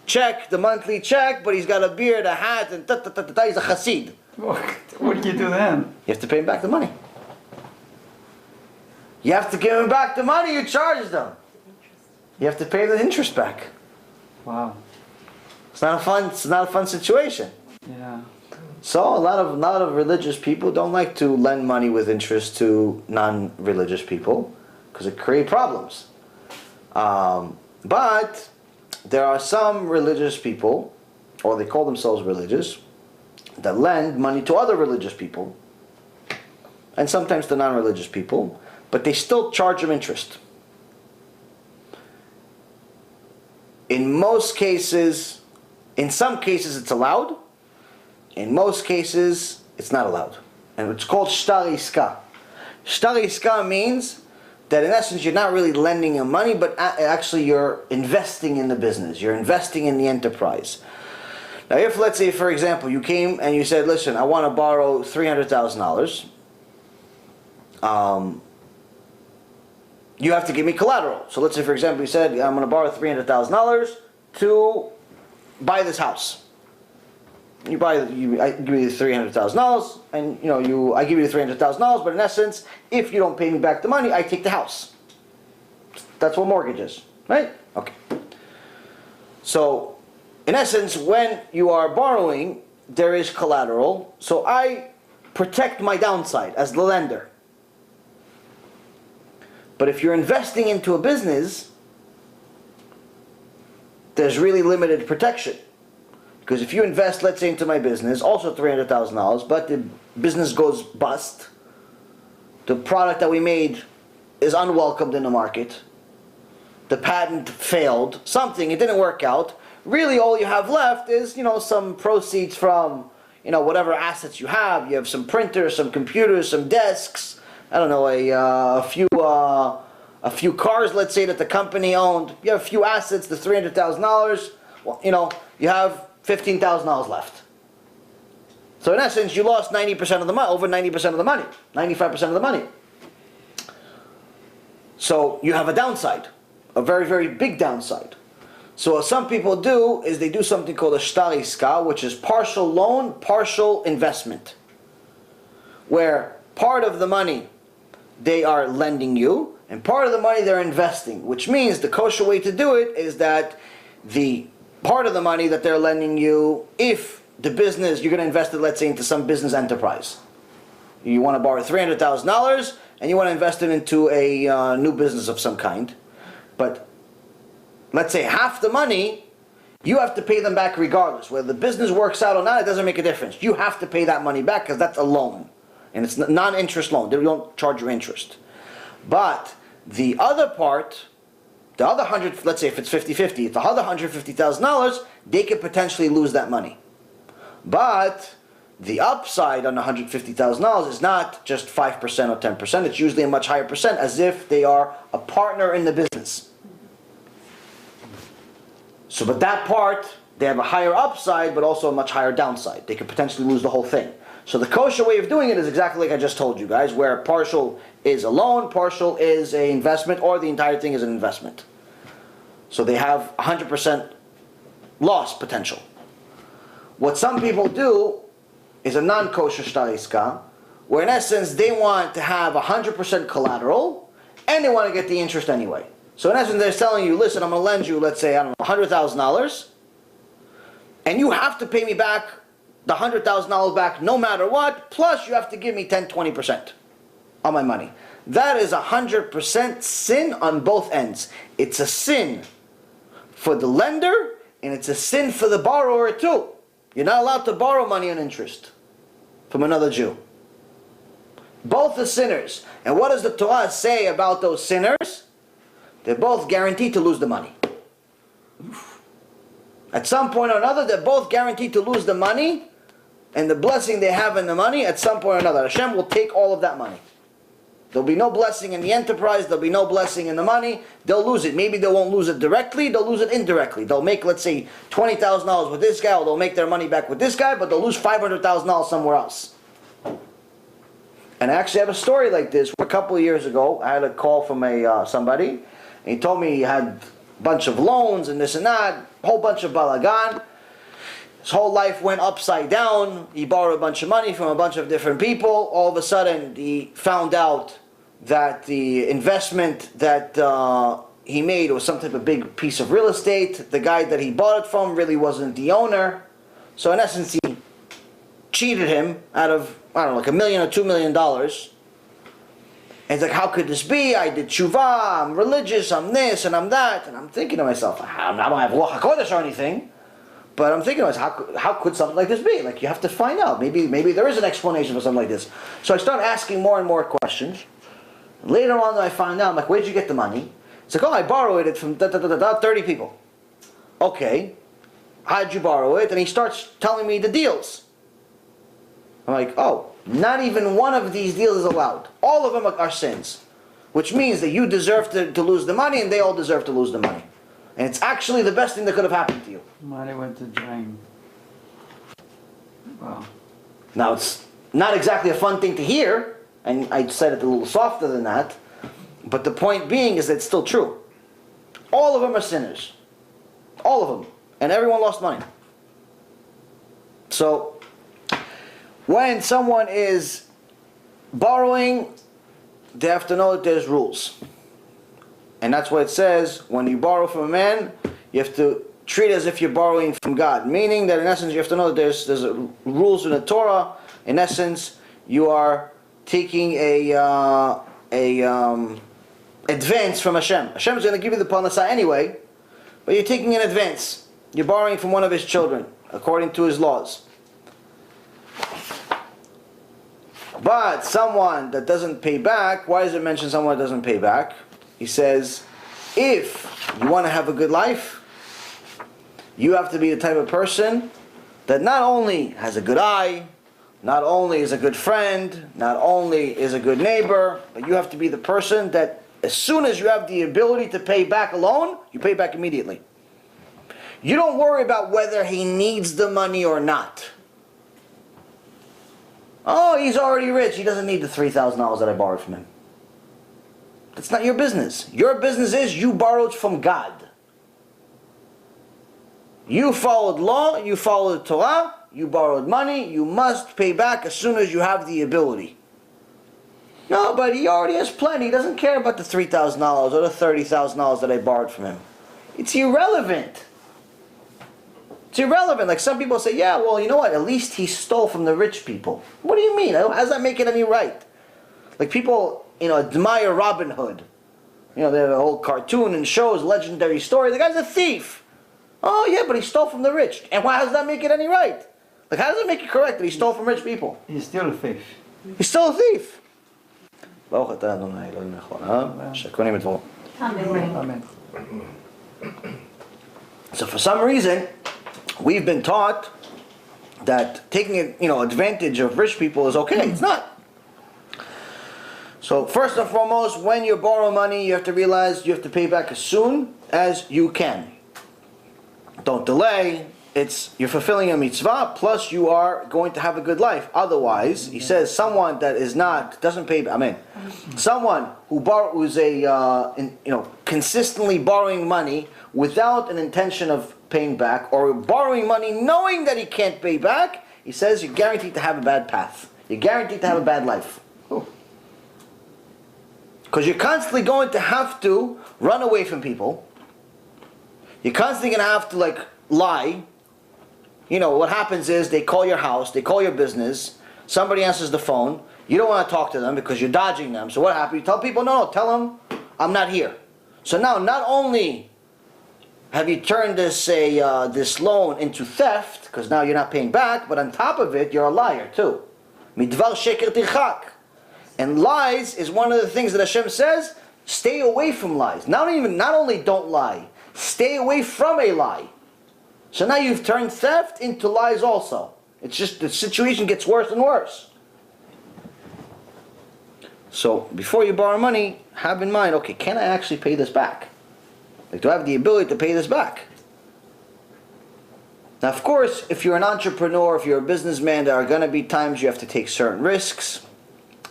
check, the monthly check, but he's got a beard, a hat, and he's a chassid. What do you do then? You have to pay him back the money. You have to give him back the money you charged them. You have to pay the interest back. Wow. It's not a fun situation. Yeah. So a lot of religious people don't like to lend money with interest to non-religious people because it creates problems. But there are some religious people, or they call themselves religious, that lend money to other religious people, and sometimes to non-religious people, but they still charge them interest. In most cases, in some cases it's allowed, in most cases it's not allowed. And it's called shtar iska. Shtar iska means that in essence you're not really lending him money, but actually you're investing in the business, you're investing in the enterprise. Now if, let's say for example, you came and you said, listen, I want to borrow $300,000, you have to give me collateral. So let's say for example you said, I'm going to borrow $300,000 to buy this house. I give you $300,000, and I give you the $300,000, but in essence, if you don't pay me back the money, I take the house. That's what mortgage is, right? Okay. So, in essence, when you are borrowing, there is collateral. So I protect my downside as the lender. But if you're investing into a business, there's really limited protection. Because if you invest, let's say, into my business, also $300,000, but the business goes bust, the product that we made is unwelcomed in the market, the patent failed, something, it didn't work out, really all you have left is, some proceeds from, whatever assets you have. You have some printers, some computers, some desks, I don't know, a few cars, let's say, that the company owned. You have a few assets, the $300,000, well, you have $15,000 left. So in essence, you lost 90% of the money, over 90% of the money, 95% of the money. So you have a downside, a very, very big downside. So what some people do is they do something called a shtar iska, which is partial loan, partial investment, where part of the money they are lending you, and part of the money they're investing, which means the kosher way to do it is that the part of the money that they're lending you, if the business, you're going to invest it, let's say, into some business enterprise. You want to borrow $300,000 and you want to invest it into a new business of some kind. But let's say half the money, you have to pay them back regardless. Whether the business works out or not, it doesn't make a difference. You have to pay that money back because that's a loan. And it's a non-interest loan. They don't charge you interest. But the other part, the other 100, let's say if it's 50-50, the other $150,000, they could potentially lose that money. But the upside on $150,000 is not just 5% or 10%, it's usually a much higher percent, as if they are a partner in the business. So, but that part, they have a higher upside, but also a much higher downside. They could potentially lose the whole thing. So the kosher way of doing it is exactly like I just told you guys, where partial is a loan, partial is an investment, or the entire thing is an investment. So they have 100% loss potential. What some people do is a non-kosher shtar iska, where in essence they want to have 100% collateral, and they want to get the interest anyway. So in essence they're telling you, listen, I'm going to lend you, let's say, I don't know, $100,000, and you have to pay me back the $100,000 back no matter what, plus you have to give me 10-20% on my money. That is 100% sin on both ends. It's a sin for the lender, and it's a sin for the borrower too. You're not allowed to borrow money on interest from another Jew. Both are sinners. And what does the Torah say about those sinners? They're both guaranteed to lose the money. At some point or another, they're both guaranteed to lose the money, and the blessing they have in the money, at some point or another, Hashem will take all of that money. There'll be no blessing in the enterprise, there'll be no blessing in the money, they'll lose it. Maybe they won't lose it directly, they'll lose it indirectly. They'll make, let's say, $20,000 with this guy, or they'll make their money back with this guy, but they'll lose $500,000 somewhere else. And I actually have a story like this. A couple of years ago, I had a call from somebody, and he told me he had a bunch of loans and this and that, a whole bunch of balagan. His whole life went upside down. He borrowed a bunch of money from a bunch of different people. All of a sudden, he found out that the investment that he made was some type of big piece of real estate. The guy that he bought it from really wasn't the owner. So in essence, he cheated him out of, I don't know, like $1 million or $2 million. And he's like, how could this be? I did tshuva, I'm religious, I'm this and I'm that. And I'm thinking to myself, I don't have Ruach HaKodesh or anything. But I'm thinking to myself, how could something like this be? Like, you have to find out. Maybe there is an explanation for something like this. So I started asking more and more questions. Later on, I found out, I'm like, where did you get the money? It's like, oh, I borrowed it from 30 people. Okay. How did you borrow it? And he starts telling me the deals. I'm like, oh, not even one of these deals is allowed. All of them are sins. Which means that you deserve to lose the money, and they all deserve to lose the money. And it's actually the best thing that could have happened to you. Money went to drain. Wow. Now, it's not exactly a fun thing to hear, and I said it a little softer than that, but the point being is that it's still true. All of them are sinners. All of them. And everyone lost money. So, when someone is borrowing, they have to know that there's rules. And that's why it says, when you borrow from a man, you have to treat it as if you're borrowing from God. Meaning that in essence, you have to know that there's rules in the Torah. In essence, you are taking a advance from Hashem. Hashem is going to give you the parnasah anyway, but you're taking an advance. You're borrowing from one of his children, according to his laws. But someone that doesn't pay back, why does it mention someone that doesn't pay back? He says, if you want to have a good life, you have to be the type of person that not only has a good eye, not only is a good friend, not only is a good neighbor, but you have to be the person that as soon as you have the ability to pay back a loan, you pay back immediately. You don't worry about whether he needs the money or not. Oh, he's already rich. He doesn't need the $3,000 that I borrowed from him. That's not your business. Your business is you borrowed from God. You followed law, you followed Torah, you borrowed money, you must pay back as soon as you have the ability. No, but he already has plenty. He doesn't care about the $3,000 or the $30,000 that I borrowed from him. It's irrelevant. It's irrelevant. Like some people say, yeah, well, you know what? At least he stole from the rich people. What do you mean? How does that make it any right? Like people, admire Robin Hood. They have a whole cartoon and shows, legendary story. The guy's a thief. Oh yeah, but he stole from the rich. And how does that make it any right? Like, how does it make it correct that he stole from rich people? He's still a thief. He's still a thief. Amen. So for some reason, we've been taught that taking advantage of rich people is okay. It's not. So first and foremost, when you borrow money, you have to realize you have to pay back as soon as you can. Don't delay. You're fulfilling a mitzvah, plus you are going to have a good life. Otherwise, he says, someone that doesn't pay. Amen. Someone who's consistently borrowing money without an intention of paying back, or borrowing money knowing that he can't pay back, he says you're guaranteed to have a bad path. You're guaranteed to have a bad life. Because you're constantly going to have to run away from people. You're constantly going to have to lie. What happens is they call your house, they call your business, somebody answers the phone, you don't want to talk to them because you're dodging them. So what happens? You tell people, no, tell them I'm not here. So now not only have you turned this loan into theft, because now you're not paying back, but on top of it, you're a liar too. Midvar sheker tirchak. And lies is one of the things that Hashem says, stay away from lies. Not only don't lie, stay away from a lie. So now you've turned theft into lies also. It's just the situation gets worse and worse. So before you borrow money, have in mind, okay, can I actually pay this back? Like, do I have the ability to pay this back? Now, of course, if you're an entrepreneur, if you're a businessman, there are going to be times you have to take certain risks.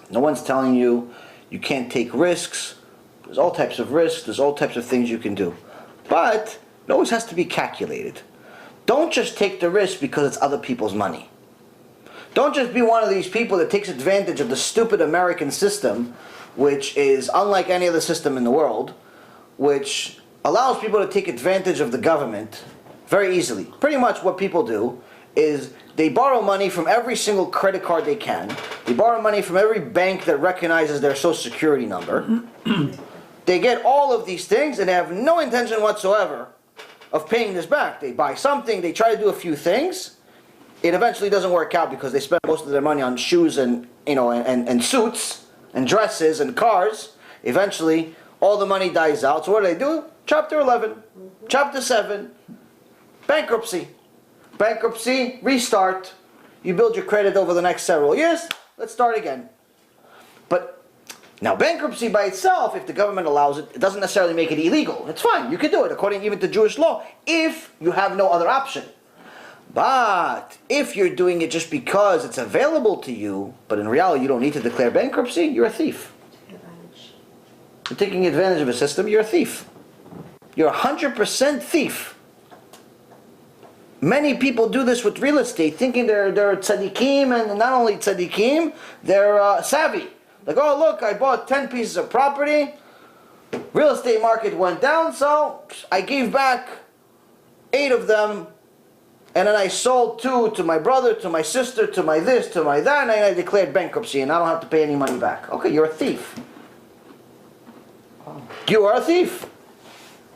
No one's telling you you can't take risks. There's all types of risks. There's all types of things you can do. But it always has to be calculated. Don't just take the risk because it's other people's money. Don't just be one of these people that takes advantage of the stupid American system, which is unlike any other system in the world, which allows people to take advantage of the government very easily. Pretty much what people do is they borrow money from every single credit card they can. They borrow money from every bank that recognizes their social security number. They get all of these things and they have no intention whatsoever of paying this back. They buy something, they try to do a few things. It eventually doesn't work out because they spend most of their money on shoes and and suits and dresses and cars. Eventually, all the money dies out. So what do? Chapter 11, Chapter 7, bankruptcy. Bankruptcy, restart. You build your credit over the next several years. Let's start again. But now bankruptcy by itself, if the government allows it, it doesn't necessarily make it illegal. It's fine. You can do it according even to Jewish law if you have no other option. But if you're doing it just because it's available to you, but in reality you don't need to declare bankruptcy, you're a thief. You're taking advantage of a system, you're a thief. You're 100% thief. Many people do this with real estate, thinking they're tzaddikim, and not only tzaddikim, they're savvy. Like, oh look, I bought 10 pieces of property, real estate market went down, so I gave back 8 of them, and then I sold 2 to my brother, to my sister, to my this, to my that, and I declared bankruptcy, and I don't have to pay any money back. Okay, you're a thief. You are a thief.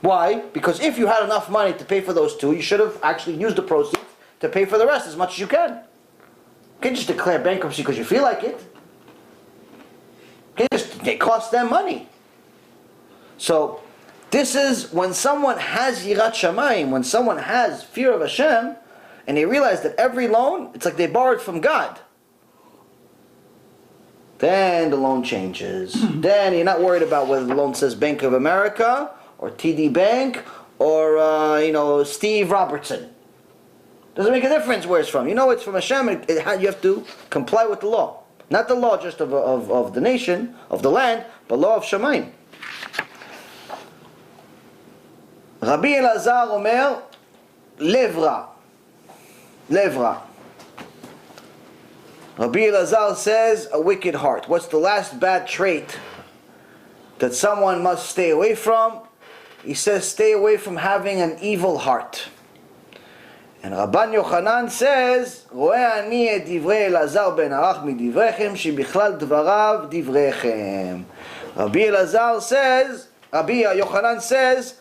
Why? Because if you had enough money to pay for those 2, you should have actually used the proceeds to pay for the rest as much as you can. You can't just declare bankruptcy because you feel like it. It costs them money. So, this is when someone has yirat shamayim, when someone has fear of Hashem, and they realize that every loan, it's like they borrowed from God. Then the loan changes. Then you're not worried about whether the loan says Bank of America, or TD Bank, or Steve Robertson. Doesn't make a difference where it's from. You know it's from Hashem. You have to comply with the law. Not the law just of the nation, of the land, but law of Shamayim. Rabbi Elazar Omer, Levra. Levra. Rabbi Elazar says, a wicked heart. What's the last bad trait that someone must stay away from? He says, stay away from having an evil heart. And Rabban Yochanan says, רואה אני את דברי אלעזר בן ערך מדבריכם, שבכלל דבריו דבריכם. Rabbi Yochanan says,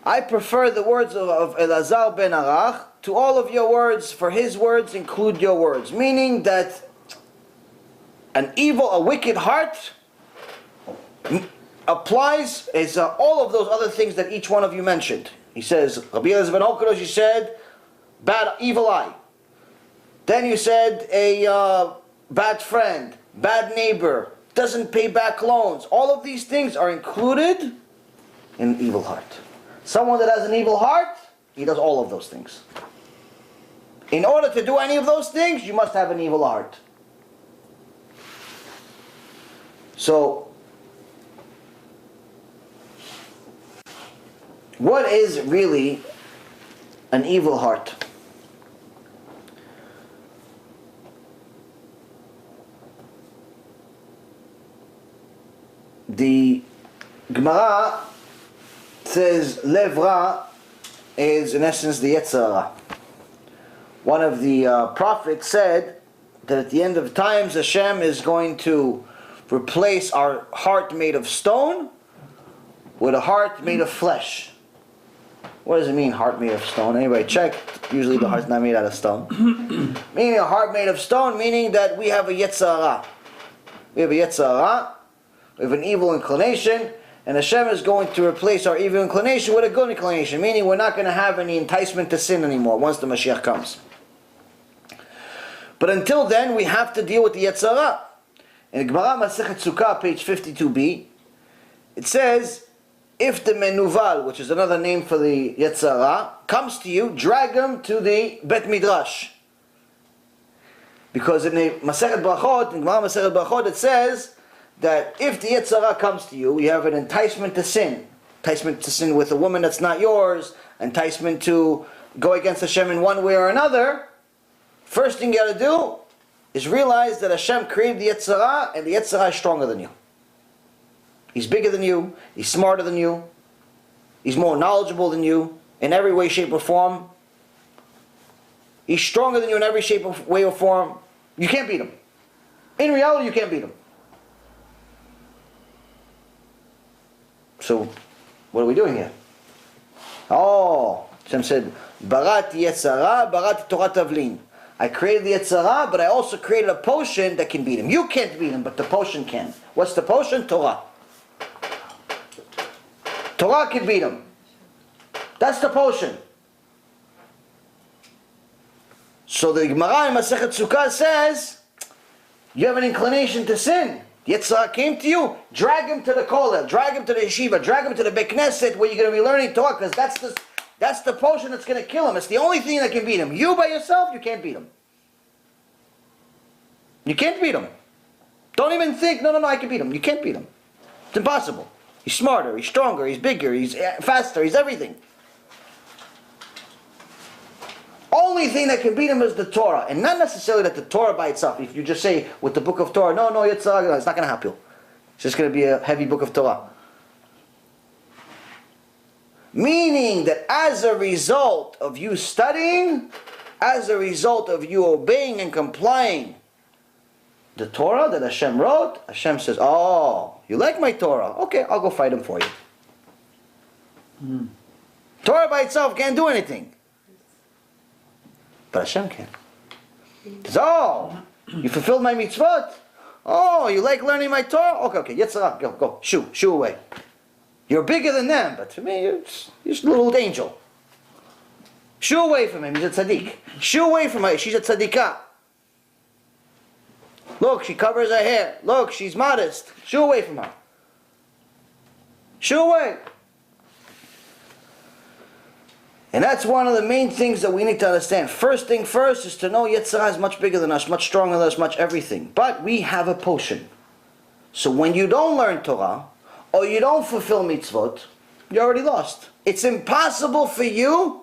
I prefer the words of Elazar ben Arach to all of your words, for his words include your words. Meaning that a wicked heart applies as all of those other things that each one of you mentioned. He says, Rabbi Elazar ben Hokadosh, you said, evil eye. Then you said a bad friend, bad neighbor, doesn't pay back loans. All of these things are included in an evil heart. Someone that has an evil heart, he does all of those things. In order to do any of those things, you must have an evil heart. So, what is really an evil heart? The Gemara says Lev Ra is in essence the yetzer. One of the prophets said that at the end of times Hashem is going to replace our heart made of stone with a heart made of flesh. What does it mean, heart made of stone? Anybody check? Usually the heart's not made out of stone. Meaning a heart made of stone, meaning that we have a yetzer. We have a yetzer. We have an evil inclination, and Hashem is going to replace our evil inclination with a good inclination, meaning we're not going to have any enticement to sin anymore once the Mashiach comes. But until then, we have to deal with the yetzer. In Gemara Masechet Sukkah, page 52b, it says, if the menuval, which is another name for the yetzer, comes to you, drag him to the Bet Midrash. Because in the Masechet Brachot, in Gemara Masechet Brachot, it says that if the yetzer comes to you, you have an enticement to sin. Enticement to sin with a woman that's not yours, enticement to go against Hashem in one way or another. First thing you got to do is realize that Hashem created the yetzer, and the yetzer is stronger than you. He's bigger than you, he's smarter than you, he's more knowledgeable than you in every way, shape, or form. He's stronger than you in every shape, way, or form. You can't beat him. In reality, you can't beat him. So, what are we doing here? Oh, Hashem said, Barat Yetzara, Barat Torah Tavlin. I created the yetzer, but I also created a potion that can beat him. You can't beat him, but the potion can. What's the potion? Torah. Torah can beat him. That's the potion. So the Gemara in Masechet Sukkah says, you have an inclination to sin. Yetzer came to you, drag him to the kollel, drag him to the yeshiva, drag him to the Beit Knesset where you're going to be learning Torah, because that's the potion that's going to kill him. It's the only thing that can beat him. You by yourself, you can't beat him. You can't beat him. Don't even think, no, I can beat him. You can't beat him. It's impossible. He's smarter, he's stronger, he's bigger, he's faster, he's everything. Only thing that can beat him is the Torah. And not necessarily that the Torah by itself. If you just say with the book of Torah, no, it's not going to help you. It's just going to be a heavy book of Torah. Meaning that as a result of you studying, as a result of you obeying and complying the Torah that Hashem wrote, Hashem says, oh, you like my Torah? Okay, I'll go fight him for you. Torah by itself can't do anything. But Hashem can. He says, oh, you fulfilled my mitzvot? Oh, you like learning my Torah? Okay, yetzer, go, shoo away. You're bigger than them, but to me, you're just a little angel. Shoo away from him, he's a tzaddik. Shoo away from her, she's a tzaddikah. Look, she covers her hair. Look, she's modest. Shoo away from her. Shoo away. And that's one of the main things that we need to understand. First thing first is to know yetzer is much bigger than us, much stronger than us, much everything. But we have a potion. So when you don't learn Torah, or you don't fulfill mitzvot, you're already lost. It's impossible for you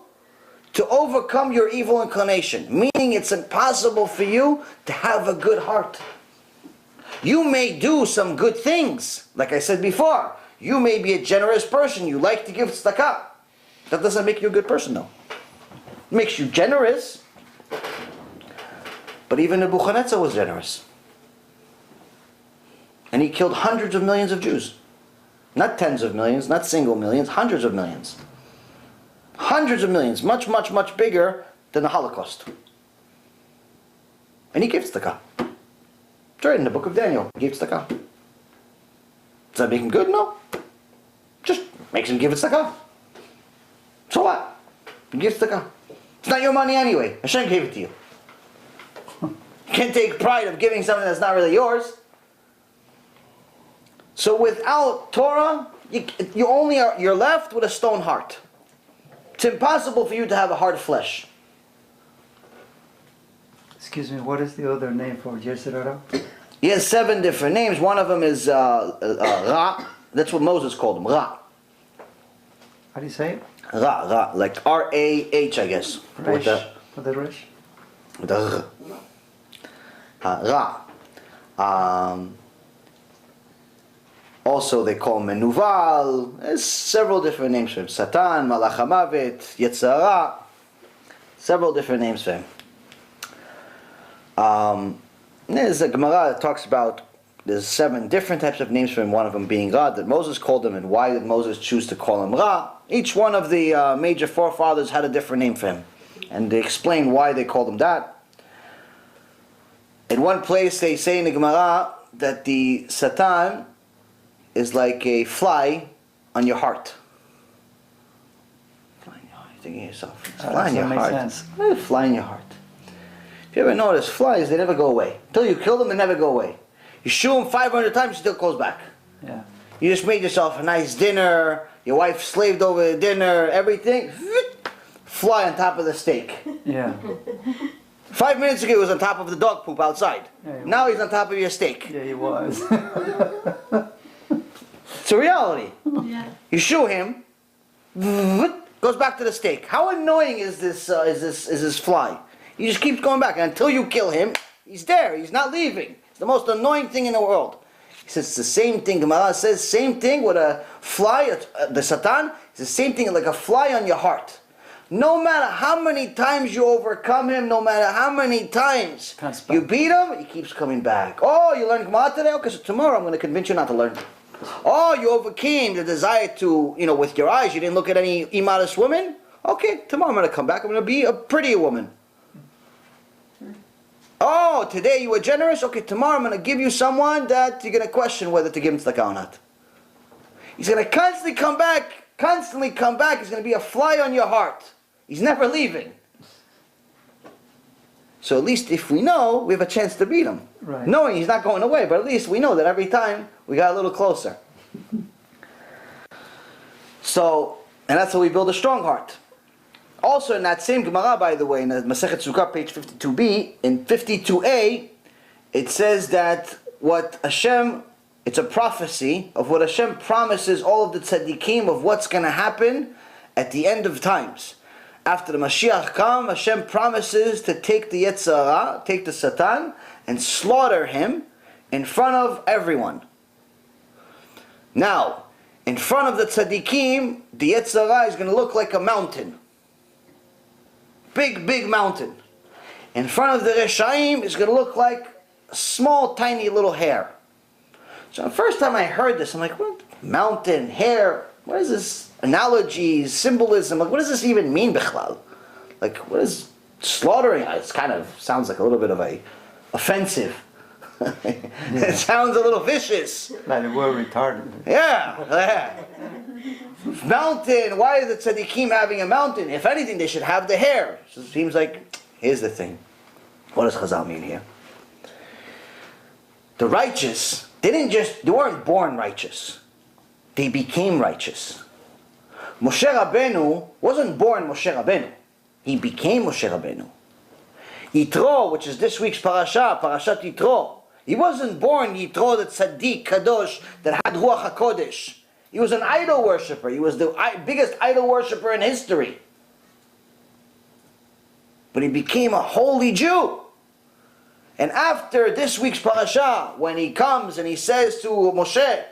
to overcome your evil inclination. Meaning it's impossible for you to have a good heart. You may do some good things. Like I said before, you may be a generous person. You like to give tzedakah. That doesn't make you a good person though. It makes you generous. But even Nebuchadnezzar was generous. And he killed hundreds of millions of Jews. Not tens of millions, not single millions, hundreds of millions. Hundreds of millions, much, much, much bigger than the Holocaust. And he gave tzedakah. It's right in the book of Daniel. He gave tzedakah. Does that make him good? No. Just makes him give tzedakah. So what? He gives tzedakah. It's not your money anyway. Hashem gave it to you. You can't take pride of giving something that's not really yours. So without Torah, you're left with a stone heart. It's impossible for you to have a heart of flesh. Excuse me, what is the other name for yetzer? He has 7 different names. One of them is Ra. That's what Moses called him, Ra. How do you say it? Ra, like R-A-H, I guess. Resh. With the resh? With the Ra. Also, they call him Menuval. There's several different names for him. Satan, Malach HaMavet, Yetzara. Several different names for him. There's a Gemara that talks about There's 7 different types of names for him, one of them being God, that Moses called him, and why did Moses choose to call him Ra? Each one of the major forefathers had a different name for him. And they explain why they called him that. In one place they say in the Gemara that the Satan is like a fly on your heart. Fly in your heart. You're thinking to yourself, fly in your heart. Why is a fly in your heart? If you ever notice, flies, they never go away. Until you kill them, they never go away. You shoo them 500 times, it still goes back. Yeah. You just made yourself a nice dinner, your wife slaved over the dinner, everything, fly on top of the steak. Yeah. 5 minutes ago he was on top of the dog poop outside. Yeah, Now he's on top of your steak. Yeah, he was. It's a reality. Yeah. You shoo him, goes back to the steak. How annoying is this fly? He just keeps going back, and until you kill him, he's there. He's not leaving. It's the most annoying thing in the world. He says it's the same thing. Gemara says same thing with a fly. The Satan is the same thing like a fly on your heart. No matter how many times you overcome him, no matter how many times you beat him, he keeps coming back. Oh, you learned Gemara today? Okay, so tomorrow I'm going to convince you not to learn. Oh, you overcame the desire to, with your eyes, you didn't look at any immodest woman? Okay, tomorrow I'm going to come back, I'm going to be a prettier woman. Oh, today you were generous? Okay, tomorrow I'm going to give you someone that you're going to question whether to give him tzedakah or not. He's going to constantly come back. He's going to be a fly on your heart. He's never leaving. So at least if we know, we have a chance to beat him. Right. Knowing he's not going away, but at least we know that every time we got a little closer. So, and that's how we build a strong heart. Also in that same Gemara, by the way, in the Masechet Sukkah, page 52b, in 52a, it says that what Hashem, it's a prophecy of what Hashem promises all of the tzaddikim of what's going to happen at the end of times. After the mashiach comes, Hashem promises to take the yetzer, take the Satan, and slaughter him in front of everyone. Now, in front of the tzaddikim, the yetzer is going to look like a mountain. Big, big mountain. In front of the Reshaim, it's going to look like a small, tiny little hair. So the first time I heard this, I'm like, what? Mountain, hair, what is this? Analogies, symbolism, like what does this even mean, Bichlal? Like, what is slaughtering? It kind of sounds like a little bit of a offensive. It sounds a little vicious. Like the word retarded. Yeah. Mountain, why is the tzaddikim having a mountain? If anything, they should have the hair. So it seems like, here's the thing. What does Chazal mean here? The righteous, they weren't born righteous. They became righteous. Moshe Rabbeinu wasn't born Moshe Rabbeinu. He became Moshe Rabbeinu. Yitro, which is this week's parashat Yitro, he wasn't born Yitro, the tzaddik, kadosh, that had Ruach HaKodesh. He was an idol worshipper. He was the biggest idol worshipper in history. But he became a holy Jew. And after this week's parasha, when he comes and he says to Moshe,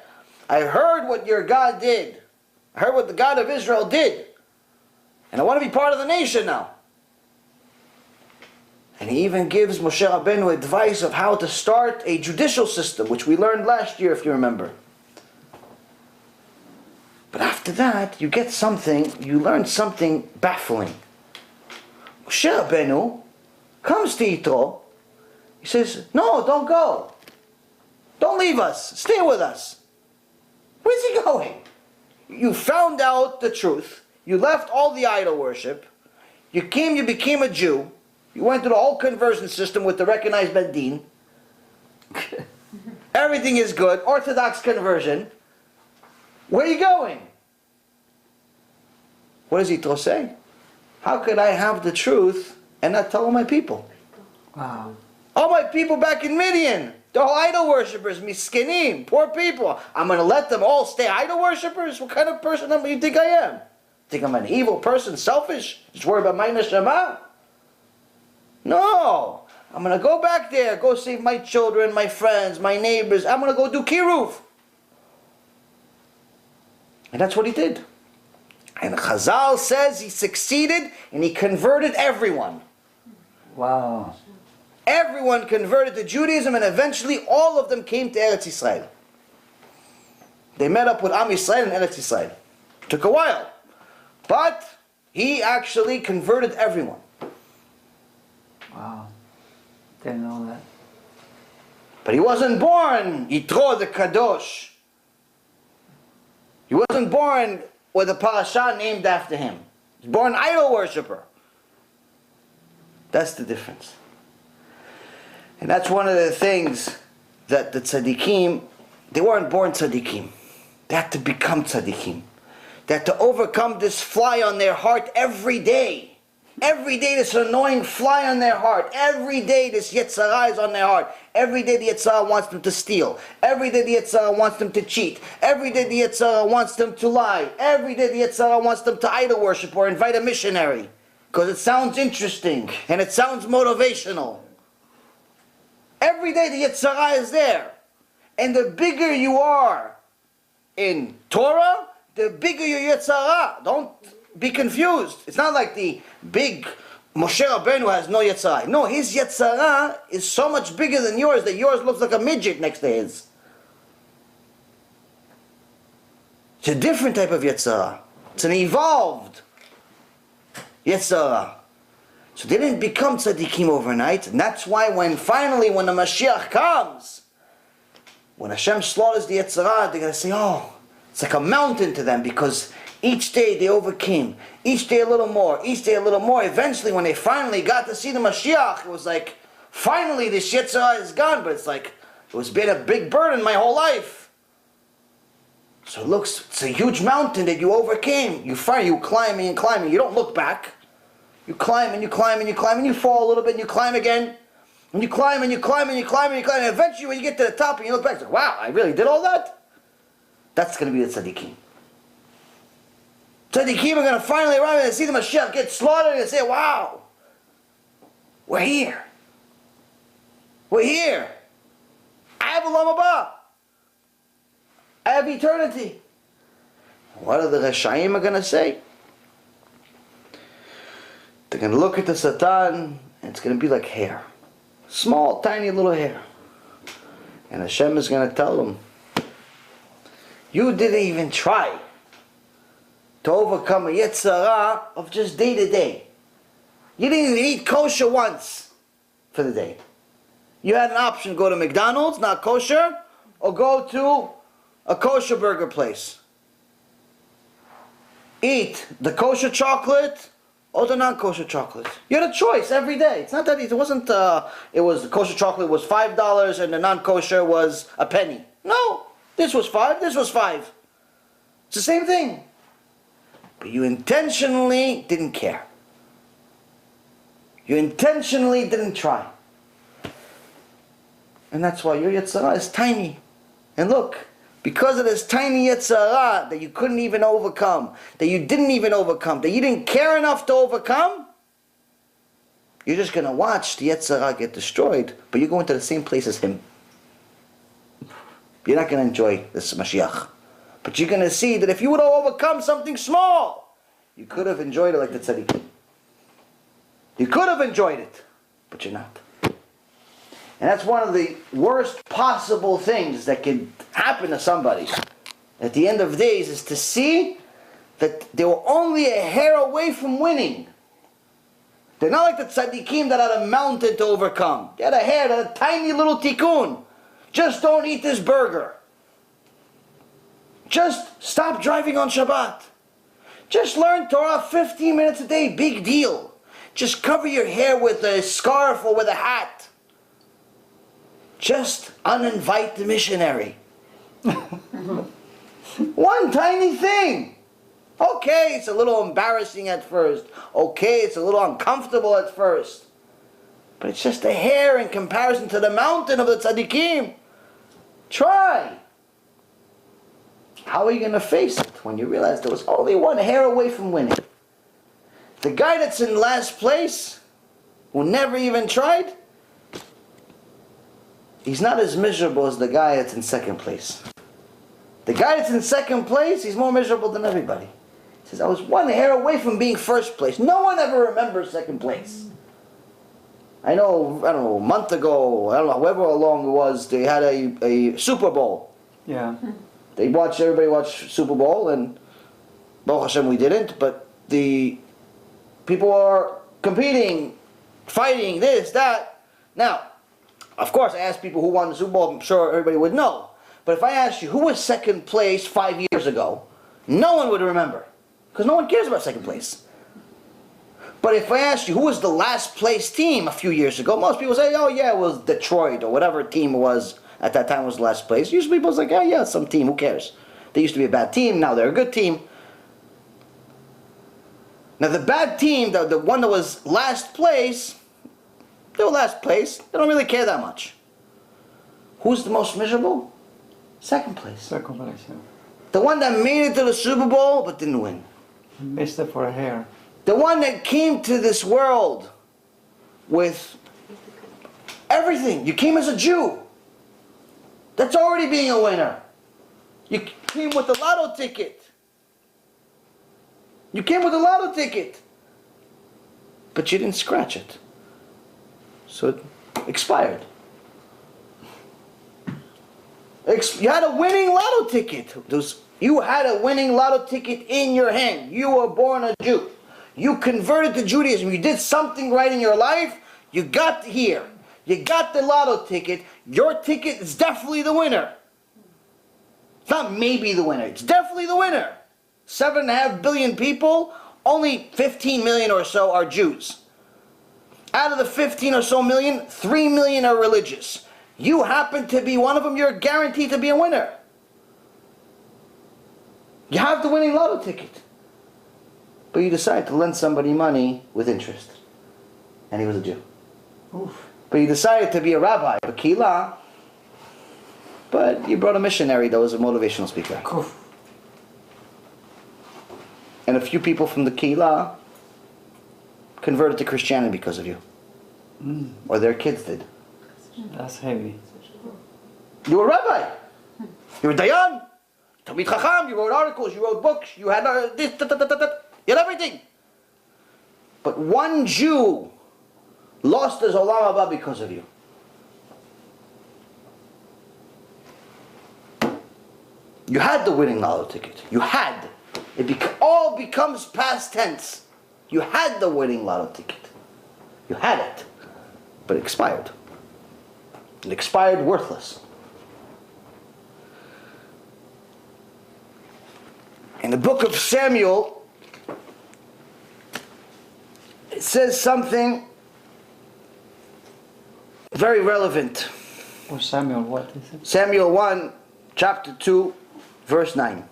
I heard what your God did. I heard what the God of Israel did. And I want to be part of the nation now. And he even gives Moshe Rabbeinu advice of how to start a judicial system, which we learned last year, if you remember. But after that, you learn something baffling. Moshe Rabbeinu comes to Yitro. He says, no, don't go. Don't leave us. Stay with us. Where's he going? You found out the truth. You left all the idol worship. You became a Jew. You went through the whole conversion system with the recognized Bet Din. Everything is good. Orthodox conversion. Where are you going? What does Yitro say? How could I have the truth and not tell all my people? Wow. All my people back in Midian, they're all idol worshippers, miskinim, poor people. I'm going to let them all stay idol worshippers? What kind of person do you think I am? Think I'm an evil person, selfish? Just worry about my neshama? No. I'm going to go back there, go save my children, my friends, my neighbors. I'm going to go do KIRUV. And that's what he did. And Chazal says he succeeded and he converted everyone. Wow. Everyone converted to Judaism, and eventually all of them came to Eretz Yisrael. They met up with Am Yisrael and Eretz Yisrael. Took a while. But he actually converted everyone. Wow. Didn't know that. But he wasn't born Yitro the Kadosh. He wasn't born with a parasha named after him. He was born idol worshiper. That's the difference. And that's one of the things that the tzaddikim, they weren't born tzaddikim. They had to become tzaddikim. They had to overcome this fly on their heart every day. Every day this annoying fly on their heart. Every day this yetzer is on their heart. Every day the yetzer wants them to steal. Every day the yetzer wants them to cheat. Every day the yetzer wants them to lie. Every day the yetzer wants them to idol worship or invite a missionary. Because it sounds interesting and it sounds motivational. Every day the yetzer is there. And the bigger you are in Torah, the bigger your yetzer. Don't be confused. It's not like the big Moshe Rabbeinu has no yetzer. No, his yetzer is so much bigger than yours that yours looks like a midget next to his. It's a different type of yetzer. It's an evolved yetzer. So they didn't become tzaddikim overnight, and that's why finally when the mashiach comes, when Hashem slaughters the yetzer, they're going to say, oh, it's like a mountain to them, because each day they overcame. Each day a little more. Each day a little more. Eventually, when they finally got to see the Mashiach, it was like, finally this yetzer is gone. But it's like, it was been a big burden my whole life. So it looks, it's a huge mountain that you overcame. You climbing and climbing. You don't look back. You climb and you climb and you climb and you fall a little bit and you climb again. And you climb and you climb and you climb and you climb. And eventually when you get to the top and you look back, it's like, wow, I really did all that? That's going to be the tzaddikim. Tzaddikim are going to finally arrive and see the Mashiach get slaughtered and say, wow, we're here. We're here. I have Olam Haba. I have eternity. What are the Rashayim are going to say? They're going to look at the Satan and it's going to be like hair. Small, tiny little hair. And Hashem is going to tell them, you didn't even try to overcome a yetzer of just day to day. You didn't even eat kosher once for the day. You had an option to go to McDonald's, not kosher, or go to a kosher burger place. Eat the kosher chocolate or the non-kosher chocolate. You had a choice every day. It's not that it wasn't, it was the kosher chocolate was $5 and the non-kosher was a penny. No, this was $5, this was $5. It's the same thing. But you intentionally didn't care. You intentionally didn't try. And that's why your yetzer is tiny. And look, because of this tiny yetzer that you couldn't even overcome, that you didn't even overcome, that you didn't care enough to overcome, you're just going to watch the yetzer get destroyed, but you're going to the same place as him. You're not going to enjoy this Mashiach. But you're going to see that if you would have overcome something small, you could have enjoyed it like the tzaddik. You could have enjoyed it, but you're not. And that's one of the worst possible things that could happen to somebody at the end of days, is to see that they were only a hair away from winning. They're not like the tzaddikim that had a mountain to overcome. They had a hair, they had a tiny little tikkun. Just don't eat this burger. Just stop driving on Shabbat. Just learn Torah 15 minutes a day, big deal. Just cover your hair with a scarf or with a hat. Just uninvite the missionary. One tiny thing. Okay, it's a little embarrassing at first. Okay, it's a little uncomfortable at first. But it's just a hair in comparison to the mountain of the tzaddikim. Try. How are you going to face it when you realize there was only one hair away from winning? The guy that's in last place, who never even tried, he's not as miserable as the guy that's in second place. The guy that's in second place, he's more miserable than everybody. He says, I was one hair away from being first place. No one ever remembers second place. I don't know, a month ago, I don't know, however long it was, they had a Super Bowl. Yeah. Everybody watched Super Bowl, and Baruch Hashem we didn't, but the people are competing, fighting, this, that. Now, of course, I asked people who won the Super Bowl, I'm sure everybody would know. But if I asked you who was second place 5 years ago, no one would remember, because no one cares about second place. But if I asked you who was the last place team a few years ago, most people say, oh yeah, it was Detroit, or whatever team it was at that time was the last place. Usually people say, oh yeah, it's some team, who cares? They used to be a bad team, now they're a good team. Now the bad team, the one that was last place, they were last place, they don't really care that much. Who's the most miserable? Second place. Second place, yeah. The one that made it to the Super Bowl but didn't win. Missed it for a hair. The one that came to this world with everything. You came as a Jew. That's already being a winner. You came with a lotto ticket. You came with a lotto ticket. But you didn't scratch it. So it expired. You had a winning lotto ticket. You had a winning lotto ticket in your hand. You were born a Jew. You converted to Judaism. You did something right in your life. You got here. You got the lotto ticket. Your ticket is definitely the winner. It's not maybe the winner. It's definitely the winner. 7.5 billion people, only 15 million or so are Jews. Out of the 15 or so million, 3 million are religious. You happen to be one of them, you're guaranteed to be a winner. You have the winning lotto ticket. But you decide to lend somebody money with interest. And he was a Jew. Oof. But you decided to be a rabbi, a kehillah, but you brought a missionary that was a motivational speaker. Oof. And a few people from the kehillah converted to Christianity because of you. Or their kids did. That's heavy. You were a rabbi. You were dayan. Talmid Chacham. You wrote articles. You wrote books. You had this. You had everything. But one Jew lost his olam haba because of you. You had the winning lotto ticket. You had. All becomes past tense. You had the winning lotto ticket. You had it. But it expired. It expired worthless. In the book of Samuel, it says something very relevant. Or Samuel, what is it? Samuel 1, chapter 2, verse 9.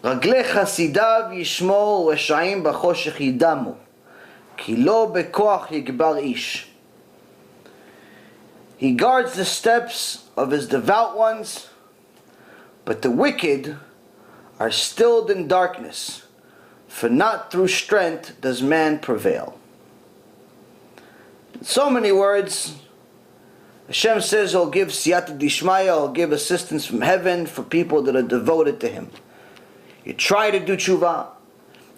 רגלי חסידיו ישמור רשעים בחושך ידמו כי לא בכוח יגבר איש. He guards the steps of his devout ones, but the wicked are stilled in darkness, for not through strength does man prevail. In so many words, Hashem says He'll give siyata dishmaya, He'll give assistance from heaven for people that are devoted to Him. You try to do tshuva,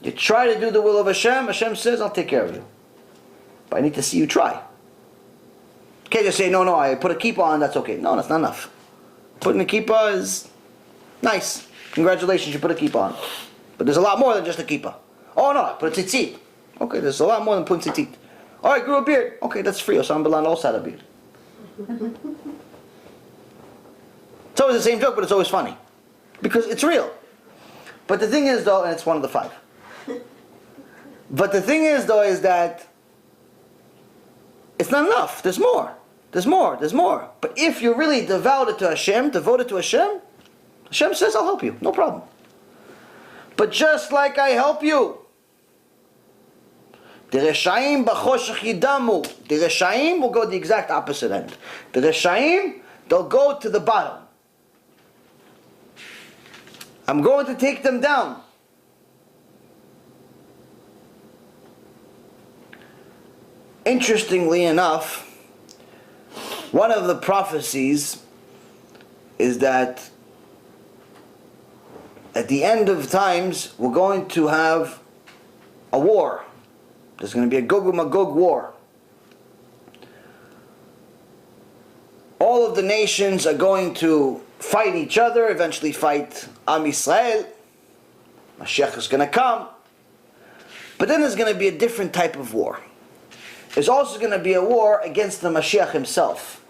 you try to do the will of Hashem, Hashem says, I'll take care of you. But I need to see you try. You can't just say, no, I put a kippah on, that's okay. No, that's not enough. Putting a kippah is nice. Congratulations, you put a kippah on. But there's a lot more than just a kippah. Oh no, I put a tzitzit. Okay, there's a lot more than putting tzitzit. Oh, I grew a beard. Okay, that's free. Osama bin Laden also had a beard. It's always the same joke, but it's always funny. Because it's real. But the thing is though, and it's one of the 5. But the thing is though, is that it's not enough. There's more. There's more. But if you're really devoted to Hashem, Hashem says, I'll help you. No problem. But just like I help you, the Reshaim b'choshech yidamu. The Reshaim will go the exact opposite end. The Reshaim, they'll go to the bottom. I'm going to take them down. Interestingly enough, one of the prophecies is that at the end of times we're going to have a war There's going to be a Gog Magog war. All of the nations are going to fight each other, eventually fight Am Yisrael. Mashiach is going to come. But then there's going to be a different type of war. There's also going to be a war against the Mashiach himself.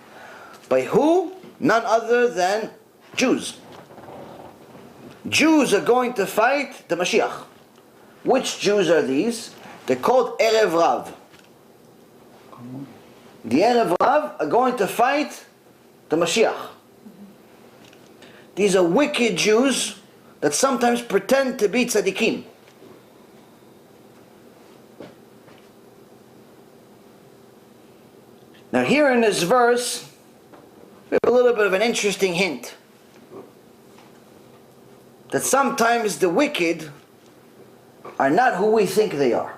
By who? None other than Jews. Jews are going to fight the Mashiach. Which Jews are these? They're called Erev Rav. The Erev Rav are going to fight the Mashiach. These are wicked Jews that sometimes pretend to be tzaddikim. Now here in this verse, we have a little bit of an interesting hint. That sometimes the wicked are not who we think they are.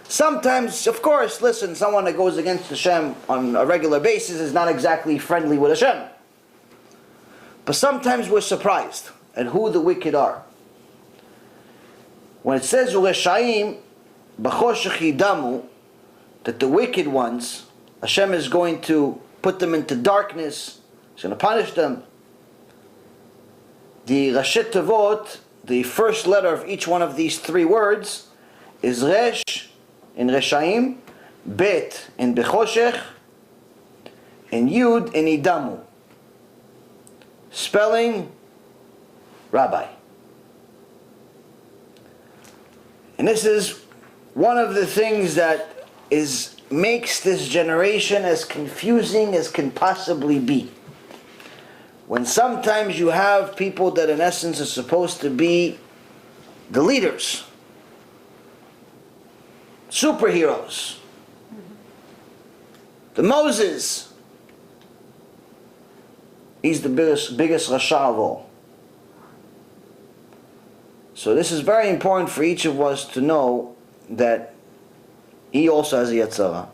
Sometimes, of course, listen, someone that goes against Hashem on a regular basis is not exactly friendly with Hashem. But sometimes we're surprised at who the wicked are. When it says U'reshaim b'choshech yidamu, that the wicked ones, Hashem is going to put them into darkness, He's going to punish them. The Rashi Tevot, the first letter of each one of these three words, is Resh in Reshaim, Bet in Bechoshech, and Yud in Idamu. Spelling Rabbi. And this is one of the things that makes this generation as confusing as can possibly be. When sometimes you have people that in essence are supposed to be the leaders, superheroes, the Moses, he's the biggest Rasha of all. So this is very important for each of us to know that he also has a yetzer.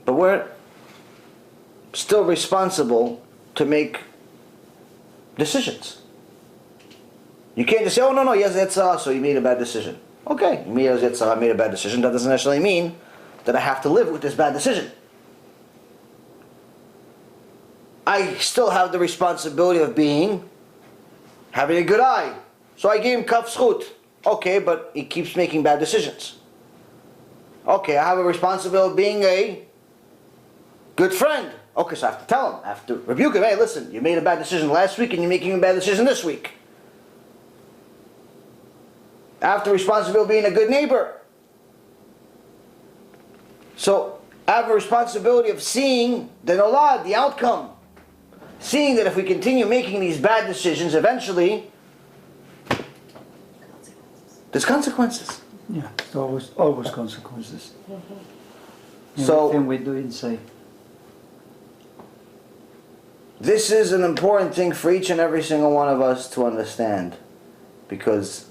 But we're still responsible to make decisions. You can't just say, oh no, he has yetzer, so he made a bad decision. Okay, he has yetzer, I made a bad decision. That doesn't necessarily mean that I have to live with this bad decision. I still have the responsibility of having a good eye. So I gave him kaf zchut. Okay, but he keeps making bad decisions. Okay, I have a responsibility of being a good friend. Okay, so I have to tell him, I have to rebuke him. Hey, listen, you made a bad decision last week and you're making a bad decision this week. I have the responsibility of being a good neighbor. So I have a responsibility of seeing the nolad, the outcome. Seeing that if we continue making these bad decisions, eventually there's consequences. Yeah, there's always consequences. So everything we do and say. This is an important thing for each and every single one of us to understand, because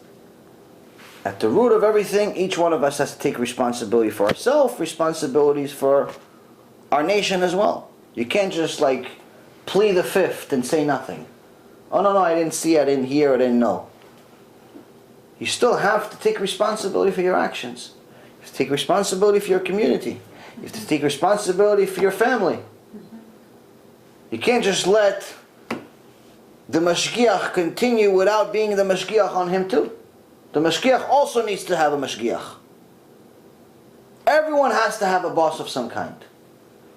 at the root of everything, each one of us has to take responsibility for ourselves, responsibilities for our nation as well. You can't just plead the fifth and say nothing. Oh no, I didn't see, I didn't hear, I didn't know. You still have to take responsibility for your actions. You have to take responsibility for your community. You have to take responsibility for your family. You can't just let the mashgiach continue without being the mashgiach on him too. The mashgiach also needs to have a mashgiach. Everyone has to have a boss of some kind.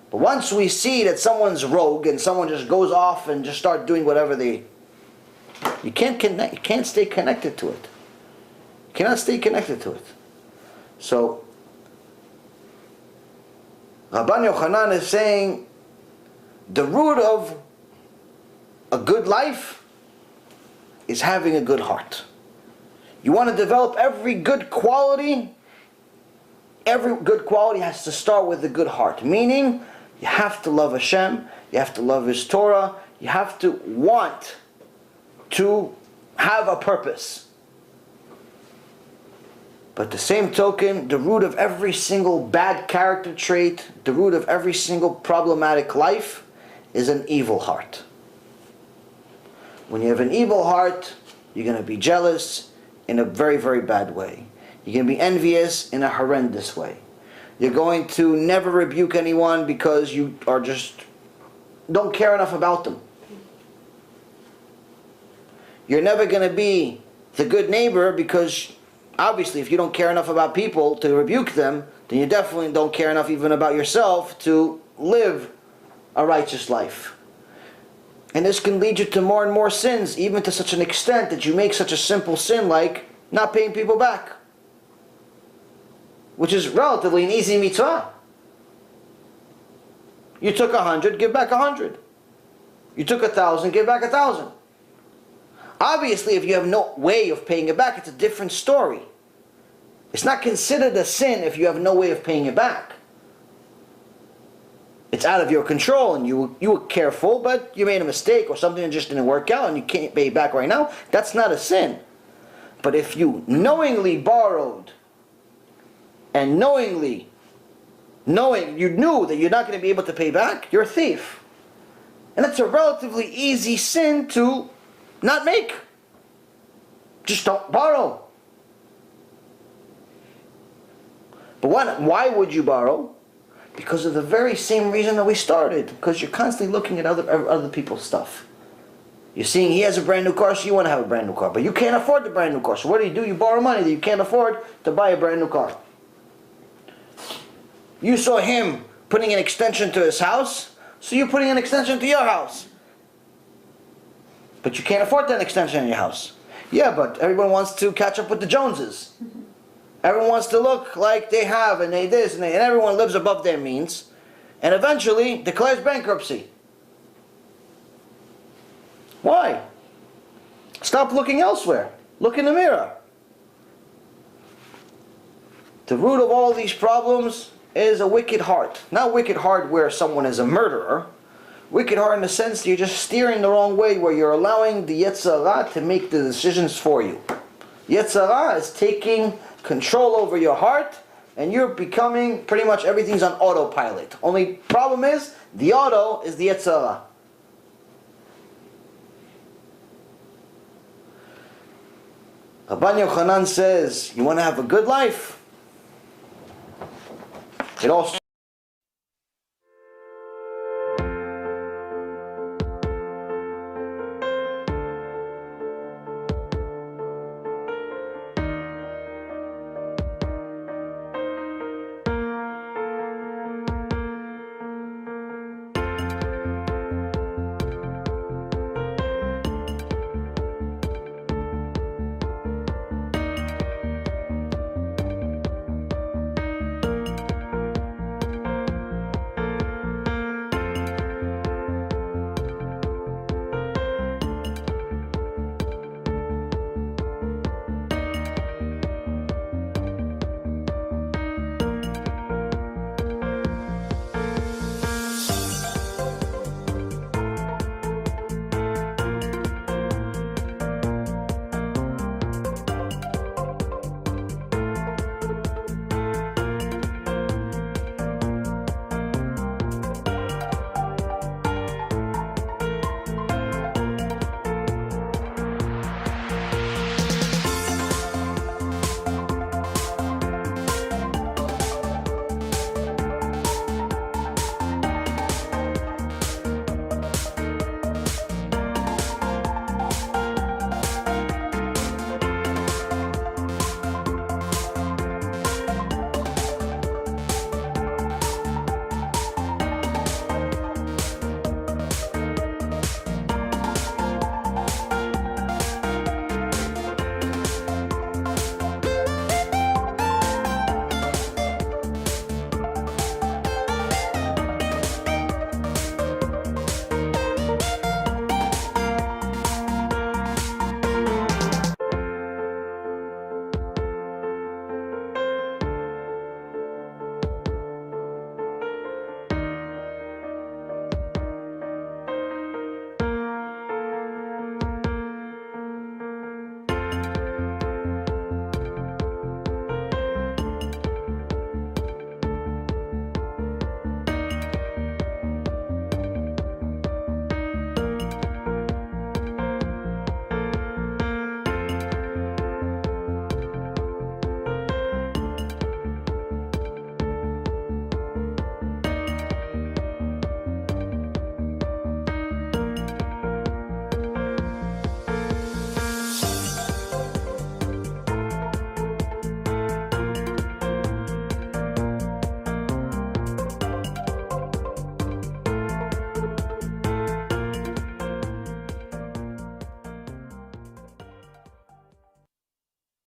But once we see that someone's rogue and someone just goes off and just start doing whatever you can't stay connected to it. You cannot stay connected to it. So Rabban Yochanan is saying the root of a good life is having a good heart. You want to develop every good quality. Every good quality has to start with a good heart. Meaning, you have to love Hashem, you have to love His Torah, you have to want to have a purpose. But the same token, the root of every single bad character trait, the root of every single problematic life is an evil heart. When you have an evil heart, you're going to be jealous, in a very, very bad way. You're going to be envious in a horrendous way. You're going to never rebuke anyone because you are just don't care enough about them. You're never going to be the good neighbor because obviously if you don't care enough about people to rebuke them, then you definitely don't care enough even about yourself to live a righteous life. And this can lead you to more and more sins, even to such an extent that you make such a simple sin like not paying people back, which is relatively an easy mitzvah. You took 100, give back 100. You took 1,000, give back 1,000. Obviously, if you have no way of paying it back, it's a different story. It's not considered a sin if you have no way of paying it back. It's out of your control and you were careful, but you made a mistake or something that just didn't work out and you can't pay it back right now. That's not a sin. But if you knowingly borrowed and knowing you knew that you're not going to be able to pay back, you're a thief. And that's a relatively easy sin to not make. Just don't borrow. But why would you borrow? Because of the very same reason that we started. Because you're constantly looking at other people's stuff. You're seeing he has a brand new car, so you want to have a brand new car. But you can't afford the brand new car. So what do? You borrow money that you can't afford to buy a brand new car. You saw him putting an extension to his house, so you're putting an extension to your house. But you can't afford that extension in your house. Yeah, but everyone wants to catch up with the Joneses. Everyone wants to look like they have and they this and everyone lives above their means and eventually declares bankruptcy. Why? Stop looking elsewhere. Look in the mirror. The root of all these problems is a wicked heart. Not wicked heart where someone is a murderer. Wicked heart in the sense that you're just steering the wrong way, where you're allowing the yetzer to make the decisions for you. Yetzer is taking control over your heart, and you're becoming pretty much everything's on autopilot. Only problem is the auto is the yetzer. Rabbi Yochanan says, you want to have a good life? It all